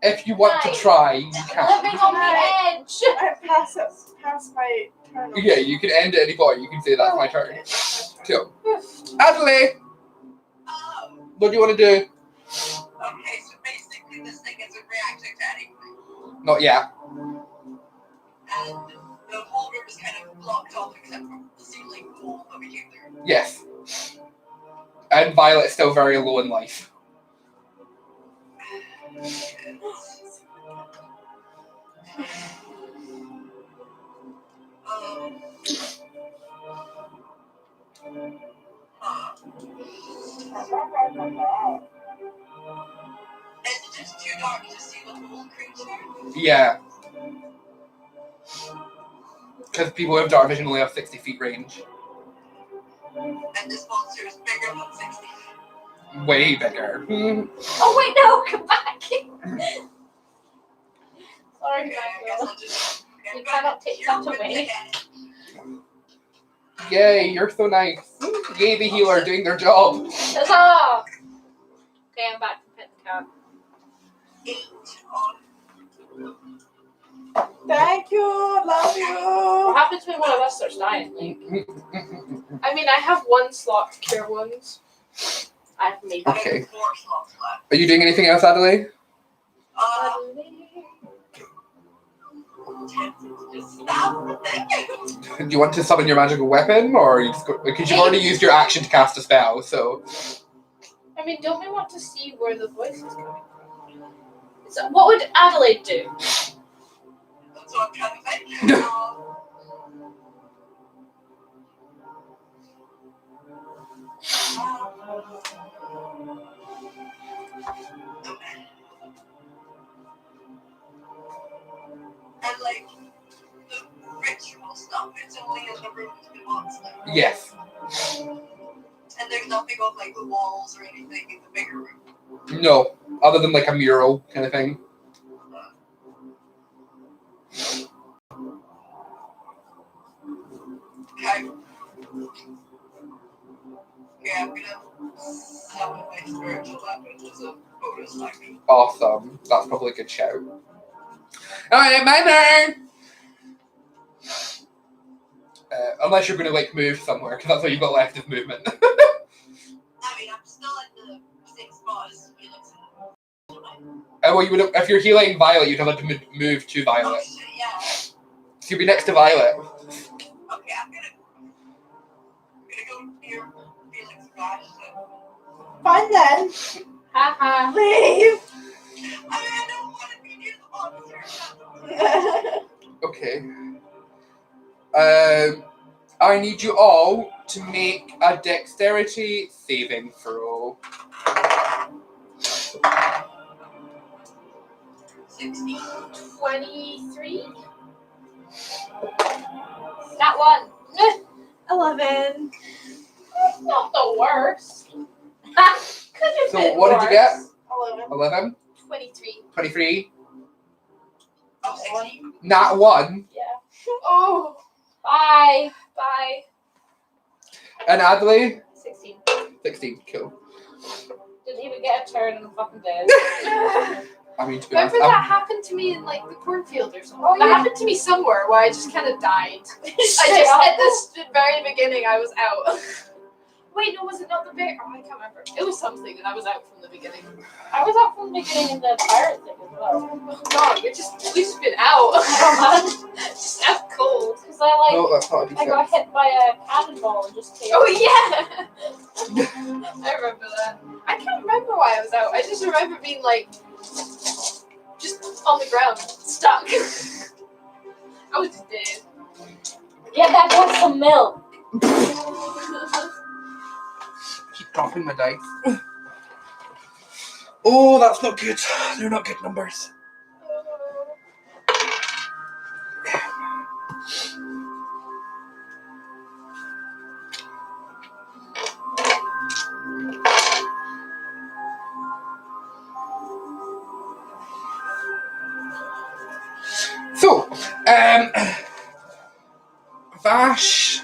If you want to Nice. try, you can. Living on the edge. I pass my turn. Yeah, you can end at any point. You can say that's my turn. Okay. So, Adelaide, what do you want to do? Okay, so basically this thing isn't reacting to anything. Not yet. And the whole room is kind of blocked off except for the ceiling hole that we came through. Yes. And Violet's still very low in life. Is it just too dark to see the whole creature? Yeah. Because people with dark vision only have 60 feet range. And this monster is bigger than 60. Way bigger. Oh wait, no, come back. Sorry, Okay, I guess I'll just. You cannot take that away. Yay, you're so nice. Yay, the healer doing their job. Huzzah! Okay, I'm back to pet the cat. 8 on Thank you. Love you. What happens when one of us starts dying? Like, I mean, I have one slot to cure wounds. I have maybe. Okay. 4 slots left. Are you doing anything else, Adelaide? Just stab the thing. Do you want to summon your magical weapon, or are you just because you've already used your action to cast a spell, so I mean, don't we want to see where the voice is coming from? So what would Adelaide do? That's what I'm trying to think. And like the ritual stuff, it's only in the room with the monster. yes. And there's nothing on like the walls or anything in the bigger room. No, other than like a mural kind of thing. Okay. Yeah, I'm gonna summon my spiritual weapon as a bonus action. Awesome. That's probably a good shout. Alright, my turn! Unless you're going to like move somewhere, because that's all you've got left is movement. I mean, I'm still at the same spot as Felix. Well, you would have, if you're healing Violet, you'd have to move to Oh Violet. shit, yeah. So you'd be next to Violet. Okay, I'm gonna go near Felix Vash. Fine then. Haha. Leave. I don't want to be near the monster. Okay. I need you all to make a dexterity saving throw. 16. 23? That one. 11. Not the worst. Could have So been what did you get? 11. 11? 23. 23? Oh, 16. Not 1. Yeah. Oh. Bye. Bye. And Adelaide? 16. 16. Cool. Didn't even get a turn in the fucking day. I mean, to be honest, Remember that happened to me in like the cornfield or something? Oh, That yeah. happened to me somewhere where I just kind of died. I just at the very beginning I was out. Wait, no, was it not the bear? Oh, I can't remember. It was something and I was out from the beginning. I was out from the beginning in the pirate thing as well. Oh God, we've just been out. Just out cold. Because I like, no, that's not a I got D6. hit by a cannonball and just came. Oh yeah, I remember that. I can't remember why I was out. I just remember being like, just on the ground, stuck. I was just dead. Yeah, that was some milk. Keep dropping my dice. Oh, that's not good. They're not good numbers. So, Vash,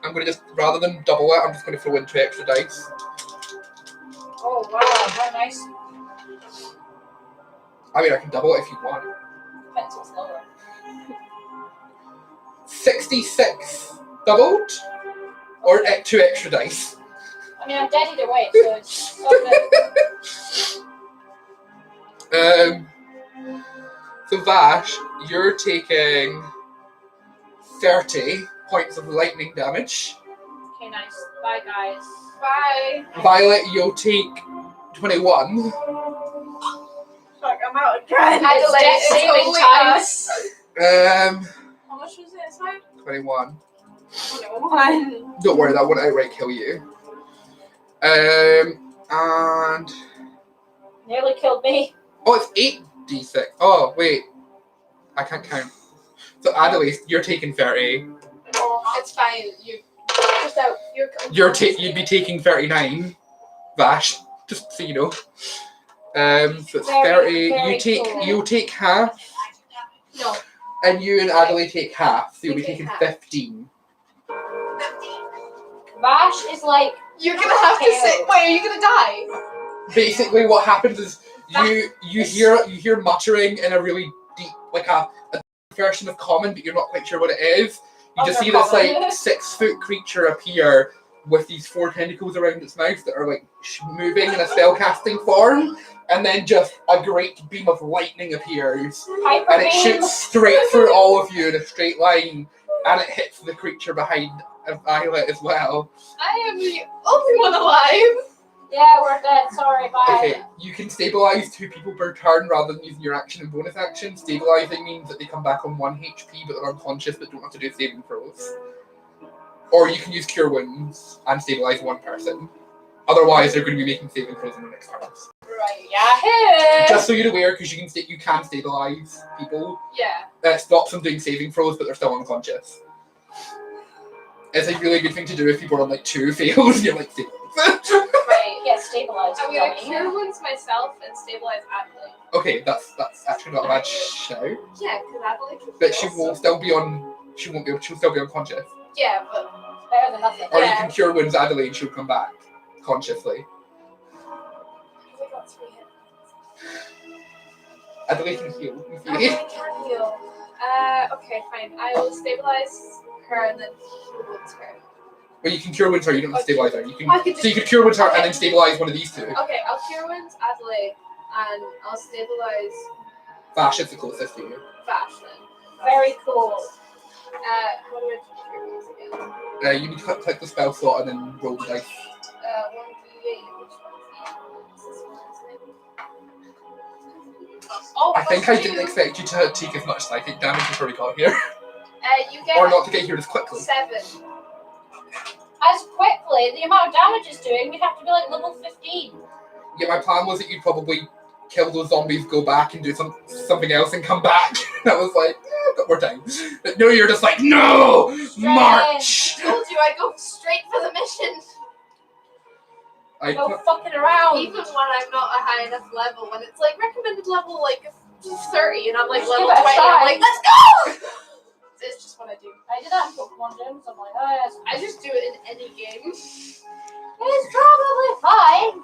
I'm going to just, rather than double it, I'm just going to throw in 2 extra dice. Oh wow, how nice. I mean, I can double it if you want. Pencil's lower. 66 doubled, or 2 extra dice. I mean, I'm dead either way, so it's okay. So Vash, you're taking 30 points of lightning damage. Okay, nice. Bye, guys. Bye. Violet, you'll take 21. Fuck, I'm out again. Adelaide, death it's saving only time. us. How much was it inside? 21. 1. Don't worry, that won't outright kill you. And Nearly killed me. oh, it's 8d6. Oh wait, I can't count. So Adelaide, you're taking 30. Oh, it's fine. You're just out. You'd be taking 39. Vash, just so you know. So it's 30. Very You take cool. you take half, No. and you and Adelaide take half. So you'll be We take taking half. 15. Vash is like, You're gonna have to say. Wait, are you gonna die? Basically, what happens is you hear muttering in a really deep, like a version of common, but you're not quite sure what it is. You just see this like 6-foot creature appear with these 4 tentacles around its mouth that are like moving in a spellcasting form, and then just a great beam of lightning appears, hyper and it beam. shoots straight through all of you in a straight line, and it hits the creature behind Violet as well. I am the only one alive. Yeah, we're dead. Sorry, bye. Okay, you can stabilize 2 people per turn rather than using your action and bonus action. Stabilizing means that they come back on 1 HP but they're unconscious but don't have to do saving throws. Or you can use Cure Wounds and stabilize 1 person. Otherwise, they're going to be making saving throws in the next turns. Right, Yahoo! Just so you're aware, because you can stabilize people. Yeah. That stops them doing saving throws, but they're still unconscious. It's a really good thing to do if people are on like 2 fails. You're like, Right, get stabilized. I'm gonna cure wounds myself and stabilize Adelaide. okay, that's actually not a bad shout. Yeah, because Adelaide can But she heal, will so- still be on. She'll still be unconscious. Yeah, but Better than nothing. Or you Yeah. can cure wounds Adelaide and she'll come back consciously. I got 3 hit. Adelaide can heal. Adelaide can heal. Okay, fine. I will stabilize her and then cure wounds her. Well, you can cure wounds her. You don't have to stabilize her. You can. I could So you can cure wounds her and then stabilize one of these 2. Okay, I'll cure wounds Adelaide and I'll stabilize Vash is the closest to you. Vash then. Very cool. How do I do cure wounds again? You need to click the spell slot and then roll the dice. 1d8. Which one's this one, isn't it? Oh, I think I +2. didn't expect you to take as much psychic damage before we got here, You get or not to get here as quickly. 7. As quickly, the amount of damage it's doing, we'd have to be like level 15. Yeah, my plan was that you'd probably kill those zombies, go back and do something else and come back. I was like, I've got more time. But no, you're just like, no! March! Told you I go straight for the mission. I No fucking around. Even when I'm not a high enough level, when it's like recommended level like 30 and I'm like Just level give it a 20, try. I'm like, let's go! It's just what I do. I did that in Pokemon Gyms. I'm like, oh, yes. I just do it in any game. It's probably fine.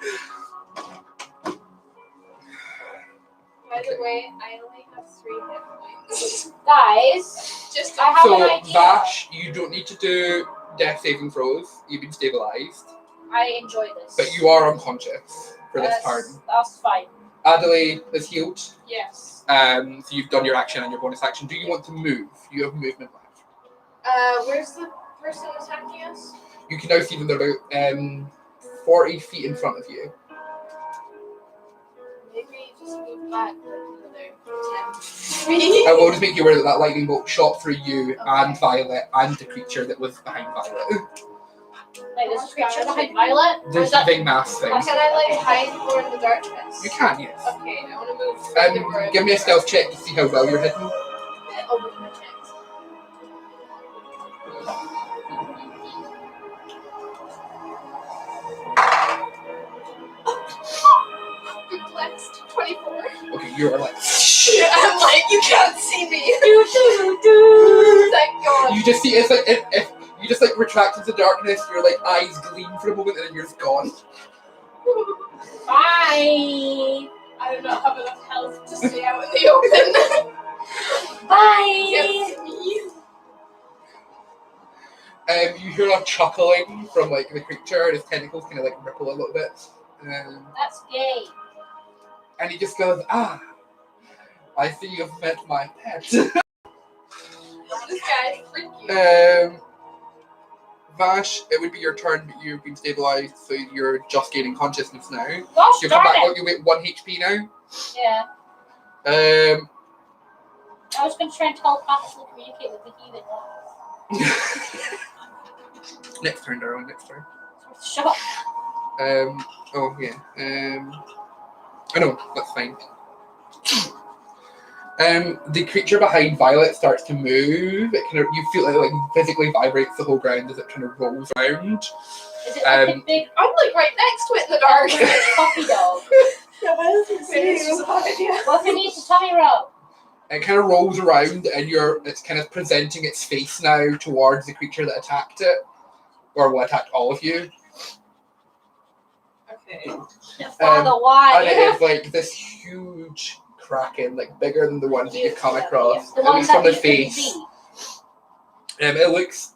By the way, I only have 3 hit points. Guys, Just I have an So, idea. Vash, you don't need to do death saving throws. You've been stabilized. I enjoy this. But you are unconscious for this turn. That's fine. Adelaide is healed. yes. So you've done your action and your bonus action. Do you want to move? You have movement left. Where's the person attacking us? You can now see them. They're about 40 feet in front of you. Maybe just move back like another 10 feet. I will just make you aware that that lightning bolt shot through you Okay. and Violet and the creature that was behind Violet. Like, there's a creature behind Violet. The Is that- heaving mass thing. Can I like hide more in the darkness? You can, yes. Okay, I want to move further. Give me a stealth check to see how well you're hitting. Oh, with my checks. Perplexed. 24. Okay, you're like. I'm like, you can't see me. Thank God. You just see it's like if you just like retract into darkness, your like eyes gleam for a moment and then you're just gone. Bye. I do not have enough health to stay out in the open. Bye. Can't see me. You hear a chuckling from like the creature, and his tentacles kind of like ripple a little bit. That's gay. And he just goes, "Ah, I see you've met my pet." This guy's freaky. Vash, it would be your turn, but you've been stabilized, so you're just gaining consciousness now. Gosh You come darn back, it. you wait 1 HP now. Yeah. I was going to try and telepathically communicate with the heathen. Next turn, Darwin. Next turn. Shut up. Oh yeah. I know that's fine. The creature behind Violet starts to move. It kind of, you feel like physically vibrates the whole ground as it kind of rolls around. Is it like a big I'm like right next to it in the dark. puppy dog? Yeah, why does it say It's just a bad idea. What if it needs a tummy rub? It kind of rolls around, and it's kind of presenting its face now towards the creature that attacked it, or will attack all of you. Okay. Father, And why? it is like this huge kraken, like bigger than the ones that you've come across. The At one least from that the you couldn't face. see. It looks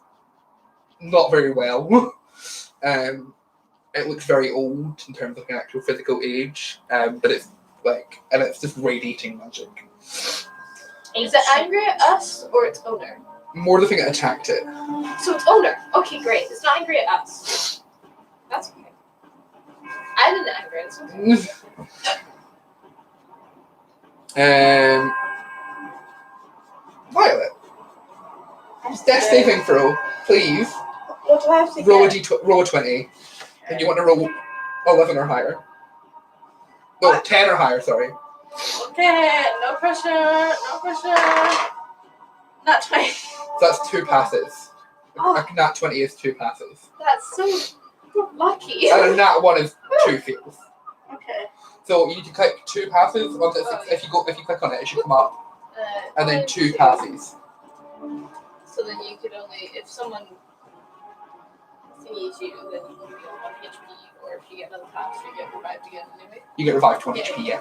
not very well. It looks very old in terms of an actual physical age. But it's like, and it's just radiating magic. Is it angry at us or its owner? More the thing that attacked it. So it's owner. Okay, great. It's not angry at us. That's okay. I didn't anger it. Violet. Death saving throw, please. What do I have to Roll a get? roll a 20. And you want to roll 11 or higher. No, What? 10 or higher, sorry. Okay, no pressure, no pressure. Not 20. So that's 2 passes. Oh. A nat 20 is 2 passes. That's so lucky. And a nat 1 is 2 fails. Okay. So you need to click 2 passes. Once it's, if you click on it, it should come up. And then 2 passes. So then you could only, if someone thingies you, then you can be on 1 HP, or if you get another pass, you get revived again anyway. You get revived 20 HP, yeah.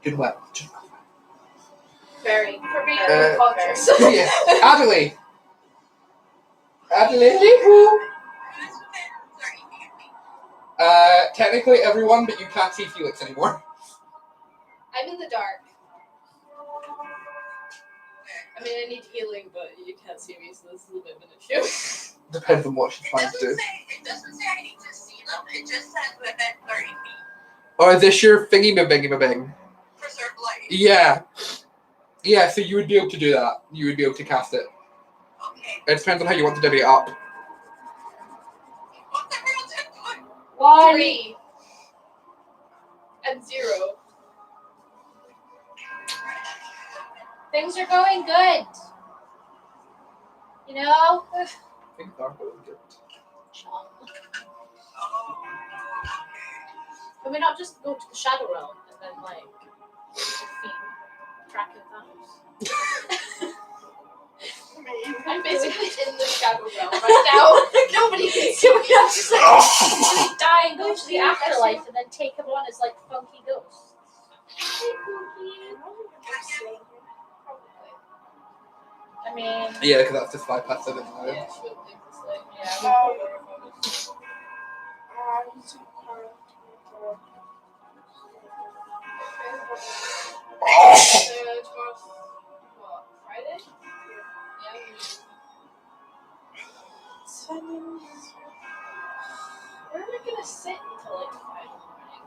Good well. Very. For being Uh, unconscious. Yeah. Adelaide. Adelaide. Who's within 30 feet of me? Technically everyone, but you can't see Felix anymore. I'm in the dark. I mean, I need healing, but you can't see me, so this is a bit of an issue. Depends on what she's It trying to do. doesn't say I need to see them. It just says within 30 feet. Oh, is this your thingy-ma-bing-ma-bing? Preserve life. Yeah. Yeah, so you would be able to do that. You would be able to cast it. Okay. It depends on how you want to divvy it up. What's everyone's input? 3 and 0. Things are going good. You know? Things are going good. Oh. Can we not just go to the Shadow Realm and then, like, defeat Kraken Thanos? I'm basically in the shadow realm right now. Nobody can see me. I'm just like, Just die and go to the afterlife and then take him on as, like, funky ghosts. I mean, Yeah, because that's just 5 past 7 now. yeah, she would think this like, yeah. Tomorrow's what? Friday? Yeah. Where am I gonna sit until like 5 in the morning?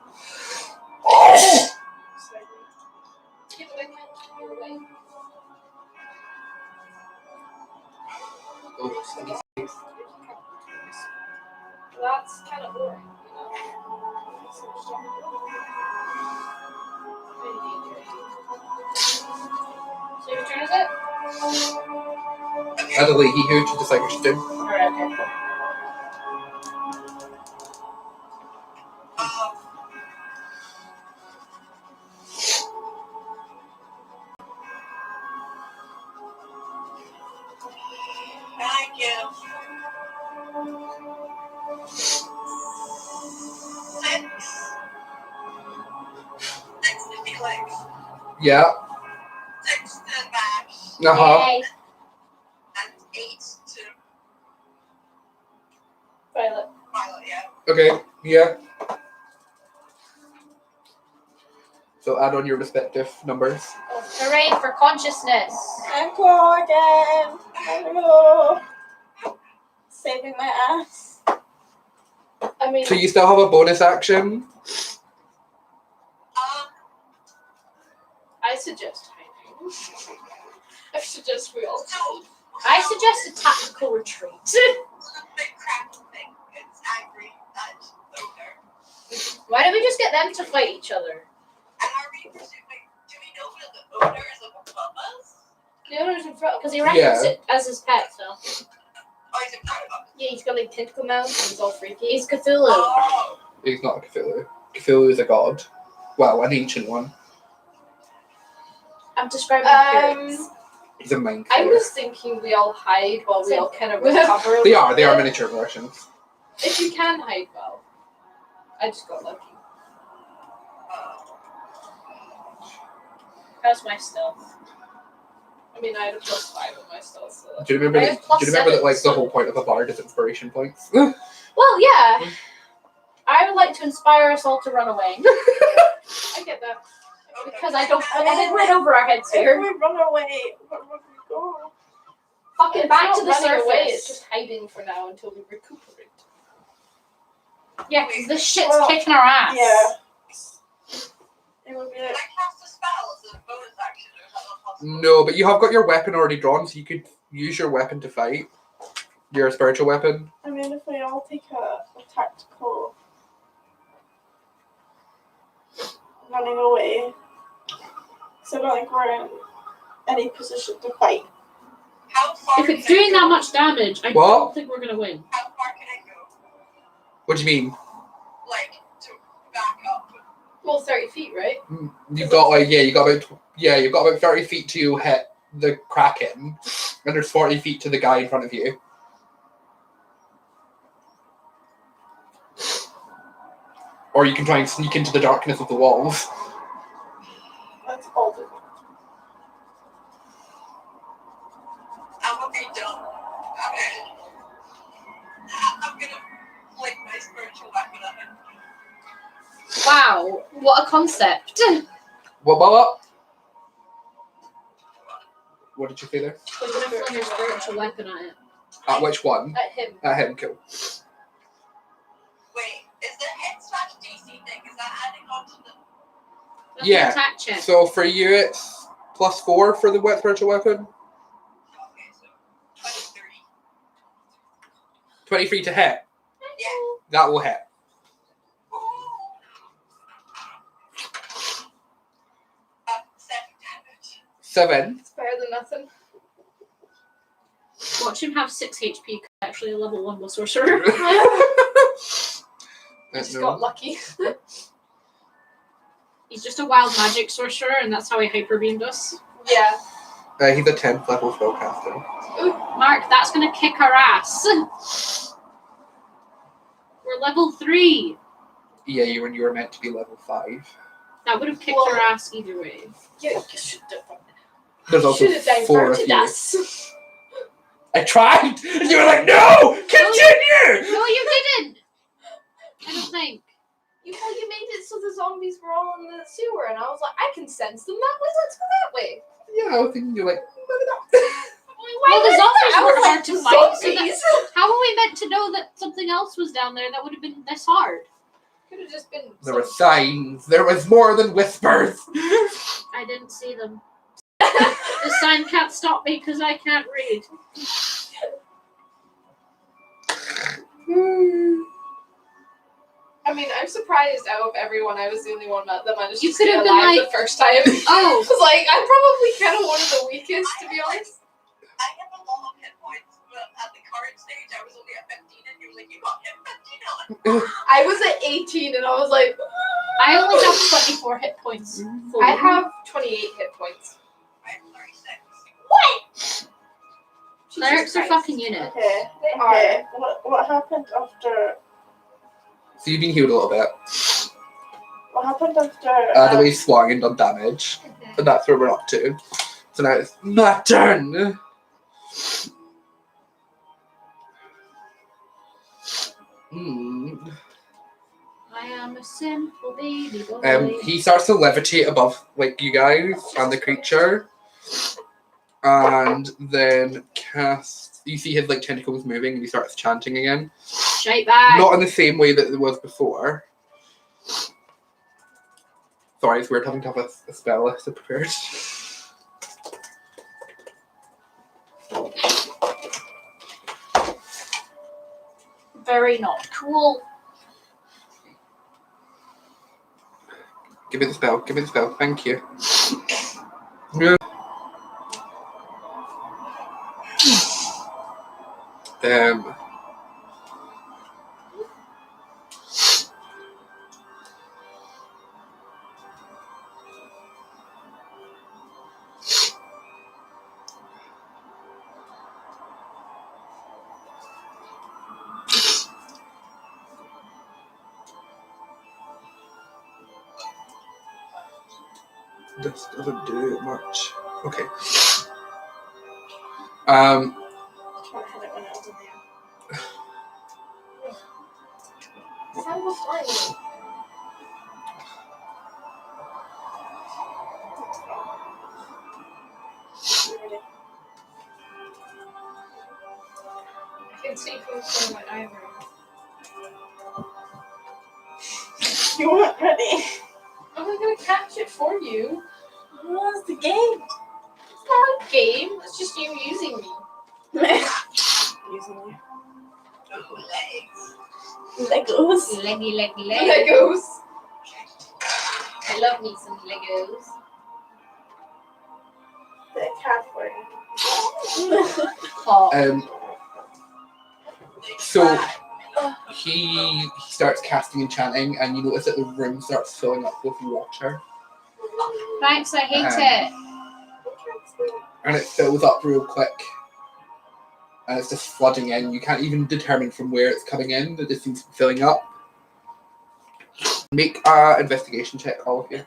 Yeah, but I can't be away. Oh, That's kind of boring, you know. Very dangerous. So your turn is it? Adelaide, he who to decide what to do. Alright, okay. I give 6 to Felix, Yeah. 6 to Max, Uh-huh. yay. and 8 to Violet. Violet, yeah. Okay, yeah. So add on your respective numbers. Hooray for consciousness. I'm cool again. Hello. Saving my ass. I mean, So you still have a bonus action. I suggest hiding. I suggest we all So, I suggest a tactical retreat. the big crap thing, it's angry at the owner. Why don't we just get them to fight each other? And are we presuming, do we know that the owner is above us? The owner's in front because he reckons it as his pet, so. Oh, he's in front of us. Yeah, he's got like tentacle mouth and he's all freaky. He's Cthulhu. Oh, He's not a Cthulhu. Cthulhu is a god. Well, an ancient one. I'm describing appearance. He's a mind I killer. was thinking we all hide while we all kind of recover. They are miniature versions. If you can hide well. I just got lucky. How's my stealth? I mean, I had a +5 on my stealth, so. Do you remember? I have +7, that like so- the whole point of a bard is inspiration points? Well, yeah. I would like to inspire us all to run away. I get that. Because I didn't run over our heads If here. we run away, where would we go? Fucking It's back not to the running surface. away, it's just hiding for now until we recuperate. Yeah, because this shit's Well, kicking our ass. Yeah. It would be Can like, I cast a spell as a bonus action, or is that not possible? No, but you have got your weapon already drawn, so you could use your weapon to fight. Your spiritual weapon. I mean, if we all take a tactical running away, so I don't think we're in any position to fight. How far If it's can I doing go? that much damage, I What? don't think we're gonna win. How far can I go? What do you mean? Like, to back up? Well, 30 feet, right? You've got you've got about 30 feet to hit the Kraken, and there's 40 feet to the guy in front of you. Or you can try and sneak into the darkness of the walls. That's all we I'm gonna be done. I'm gonna flick my spiritual weapon at him. Wow, what a concept. What? What did you say there? We're gonna fling your spiritual weapon at it. At which one? At him. At him, cool. Wait, is the hit slash DC thing, is that adding on to the... That's Yeah. an attack check. So for you, it's +4 for the spiritual weapon. Okay, so 23. 23 to hit. Yeah. That will hit. Ooh. 7 damage. 7. It's better than nothing. Watch him have 6 HP, 'cause actually a level 1 was sorcerer. I just got lucky. He's just a wild magic sorcerer, and that's how he hyper beamed us. Yeah. He's a 10th level spellcaster. Mark, that's gonna kick our ass. We're level 3. Yeah, you were meant to be level 5. That would have kicked Well- our ass either way. You should have There's also should have 4 of diverted you. us. I tried! And you were like, no! Continue! No, you didn't! I don't think. You made it so the zombies were all in the sewer, and I was like, I can sense them that way. Let's go that way. Yeah, I was thinking you're like, Well, the zombies I was were like, hard to the find, so zombies. how were we meant to know that something else was down there that would have been this hard? Could have just been. there were signs. There was more than whispers. I didn't see them. The sign can't stop me because I can't read. I mean, I'm surprised out of everyone, I was the only one that managed You to could stay have been alive like- the first time. Oh. I was like, I'm probably kind of one of the weakest, to be honest. I have a lot of hit points, but at the current stage, I was only at 15, and you were like, you got hit 15 on. I was at 18, and I was like, I only have 24 hit points. Full. I have 28 hit points. I have 36. Jesus Clerics are Christ. fucking unit. Okay. They Okay. are. What happened after? So you've been healed a little bit. What happened after? The way swung and done damage. And that's where we're up to. So now it's my turn. I am a simple baby boy. He starts to levitate above like you guys and the creature. And then you see his like tentacles moving and he starts chanting again. Shite back. Not in the same way that it was before. Sorry, it's weird having to have a spell list prepared. Very not cool. Give me the spell, thank you. Yeah. This doesn't do much. Okay. Trying to hit it when it was in there. Sound was flying. You ready? I can see from the corner of my eye. You weren't ready. I'm gonna catch it for you. What's the game? It's not a game. It's just you using me. Using you. Legos. Leggy. Legos. I love me some Legos. The cat for you. Oh. So he starts casting and chanting, and you notice that the room starts filling up with water, Thanks, I hate it. and it fills up real quick, and it's just flooding in. You can't even determine from where it's coming in. It just seems to be filling up. Make an investigation check, all of you.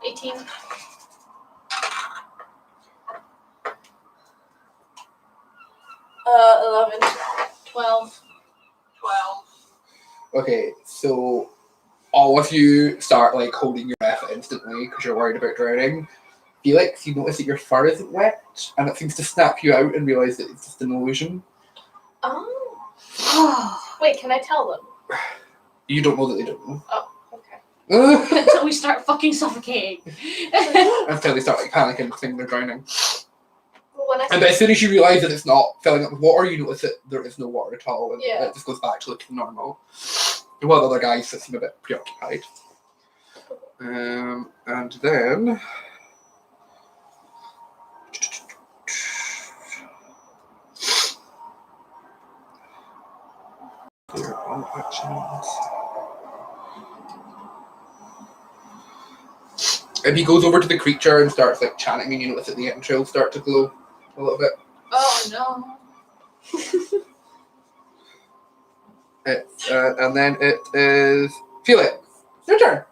18. Uh, 11. 12. 12. Okay, so all of you start like holding your breath instantly because you're worried about drowning. Felix, you notice that your fur isn't wet, and it seems to snap you out and realize that it's just an illusion. Oh. Wait, can I tell them? You don't know that they don't know. Oh, okay. Until we start fucking suffocating. Until they start like panicking and thinking they're drowning. Well, when I And as soon as you realise that it's not filling up with water, you notice that there is no water at all, and Yeah. it just goes back to looking normal. While the other guys seem a bit preoccupied. And then clear all actions. And he goes over to the creature and starts like chanting, and you notice that the entrails start to glow a little bit. Oh no. And then it is Felix. Your turn.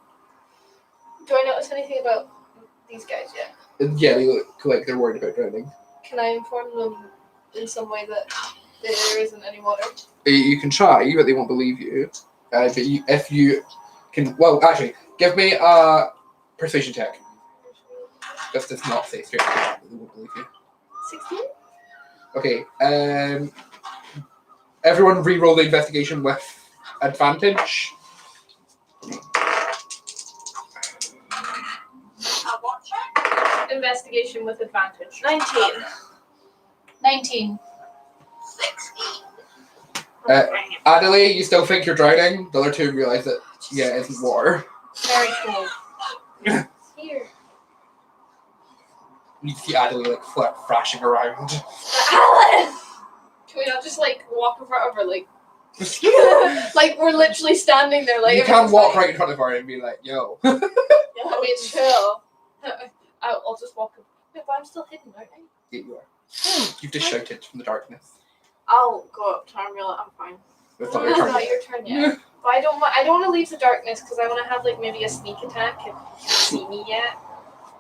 Do I notice anything about these guys yet? And yeah, they look like they're worried about drowning. Can I inform them in some way that there isn't any water? You can try, but they won't believe you. But if you can, well, actually, give me a persuasion check. Just to not say straight up, they won't believe you. 16? Okay. Everyone re-roll the investigation with advantage. What check? Investigation with advantage. 19. 19. 16. Adelaide, you still think you're drowning. The other two realize that, yeah, it isn't water. Very cool. Here. You see Adelaide like thrashing around. Alice! Can we not just like walk in front of her, like, like we're literally standing there, like You can walk right in front of her and be like, yo. I mean, chill. I'll just walk. Wait, but I'm still hidden, aren't I? Yeah, you are. You've just shouted from the darkness. I'll go up to her and be like, I'm fine. That's not It's your turn. not your turn yet. But I don't want to leave the darkness because I want to have like maybe a sneak attack if you can't see me yet.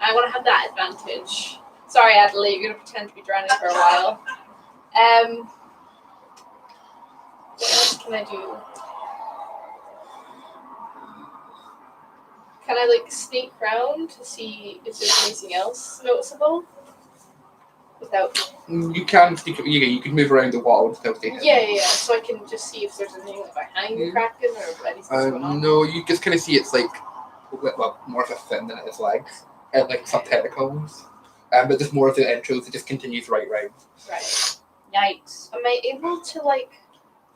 I want to have that advantage. Sorry, Adelaide, you're gonna pretend to be drowning for a while. What else can I do? Can I like sneak around to see if there's anything else noticeable? Without. You can stick it. You can move around the wall and still stay hidden. Yeah. So I can just see if there's anything behind the kraken or anything going on. No, you just kind of see it's like, well, more of a fin than it is legs, and like some tentacles. But just more of the entrails. It just continues right round. Right. Yikes. Am I able to like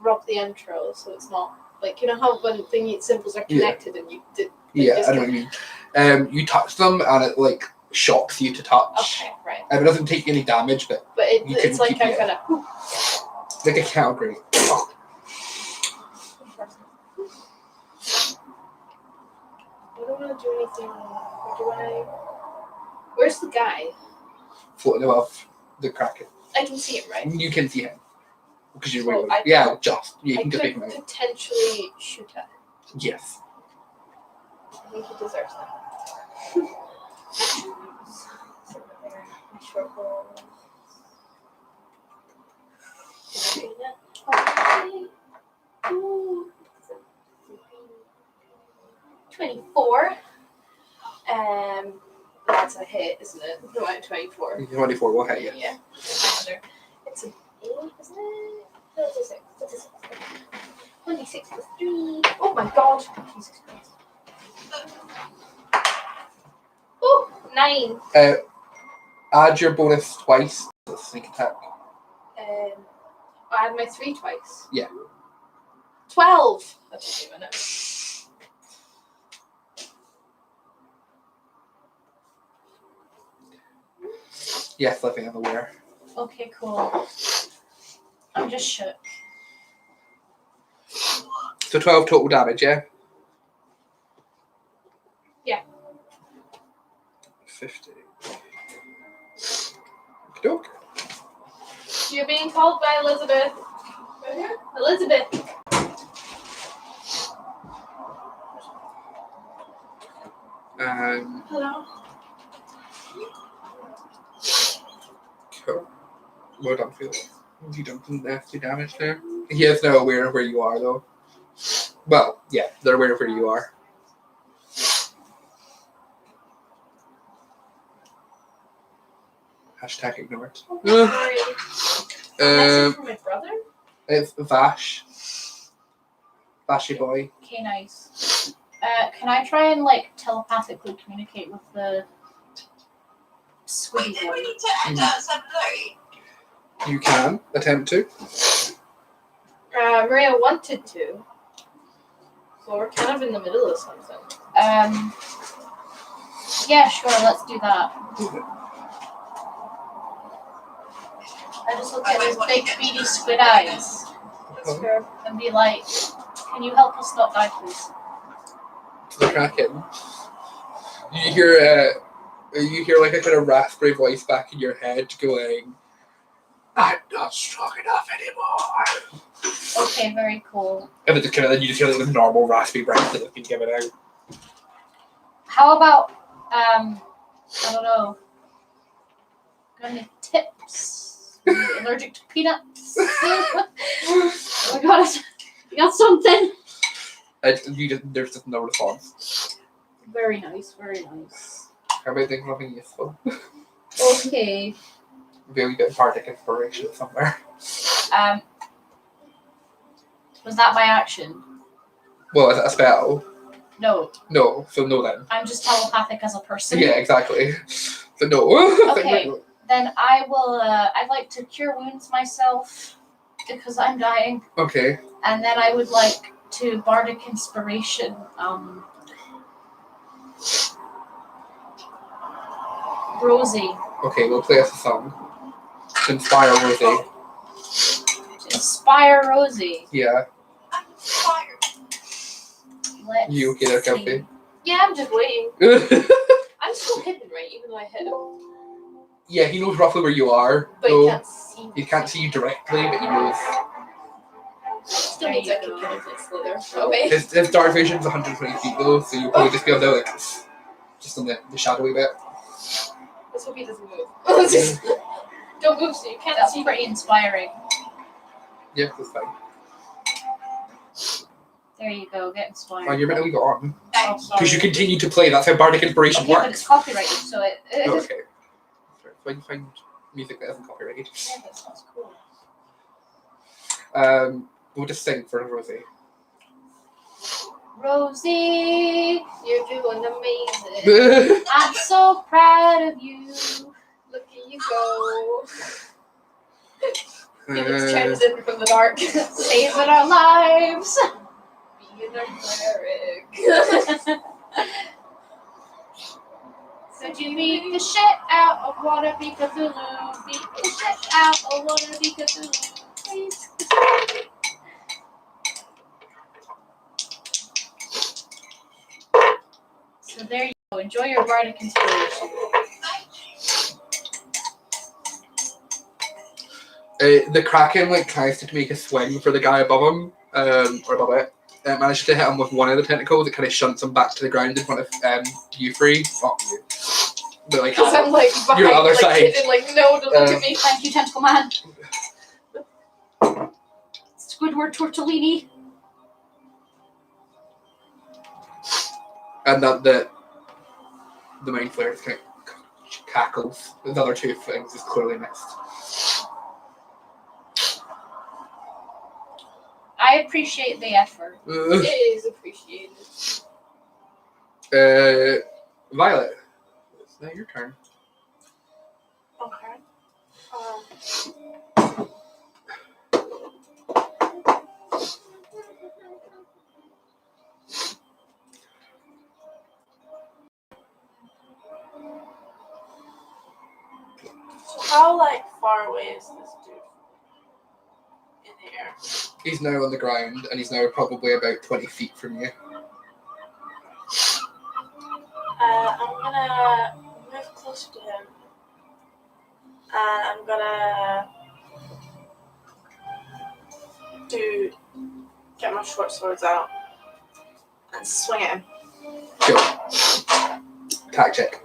rub the entrails so it's not like, you know how when thingy symbols are connected and you did. Yeah, I know what you mean. You touch them and it like shocks you to touch. Okay, right. It doesn't take any damage, but But You it's can like keep I'm it. gonna. like a cow grate. I don't want to do anything. Or do I? Where's the guy? Floating above the kraken. I can see him, right? You can see him because you're So waiting. I Yeah, just you I can just make could him out. potentially shoot at him. Yes. I think he deserves that. Sure. 24. That's a hit, isn't it? No, 24. 24 will hit you. Yeah. It's an 8, isn't it? That's a 6. 26 plus 3. Oh my god. Jesus Christ. Oh, 9. Add your bonus twice to the sneak attack. I had my 3 twice. Yeah. 12. That took me a minute. Yes, I think I'm aware. Okay, cool. I'm just shook. So 12 total damage, yeah? Yeah. 50. Okey-doke. You're being called by Elizabeth. Elizabeth. Hello. Cool. Well done, Felix. You done some nasty damage there. He is now aware of where you are, though. Well, yeah, they're aware of where you are. Hashtag ignored. Sorry. Message from my brother? It's Vash. Vashy boy. Okay, nice. Can I try and telepathically communicate with the squiddy Wait, did boy? we need to end at 7:30? You can attempt to. Maria wanted to. So we're kind of in the middle of something. Yeah, sure, let's do that. I just look at his big beady squid eyes That's fair. and be like, can you help us not die, please? The Kraken. You hear like a kind of raspberry voice back in your head going, "I'm not strong enough anymore." Okay, very cool. And then you just hear like the normal raspy breath that has been given out. How about, I don't know, got any tips? Are you allergic to peanuts? Oh my god, you got something? There's just no response. Very nice, very nice. How about thinking of something useful? Okay. Very good bardic inspiration somewhere. Was that my action? Well, is it a spell? No, No, so no then. I'm just telepathic as a person. Yeah, exactly. So no. Okay. Then I will, I'd like to cure wounds myself because I'm dying. Okay. And then I would like to bardic inspiration, Rosie. Okay, we'll play us a song. To inspire Rosie. To inspire Rosie. Yeah. I'm fired. Let's You okay there, see. Kelsey? Yeah, I'm just waiting. I'm still hidden, right? Even though I hit him. Yeah, he knows roughly where you are. But so he can't see me. he can't see you directly, but he knows. Still There means you I can go. kind of slither away. His dark vision's 120 feet though, so you'll probably just be able to like, just on the shadowy bit. Let's hope he doesn't move. Don't move so you can't That's see pretty me. inspiring. Yeah, that's fine. There you go, get inspired. Oh, you're meant to leave it on. Oh, sorry. Because you continue to play, that's how bardic inspiration Okay, but works. it's copyrighted, so it. Oh, okay. When you find music that isn't copyrighted. Yeah, that sounds cool. We'll just sing for Rosie. Rosie, You're doing amazing. I'm so proud of you. Look at you go. Felix chimes in from the dark. Saving our lives. Being a cleric. Could you beat the shit out of Wannabe Cthulhu? Beat the shit out of Wannabe Cthulhu, please. So there you go. Enjoy your bardic inspiration. The Kraken like tries to make a swing for the guy above him, or above it. Manages to hit him with one of the tentacles. It kind of shunts him back to the ground in front of you three. Fuck you. But like, Because I'm like behind, You're on the other like side. hidden, like no, don't look at me. Thank you, Tentacle Man. Squidward Tortellini. and the main flare kind of cackles. The other two things is clearly missed. I appreciate the effort. It is appreciated. Violet, it's now your turn. Okay. So how like far away is this dude in the air? He's now on the ground, and he's now probably about 20 feet from you. I'm gonna move closer to him, and I'm gonna get my short swords out and swing at him. Cool. Attack check.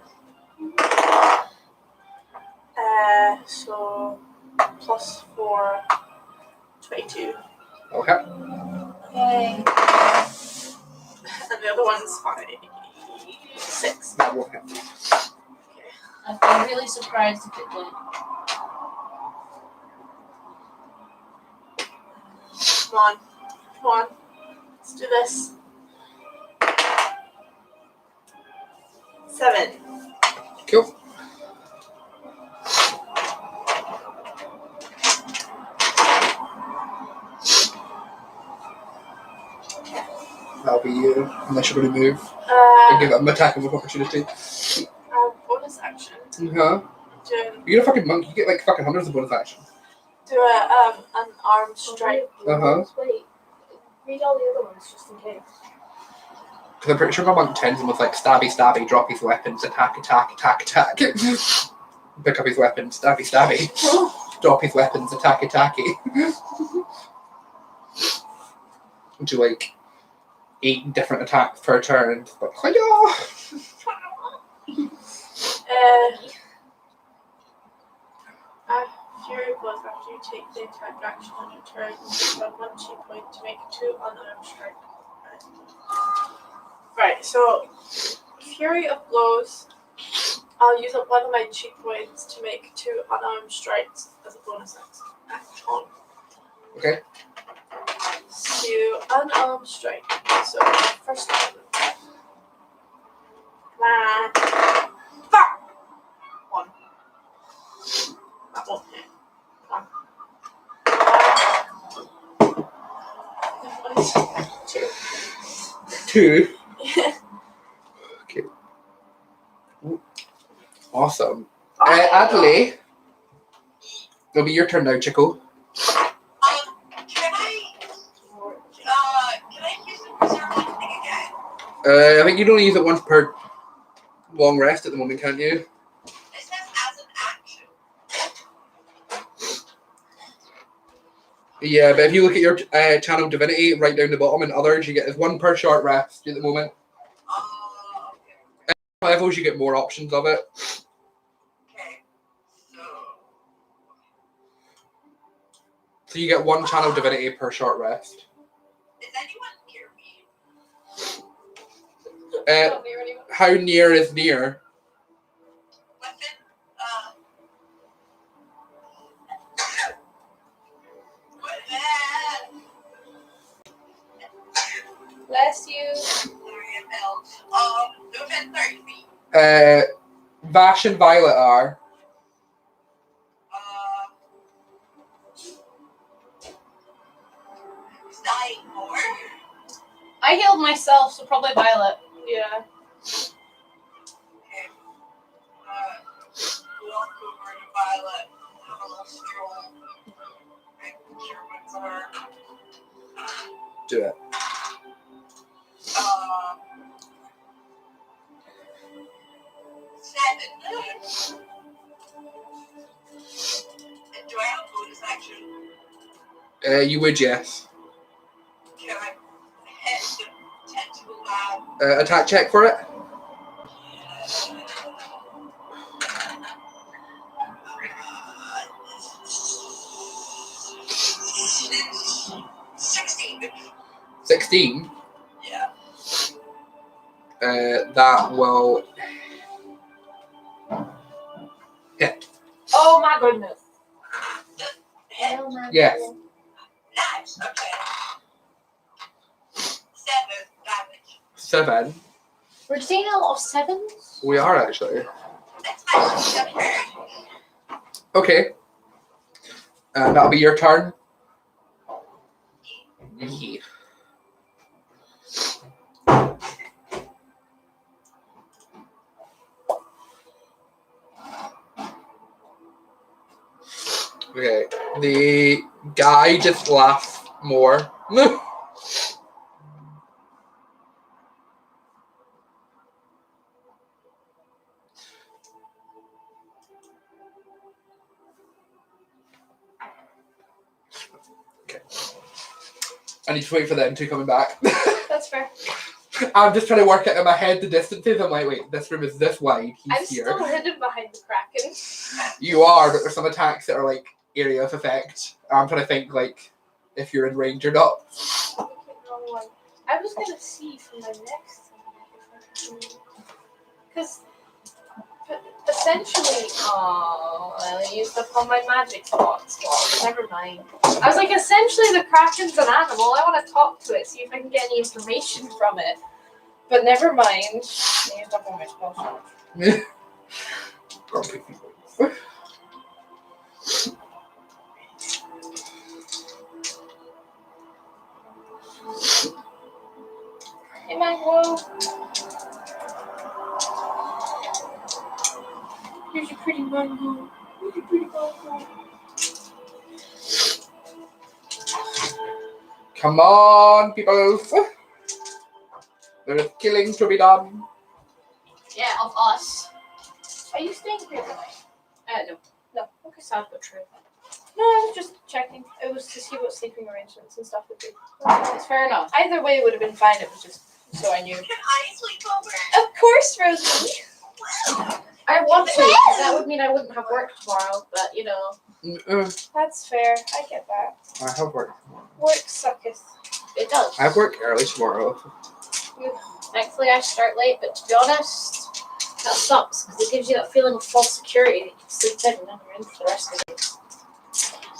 So +4, 22. Okay. Yay. And the other one's 6. That won't hit. I'd be really surprised if it did. Come on. Come on. Let's do this. 7. Cool. That'll be you, unless you're going to move and give him an attack of opportunity. Bonus action. Uh-huh. You're a fucking monk, you get like fucking hundreds of bonus actions. Do an arm strike. Uh-huh. Wait, read all the other ones just in case. Because I'm pretty sure my monk tends him with like stabby, stabby, drop his weapons, attack, attack, attack, attack. Pick up his weapons, stabby, stabby. Drop his weapons, attack, attacky. Do like 8 different attacks per turn. Like, hiya! Fury blows after you take the attack action on your turn. You spend 1 chi point to make 2 unarmed strike. Right, so Fury of Blows. I'll use up one of my chi points to make 2 unarmed strikes as a bonus action. Okay. To unarmed strike. So first one. Come on. Fuck! 1. That won't hit. Come on. 2. 2. Yeah. Okay. Awesome. Adley, it'll be your turn now, Chico. Can I use the preserve life thing again? I think you can only use it once per long rest at the moment, can't you? It says as an action. Yeah, but if you look at your channel divinity right down the bottom and others, you get as 1 per short rest at the moment. Okay. Levels, you get more options of it. Okay. So you get 1 channel divinity per short rest. Is anyone near me? Not near anyone. How near is near? Within, Bless you. sorry, I fell. Within 30 feet. Vash and Violet are. Who's dying more? I healed myself, so probably Violet. Yeah. Okay. Walk over to Violet. Have a little stroll. Make sure what's her. Do it. 7. And do I have a bonus action? You would, yes. intend to allow. Attack check for it. Uh, 16. 16. Yeah. That will hit. Oh my goodness. Hit. Yes. Nice. Okay. 7 damage. 7. We're seeing a lot of sevens. We are actually. That's my okay. Okay. That'll be your turn. Yeah. Okay. The guy just laughs more. I need to wait for them to come back. That's fair. I'm just trying to work out in my head the distances. I'm like, wait, this room is this wide. I'm He's here. still hidden behind the Kraken. You are, but there's some attacks that are like area of effect. I'm trying to think like if you're in range or not. Okay, wrong one. I was gonna see for my next one. Because essentially, I used up all my magic spots. Well, never mind. I was like, essentially, the Kraken's an animal. I want to talk to it, see if I can get any information from it. But never mind. I used up all my spell slots. Hey, Mango. Here's your pretty mango. Here's your pretty mango. Come on, people. There's killing to be done. Yeah, of us. Are you staying here tonight? No. No. Okay. Sounds but true. No, I was just checking. It was to see what sleeping arrangements and stuff would be. It's fair enough. Either way, it would have been fine. It was just so I knew. Can I sleep over? Of course, Rosie. I want to. 'Cause that would mean I wouldn't have work tomorrow, but you know. That's fair. I get that. I have work. Work sucketh. It does. I have work early tomorrow. Thankfully, I start late, but to be honest, that sucks because it gives you that feeling of false security that you can sleep in and then you're in for the rest of the day.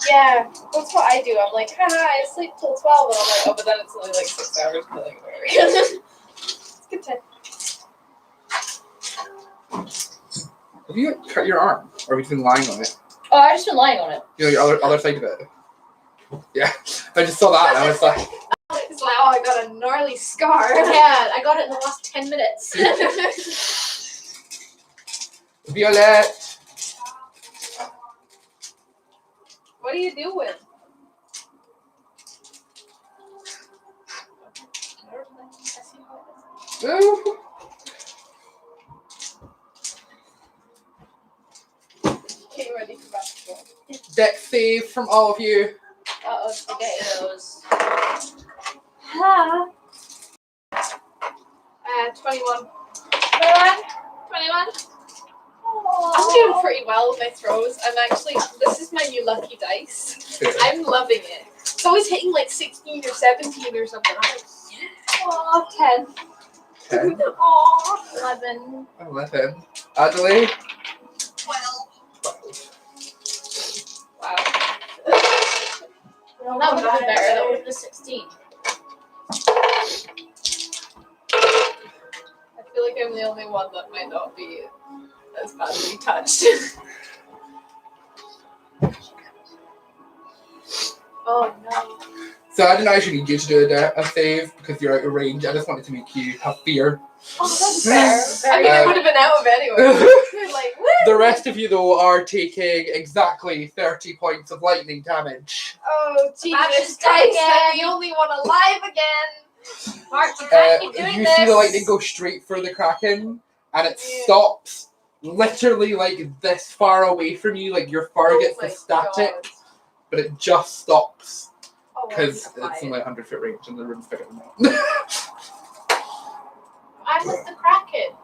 Yeah, that's what I do. I'm like, haha, I sleep till 12, and I'm like, oh, but then it's only like 6 hours. But like, whatever. It's good time. Have you cut your arm? Or have you just been lying on it? Oh, I've just been lying on it. You know, your other side of it. Yeah. I just saw that and I was like, It's like, oh, I got a gnarly scar. Yeah, I got it in the last 10 minutes. Violet. What are you doing? Ooh. Getting ready for basketball. Deck save from all of you. Uh-oh, spaghettios. Ha. 21. 21. I'm doing pretty well with my throws. This is my new lucky dice. I'm loving it. It's always hitting like 16 or 17 or something. I'm like, yeah. Aw, 10. 10. Aw, 11. 11. Adelaide. 12. 12. Wow. Well, that would have been better. That would have been 16. I feel like I'm the only one that might not be as badly touched. Oh no. So I didn't actually need you to do a save because you're out of range. I just wanted to make you have fear. Oh, that's fair. I mean, I would have been out of it anyway. You're like, woo! The rest of you, though, are taking exactly 30 points of lightning damage. Oh, That's Jesus just Christ, again. I'm the only one alive again. Mark, you can't keep You doing see this. the lightning go straight for the Kraken, and it Yeah. stops literally like this far away from you. Like your fur gets Oh my the static, God. but it just stops Oh, because I'm it's fine. only 100-foot range and the room's bigger than that. I'm with the Kraken.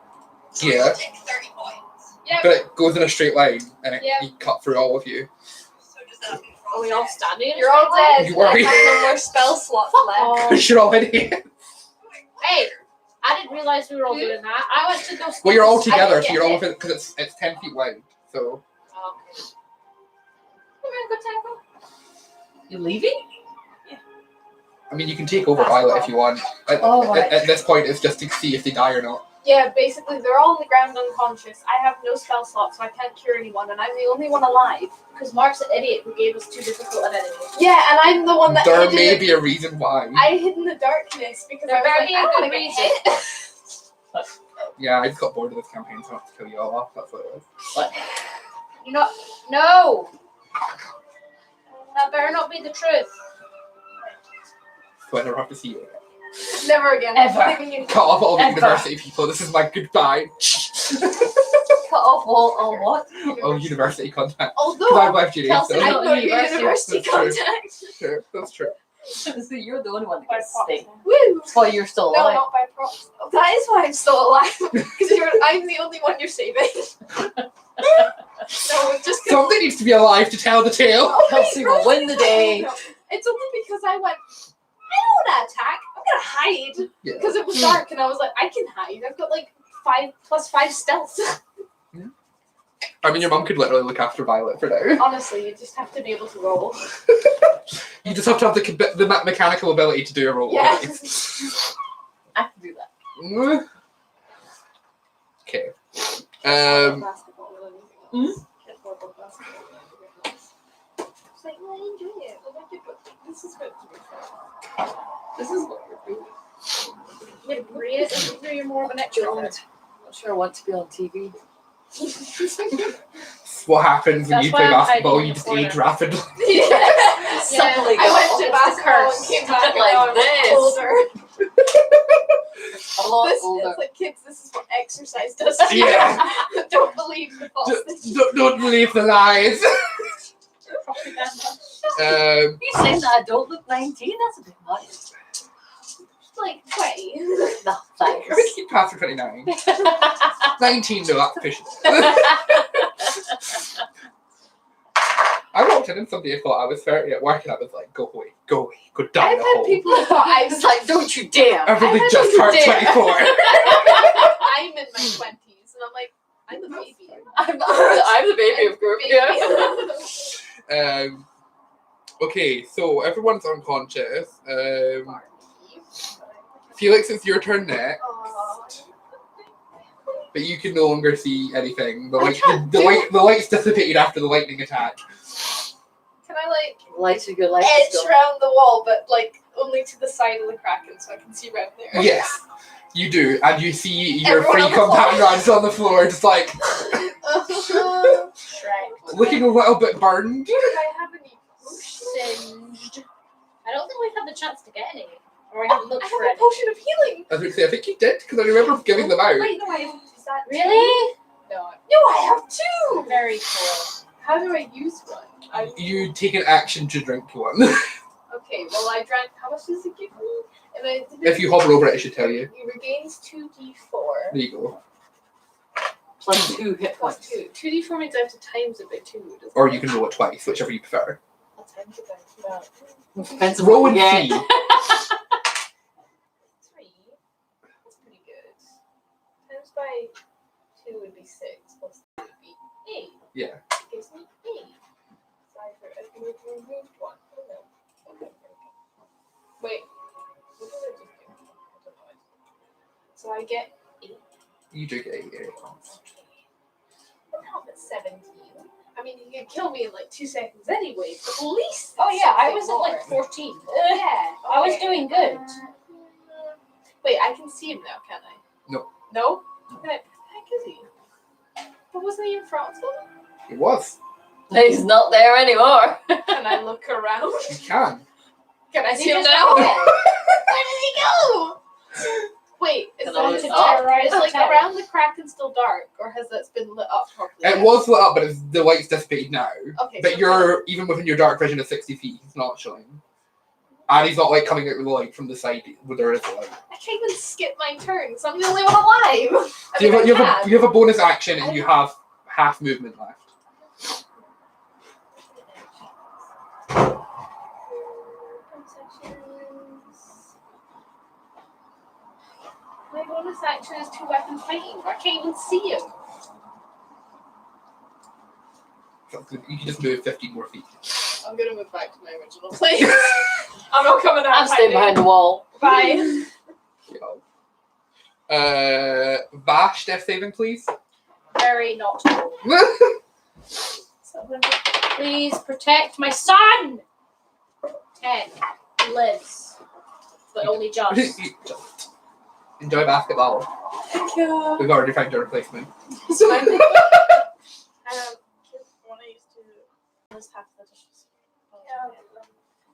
Yeah. Take 30 points. Yeah. But it goes in a straight line and it Yeah. you cut through all of you. So does that mean Are we all standing? in a You're all straight line? dead. You and I worry. have no more spell slots left. Because you're already. Hey, I didn't realize we were all doing that. I went to go. Well, you're all I together, didn't so get you're all hit. within because it's 10 feet wide. So Okay. Come here, good tackle. You leaving? I mean, you can take over Violet if you want. At this point, it's just to see if they die or not. Yeah, basically they're all on the ground unconscious. I have no spell slot, so I can't cure anyone, and I'm the only one alive. Because Mark's an idiot who gave us too difficult an enemy. Yeah, and I'm the one that There hid may in be a reason why. I hid in the darkness because There I was better like, be I'm a gonna good get reason. hit. Yeah, I just got bored of this campaign, so I have to kill you all off. That's what it was. You know, no. That better not be the truth. So I never have to see you again. Never again. Ever. Leaving you. Cut off all the Ever. university people. This is my goodbye. Cut off all what? Oh, university contact. Because Although I've left uni. Kelsey, So. no. I'm not your University. university That's true. contact. Sure, that's true. So you're the only one that By gets to stay. proxy. Woo! That's why you're still No, alive. not by proxy. Oh, that is why I'm still alive. Because I'm the only one you're saving. No, it's just 'cause- Something needs to be alive to tell the tale. Oh, wait, Kelsey will win the day. No, it's only because I went, I don't want to attack. I'm going to hide. Yeah. Because it was dark and I was like, I can hide. I've got like 5+5 stealth. I mean, your mum could literally look after Violet for now. Honestly, you just have to be able to roll. You just have to have the mechanical ability to do a roll. Yes. I can do that. Okay. Basketball or anything else. Can't afford the basketball or anything else. It's like, well, I enjoy it. I like it, but this is good to be fair. This is what you're doing. You agree it, and you're more of an extrovert. I'm not sure I want to be on TV. It's what happens when That's you why play I'm basketball, hiding you in just the corner. age rapidly. Suddenly I went to go, basketball and came back Like and now I'm this. older. a lot This older. is like, kids, this is what exercise does to you. Yeah. Don't believe the false things. Don't believe the lies. You saying that I don't look 19? That's a bit much. Like 20. No, thanks. I would keep past for 29. 19, no, that's pushing it. I walked in and somebody thought I was 30 at work and I was like, go away, go die in I've a had hole. people who thought I was It's like, don't you dare. Everybody I've just had turned people 24. I'm in my 20s and I'm like, I'm a baby. I'm the baby of group. Yeah. Okay, so everyone's unconscious. Felix, it's your turn next, but you can no longer see anything. The lights dissipated after the lightning attack. Can I like Lights are good. Lights edge are good. around the wall, but like only to the side of the Kraken so I can see right there? Yes, you do, and you see your Everyone three on the floor. compatriots on the floor, just like Shrek. looking a little bit burned. Do I have any Singed. I don't think we've had the chance to get any. Or I haven't I looked have for a any. potion of healing. I was going to say, I think you did, because I remember giving them out. Wait, no, I have. Is that Really? No. No, I have two. Very cool. How do I use one? You take an action to drink one. Okay, well I drank. How much does it give me? And I did If you hover over it, it should tell you. He regains 2d4 There you go. Plus 2 hit plus points. 2. 2d4 means I have to times it by 2. doesn't Or it? you can roll it twice, whichever you prefer. I'll times it by 2. Depends on Roll what and you get. see. 3. That's pretty good. Times by 2 would be 6. Plus 3 would be 8. Yeah. It gives me 8. So I can remove 1. Oh no. Okay. Wait. What did I just do? I don't know. So I get 8. You do get 8. I'm not at 17. I mean, you could kill me in like 2 seconds anyway, but at least. Oh yeah, I something was at like more. 14. Yeah. I was okay. doing good. Wait, I can see him now, can't I? No. No? Where the heck is he? But wasn't he in front of them? It was. He's not there anymore. Can I look around? You can. Can I He see him just now? went Where away. did he go? Wait, is Can that I is look up? like around the Kraken still dark, or has that been lit up properly? It was lit up, but the light's dissipated now. Okay. But so you're, even within your dark vision of 60 feet, it's not showing. And he's not like coming out with light from the side where there is light. I can't even skip my turn, so I'm the only one alive. I So mean, I can. you have a bonus action and you have half movement left. My bonus action is 2 weapons fighting. I can't even see him. You can just move 15 more feet. I'm gonna move back to my original place. I'm not coming out. I'm staying behind the wall. Bye. Vash, death saving, please. Very not cool. Please protect my son! 10. He lives. But only just. Enjoy basketball. Thank you. We've already found your replacement. So I think when I used to list half the dishes.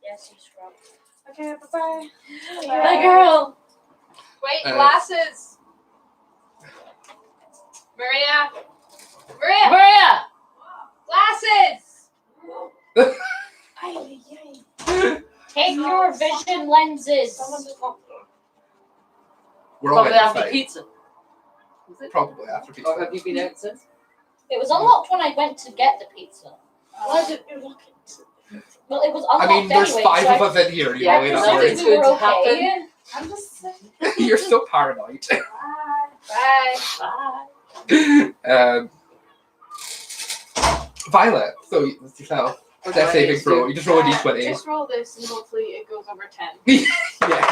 Yes, you scrub. Okay, bye-bye. Bye, girl! Wait, Uh, glasses. Maria. Maria. Maria! Glasses. Take your vision lenses. We're all Probably after inside. pizza. Was it? Probably after Or pizza. have you been out since? It was unlocked when I went to get the pizza. Why did you look at Well, it was I unlocked mean, there's anyway, 5 so of us in here. You Yeah, really not I worried. nothing's presumed we were going to okay. I'm just saying. You're so paranoid. Bye. Bye. Violet, so it's yourself. Death saving throw. You just roll a d20. Just roll this and hopefully it goes over 10. Yeah,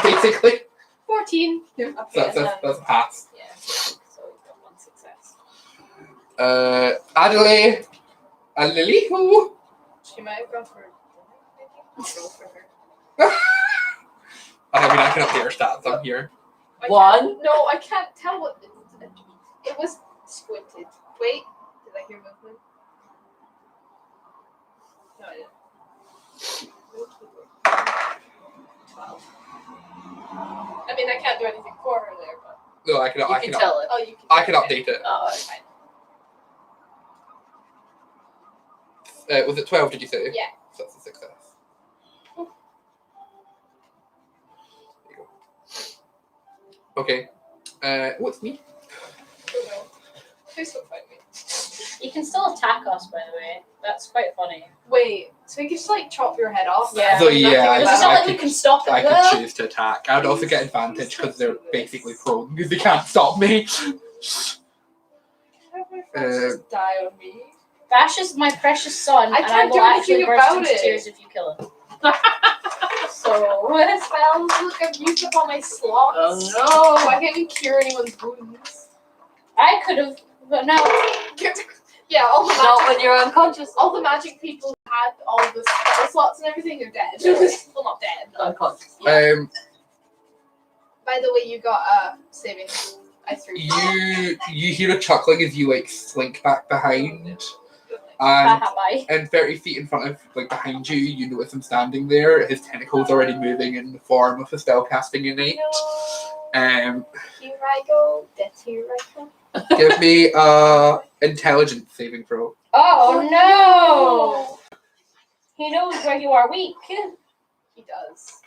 basically. 14. Yeah. Okay, So that's a pass. yeah, so we've got 1 success. Adelaide. And Lily. Who? She might have gone for roll for her. I mean, I can update her stats. I'm here. I One. can't- No, I can't tell what it was squinted. Wait, did I hear movement? No, I didn't. 12. I mean, I can't do anything for her there, but No, I can. You I can can. tell it. oh, you can. I can update it. Oh, That's fine. Was it 12? Did you say? Yeah. So that's a success. There you go. Okay. What's me? Oh no. Please don't find me. You can still attack us, by the way. That's quite funny. Wait, so you can just like chop your head off? Yeah. So yeah, Because I- it's not I like we could- can stop I it. could choose to attack. I would also get advantage because they're basically prone because they can't stop me. Have my friends just die on me? Vash is my precious son, I and I can't will do actually anything burst about into it. tears if you kill him. So what spells? Look, I've used up all my slots. Oh, no. I can't even cure anyone's wounds. I could have, but no. Yeah, all the Not magic, when you're unconscious. all the magic people who had all the spell slots and everything are dead. Well, not dead. Unconscious. By the way, you got saving. I threw. You hear a chuckling as you like slink back behind, and Haha, bye. 30 feet in front of behind you, you notice him standing there. His tentacles already moving in the form of a spellcasting innate. No. Here I go. That's here I come. Give me intelligence saving throw. Oh no! He knows where you are weak. He does.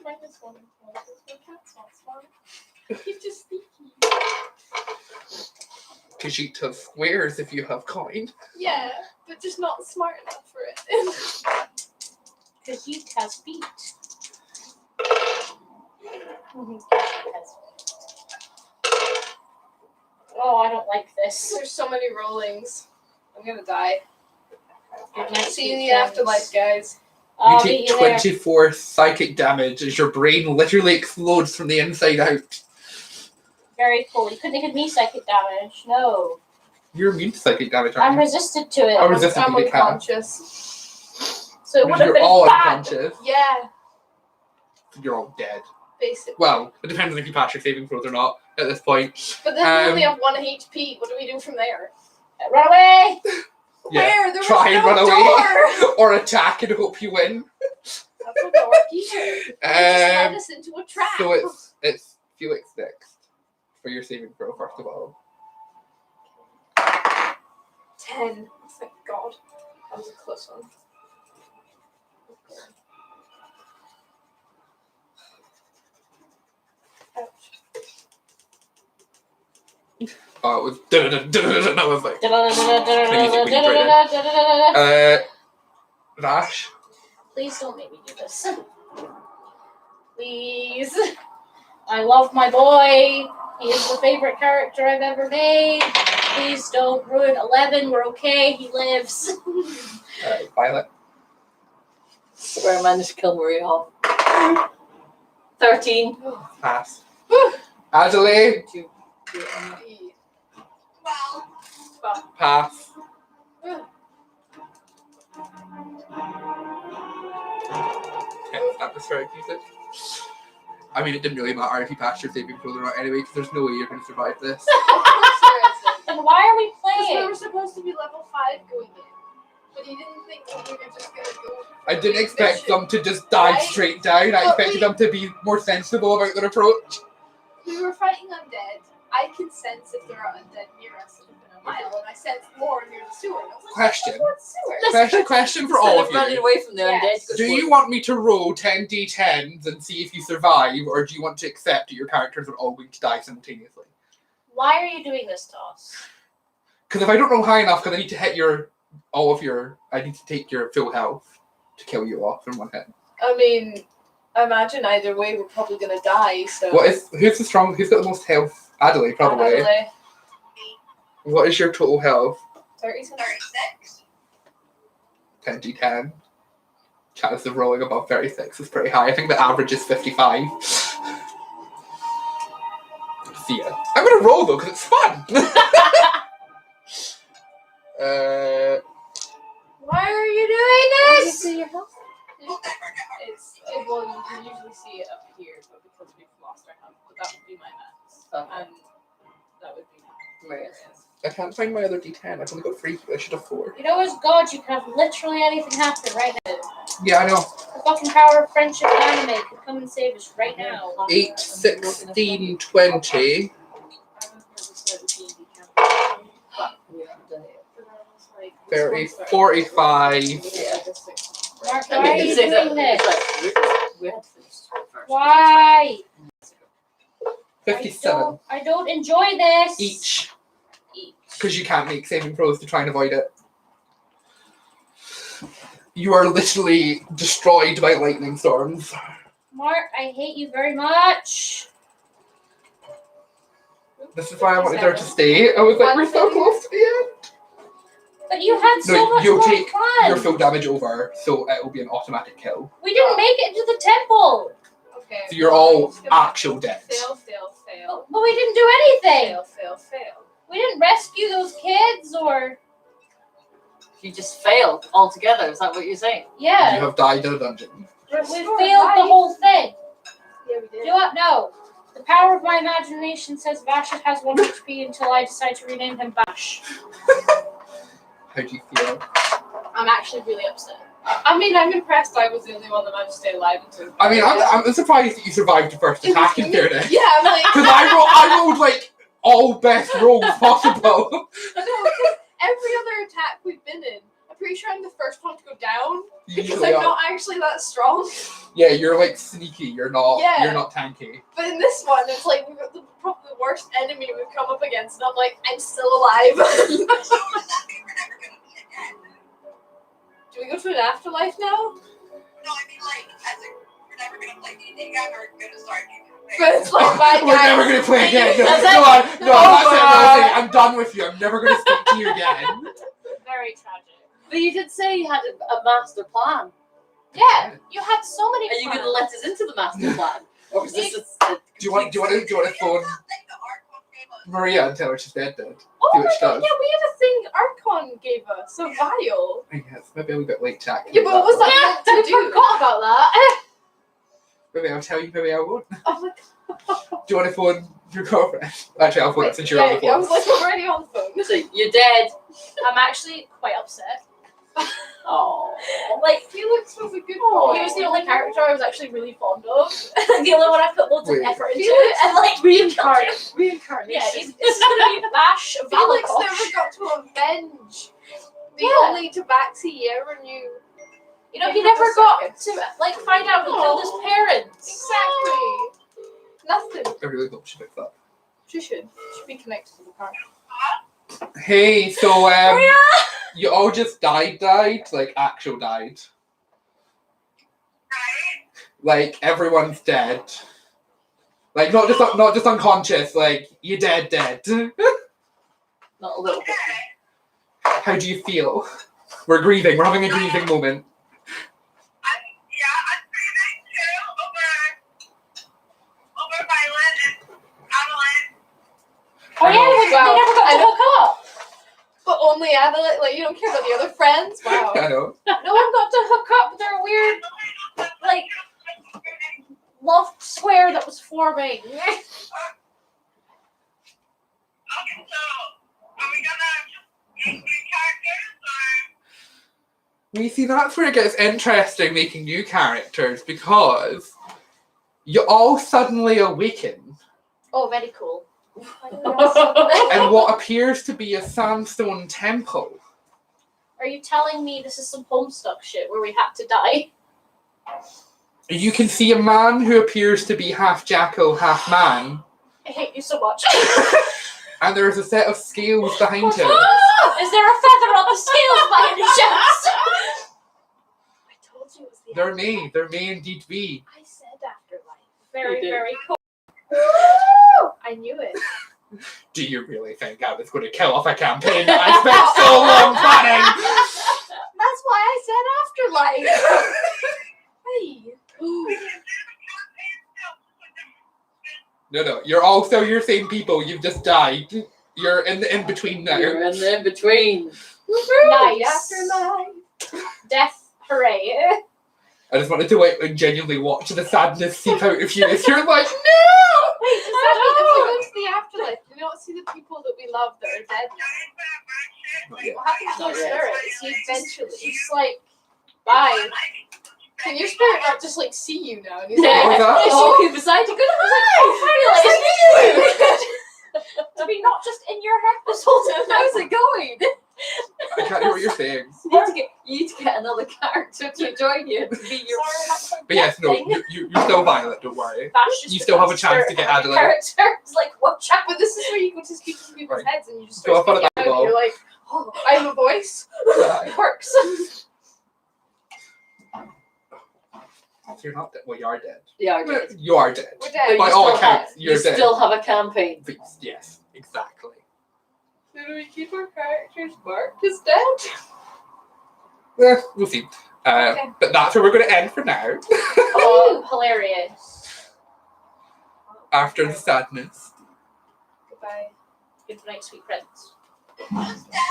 -1 intelligence. My cat's not smart. He's just sneaky. Khajiit of squares if you have coin. Yeah, but just not smart enough for it. Khajiit has feet. Oh, I don't like this. There's so many rollings. I'm gonna die. Good night, See you in sweet the friends. afterlife, guys. You I'll take meet you there. 24 psychic damage as your brain literally explodes from the inside out. Very cool. You couldn't give me psychic damage. No. You're immune to psychic damage, I'm aren't you? resistant to it. Oh, resistant I'm to the cat. unconscious. So it would have You're been all bad. unconscious. Yeah, You're all dead. basically. Well, it depends on if you pass your saving throws or not at this point. But then we only have 1 HP. What do we do from there? Run away! Yeah, Where? There was try and no run away. door. Or attack and hope you win. That's not gonna work either. It just led us into a trap. So it's Felix next for your saving throw, first of all. 10. Thank God. That was a close one. Oh, it was. I was like, Vash. Please don't make me do this. Please. I love my boy. He is the favorite character I've ever made. Please don't ruin 11. We're okay. He lives. Violet. Where I managed to kill Maria off. 13. Pass. Adelaide. 12. Pass. Okay, atmospheric music. I mean, it didn't really matter if you passed your saving throw or not anyway, because there's no way you're going to survive this. Then why are we Because we playing? were supposed to be level 5 going in. But he didn't think that we were just gonna go. I didn't expect them to just dive Right? straight down. I But expected them to be more sensible about their approach. We were fighting undead. I can sense if there are undead near us within a mile, and I sensed more near the sewer. And I was like, Question. "What's the sewer?" Question for all of running you. away from the Yes. undead. Do you want me to roll 10 d10s and see if you survive, or do you want to accept that your characters are all going to die simultaneously? Why are you doing this to us? Because if I don't roll high enough, because I need to hit I need to take your full health to kill you off in one hit. I mean, I imagine either way we're probably gonna die. So. Who's got the most health? Adelaide, probably. Adelaide, What is your total health? 36. 36. 10 d10. Chances of rolling above 36 is pretty high. I think the average is 55. See ya. I'm gonna roll though, because it's fun! Why are you doing this? See your health? We'll never get Well, you can usually see it up here, but because we've lost our health, but that would be my max. Okay. And that would be Maria's. I can't find my other d10. I've only got 3. I should have 4. You know, as God, you can have literally anything happen right now. Yeah, I know. The fucking power of friendship and anime could come and save us right now. 8, 16, 20. 30, 45. Mark, why are you doing this? We had to finish first. Why? 57 I don't enjoy this. each. Because you can't make saving throws to try and avoid it. You are literally destroyed by lightning storms. Mark, I hate you very much. This is why I wanted her to stay. I was like, we're so close to the end. But you had so No, much you'll more take fun. your full damage over, so it will be an automatic kill. We didn't make it to the temple. Okay. So you're all actual dead. Fail. But we didn't do anything. Fail. We didn't rescue those kids or... You just failed altogether. Is that what you're saying? You Yeah. have died in a dungeon. We failed the whole thing. Yeah, we did. Do what? No. The power of my imagination says Vash has 1 HP until I decide to rename him Bash. How do you feel? I'm actually really upset. I mean, I'm impressed I was the only one that managed to stay alive until. I mean, I'm surprised that you survived the first attack in fairness. Yeah, I'm like. Because I rolled like all best rolls possible. No, because every other attack we've been in, I'm pretty sure I'm the first one to go down because Usually I'm not actually that strong. Yeah, you're like sneaky. You're not. Yeah. You're not tanky. But in this one, it's like we've got probably the worst enemy we've come up against, and I'm like, I'm still alive. So does that mean we're never gonna meet again? Do we go to an afterlife now? No, I mean like, we're never gonna play D&D again, or we're gonna start new But it's like, bye We're guys. never gonna play again. No, That's no, it. no, that's it. No, I'm done with you. I'm never gonna speak to you again. Very tragic. But you did say you had a master plan. Yeah, you had so many Are you plans. going to let us into the master plan? Or was this Do you want to phone Like the Archon gave us. Maria and tell her she's dead? Dead. Oh See my what she god, does. yeah, we had a thing Archon gave us, a vial. Yes, maybe we got late chat. Yeah, but what was that meant to do? forgot about that. Maybe I'll tell you. Maybe I won't. Oh my god. Do you want to phone your girlfriend? Actually, I'll phone it since you're on the I phone. was like already on the phone. So you're dead. I'm actually quite upset. Oh. Like, Felix was a good he boy. was the only character I was actually really fond of. The only one I put loads of Wait. effort into. And like, Reincarnation. yeah, it's gonna be Bash, Felix Valakosh. never got to avenge The Yeah. only tabaxi you ever knew. You know, In he the never got circus. to like find out who killed his parents. Exactly. Nothing. I really hope she picks up. She should. She should be connected to the car. Hey, so you all just died, like actual died. Like everyone's dead. Like not just unconscious. Like you're dead. Not a little bit. How do you feel? We're grieving. We're having a grieving moment. I'm grieving too over Violet and Adeline. Oh yeah, they Wow. never got to hook up. But only Adelaide, like you don't care about the other friends? Wow. I know. No one got to hook up. Their weird like love square that was forming. Okay, so are we gonna make new characters or? You see, that's where it gets interesting making new characters because you all suddenly awaken Oh, very cool. in what appears to be a sandstone temple. Are you telling me this is some Homestuck shit where we had to die? You can see a man who appears to be half jackal, half man, I hate you so much. and there's a set of scales behind him. Is there a feather on the scales by any chance? I told you it was the There may indeed be. I said afterlife. Very, You did. very cool. I knew it. Do you really think I was going to kill off a campaign that I spent so long planning? That's why I said afterlife. Hey. No, you're all still your same people. You've just died. You're in the in-between now. You're in the in-between. Nice. Afterlife. Death, hooray. I just wanted to wait and genuinely watch the sadness seep out of you as you're like, no! Wait, does that mean if we go to the afterlife, do we not see the people that we love that are dead now? Not yet. What happens to Not your yet. spirit? Is he eventually? She's like, Bye. Can your spirit not just like see you now? And he's What was like, that? Oh, he decided to go to be not just in your head this whole time. How's it going? I can't hear what you're saying. You need to get another character to join you to be your. But yes, no, you're still Violet, don't worry. That's just You still have a chance to get Adelaide. characters like what chat. but this is where you go to speak to people's Right. heads and you just Go start off on a speaking out and you're like, oh, I have a voice. It works. So you're not dead. Well, you are dead. Yeah, I did. You are dead. We're But dead. By you all still accounts, have, you're you dead. still have a campaign. But yes, exactly. So do we keep our characters marked as dead? We'll see. Okay. But that's where we're going to end for now. Oh, hilarious. After the sadness. Goodbye. Good night, sweet prince.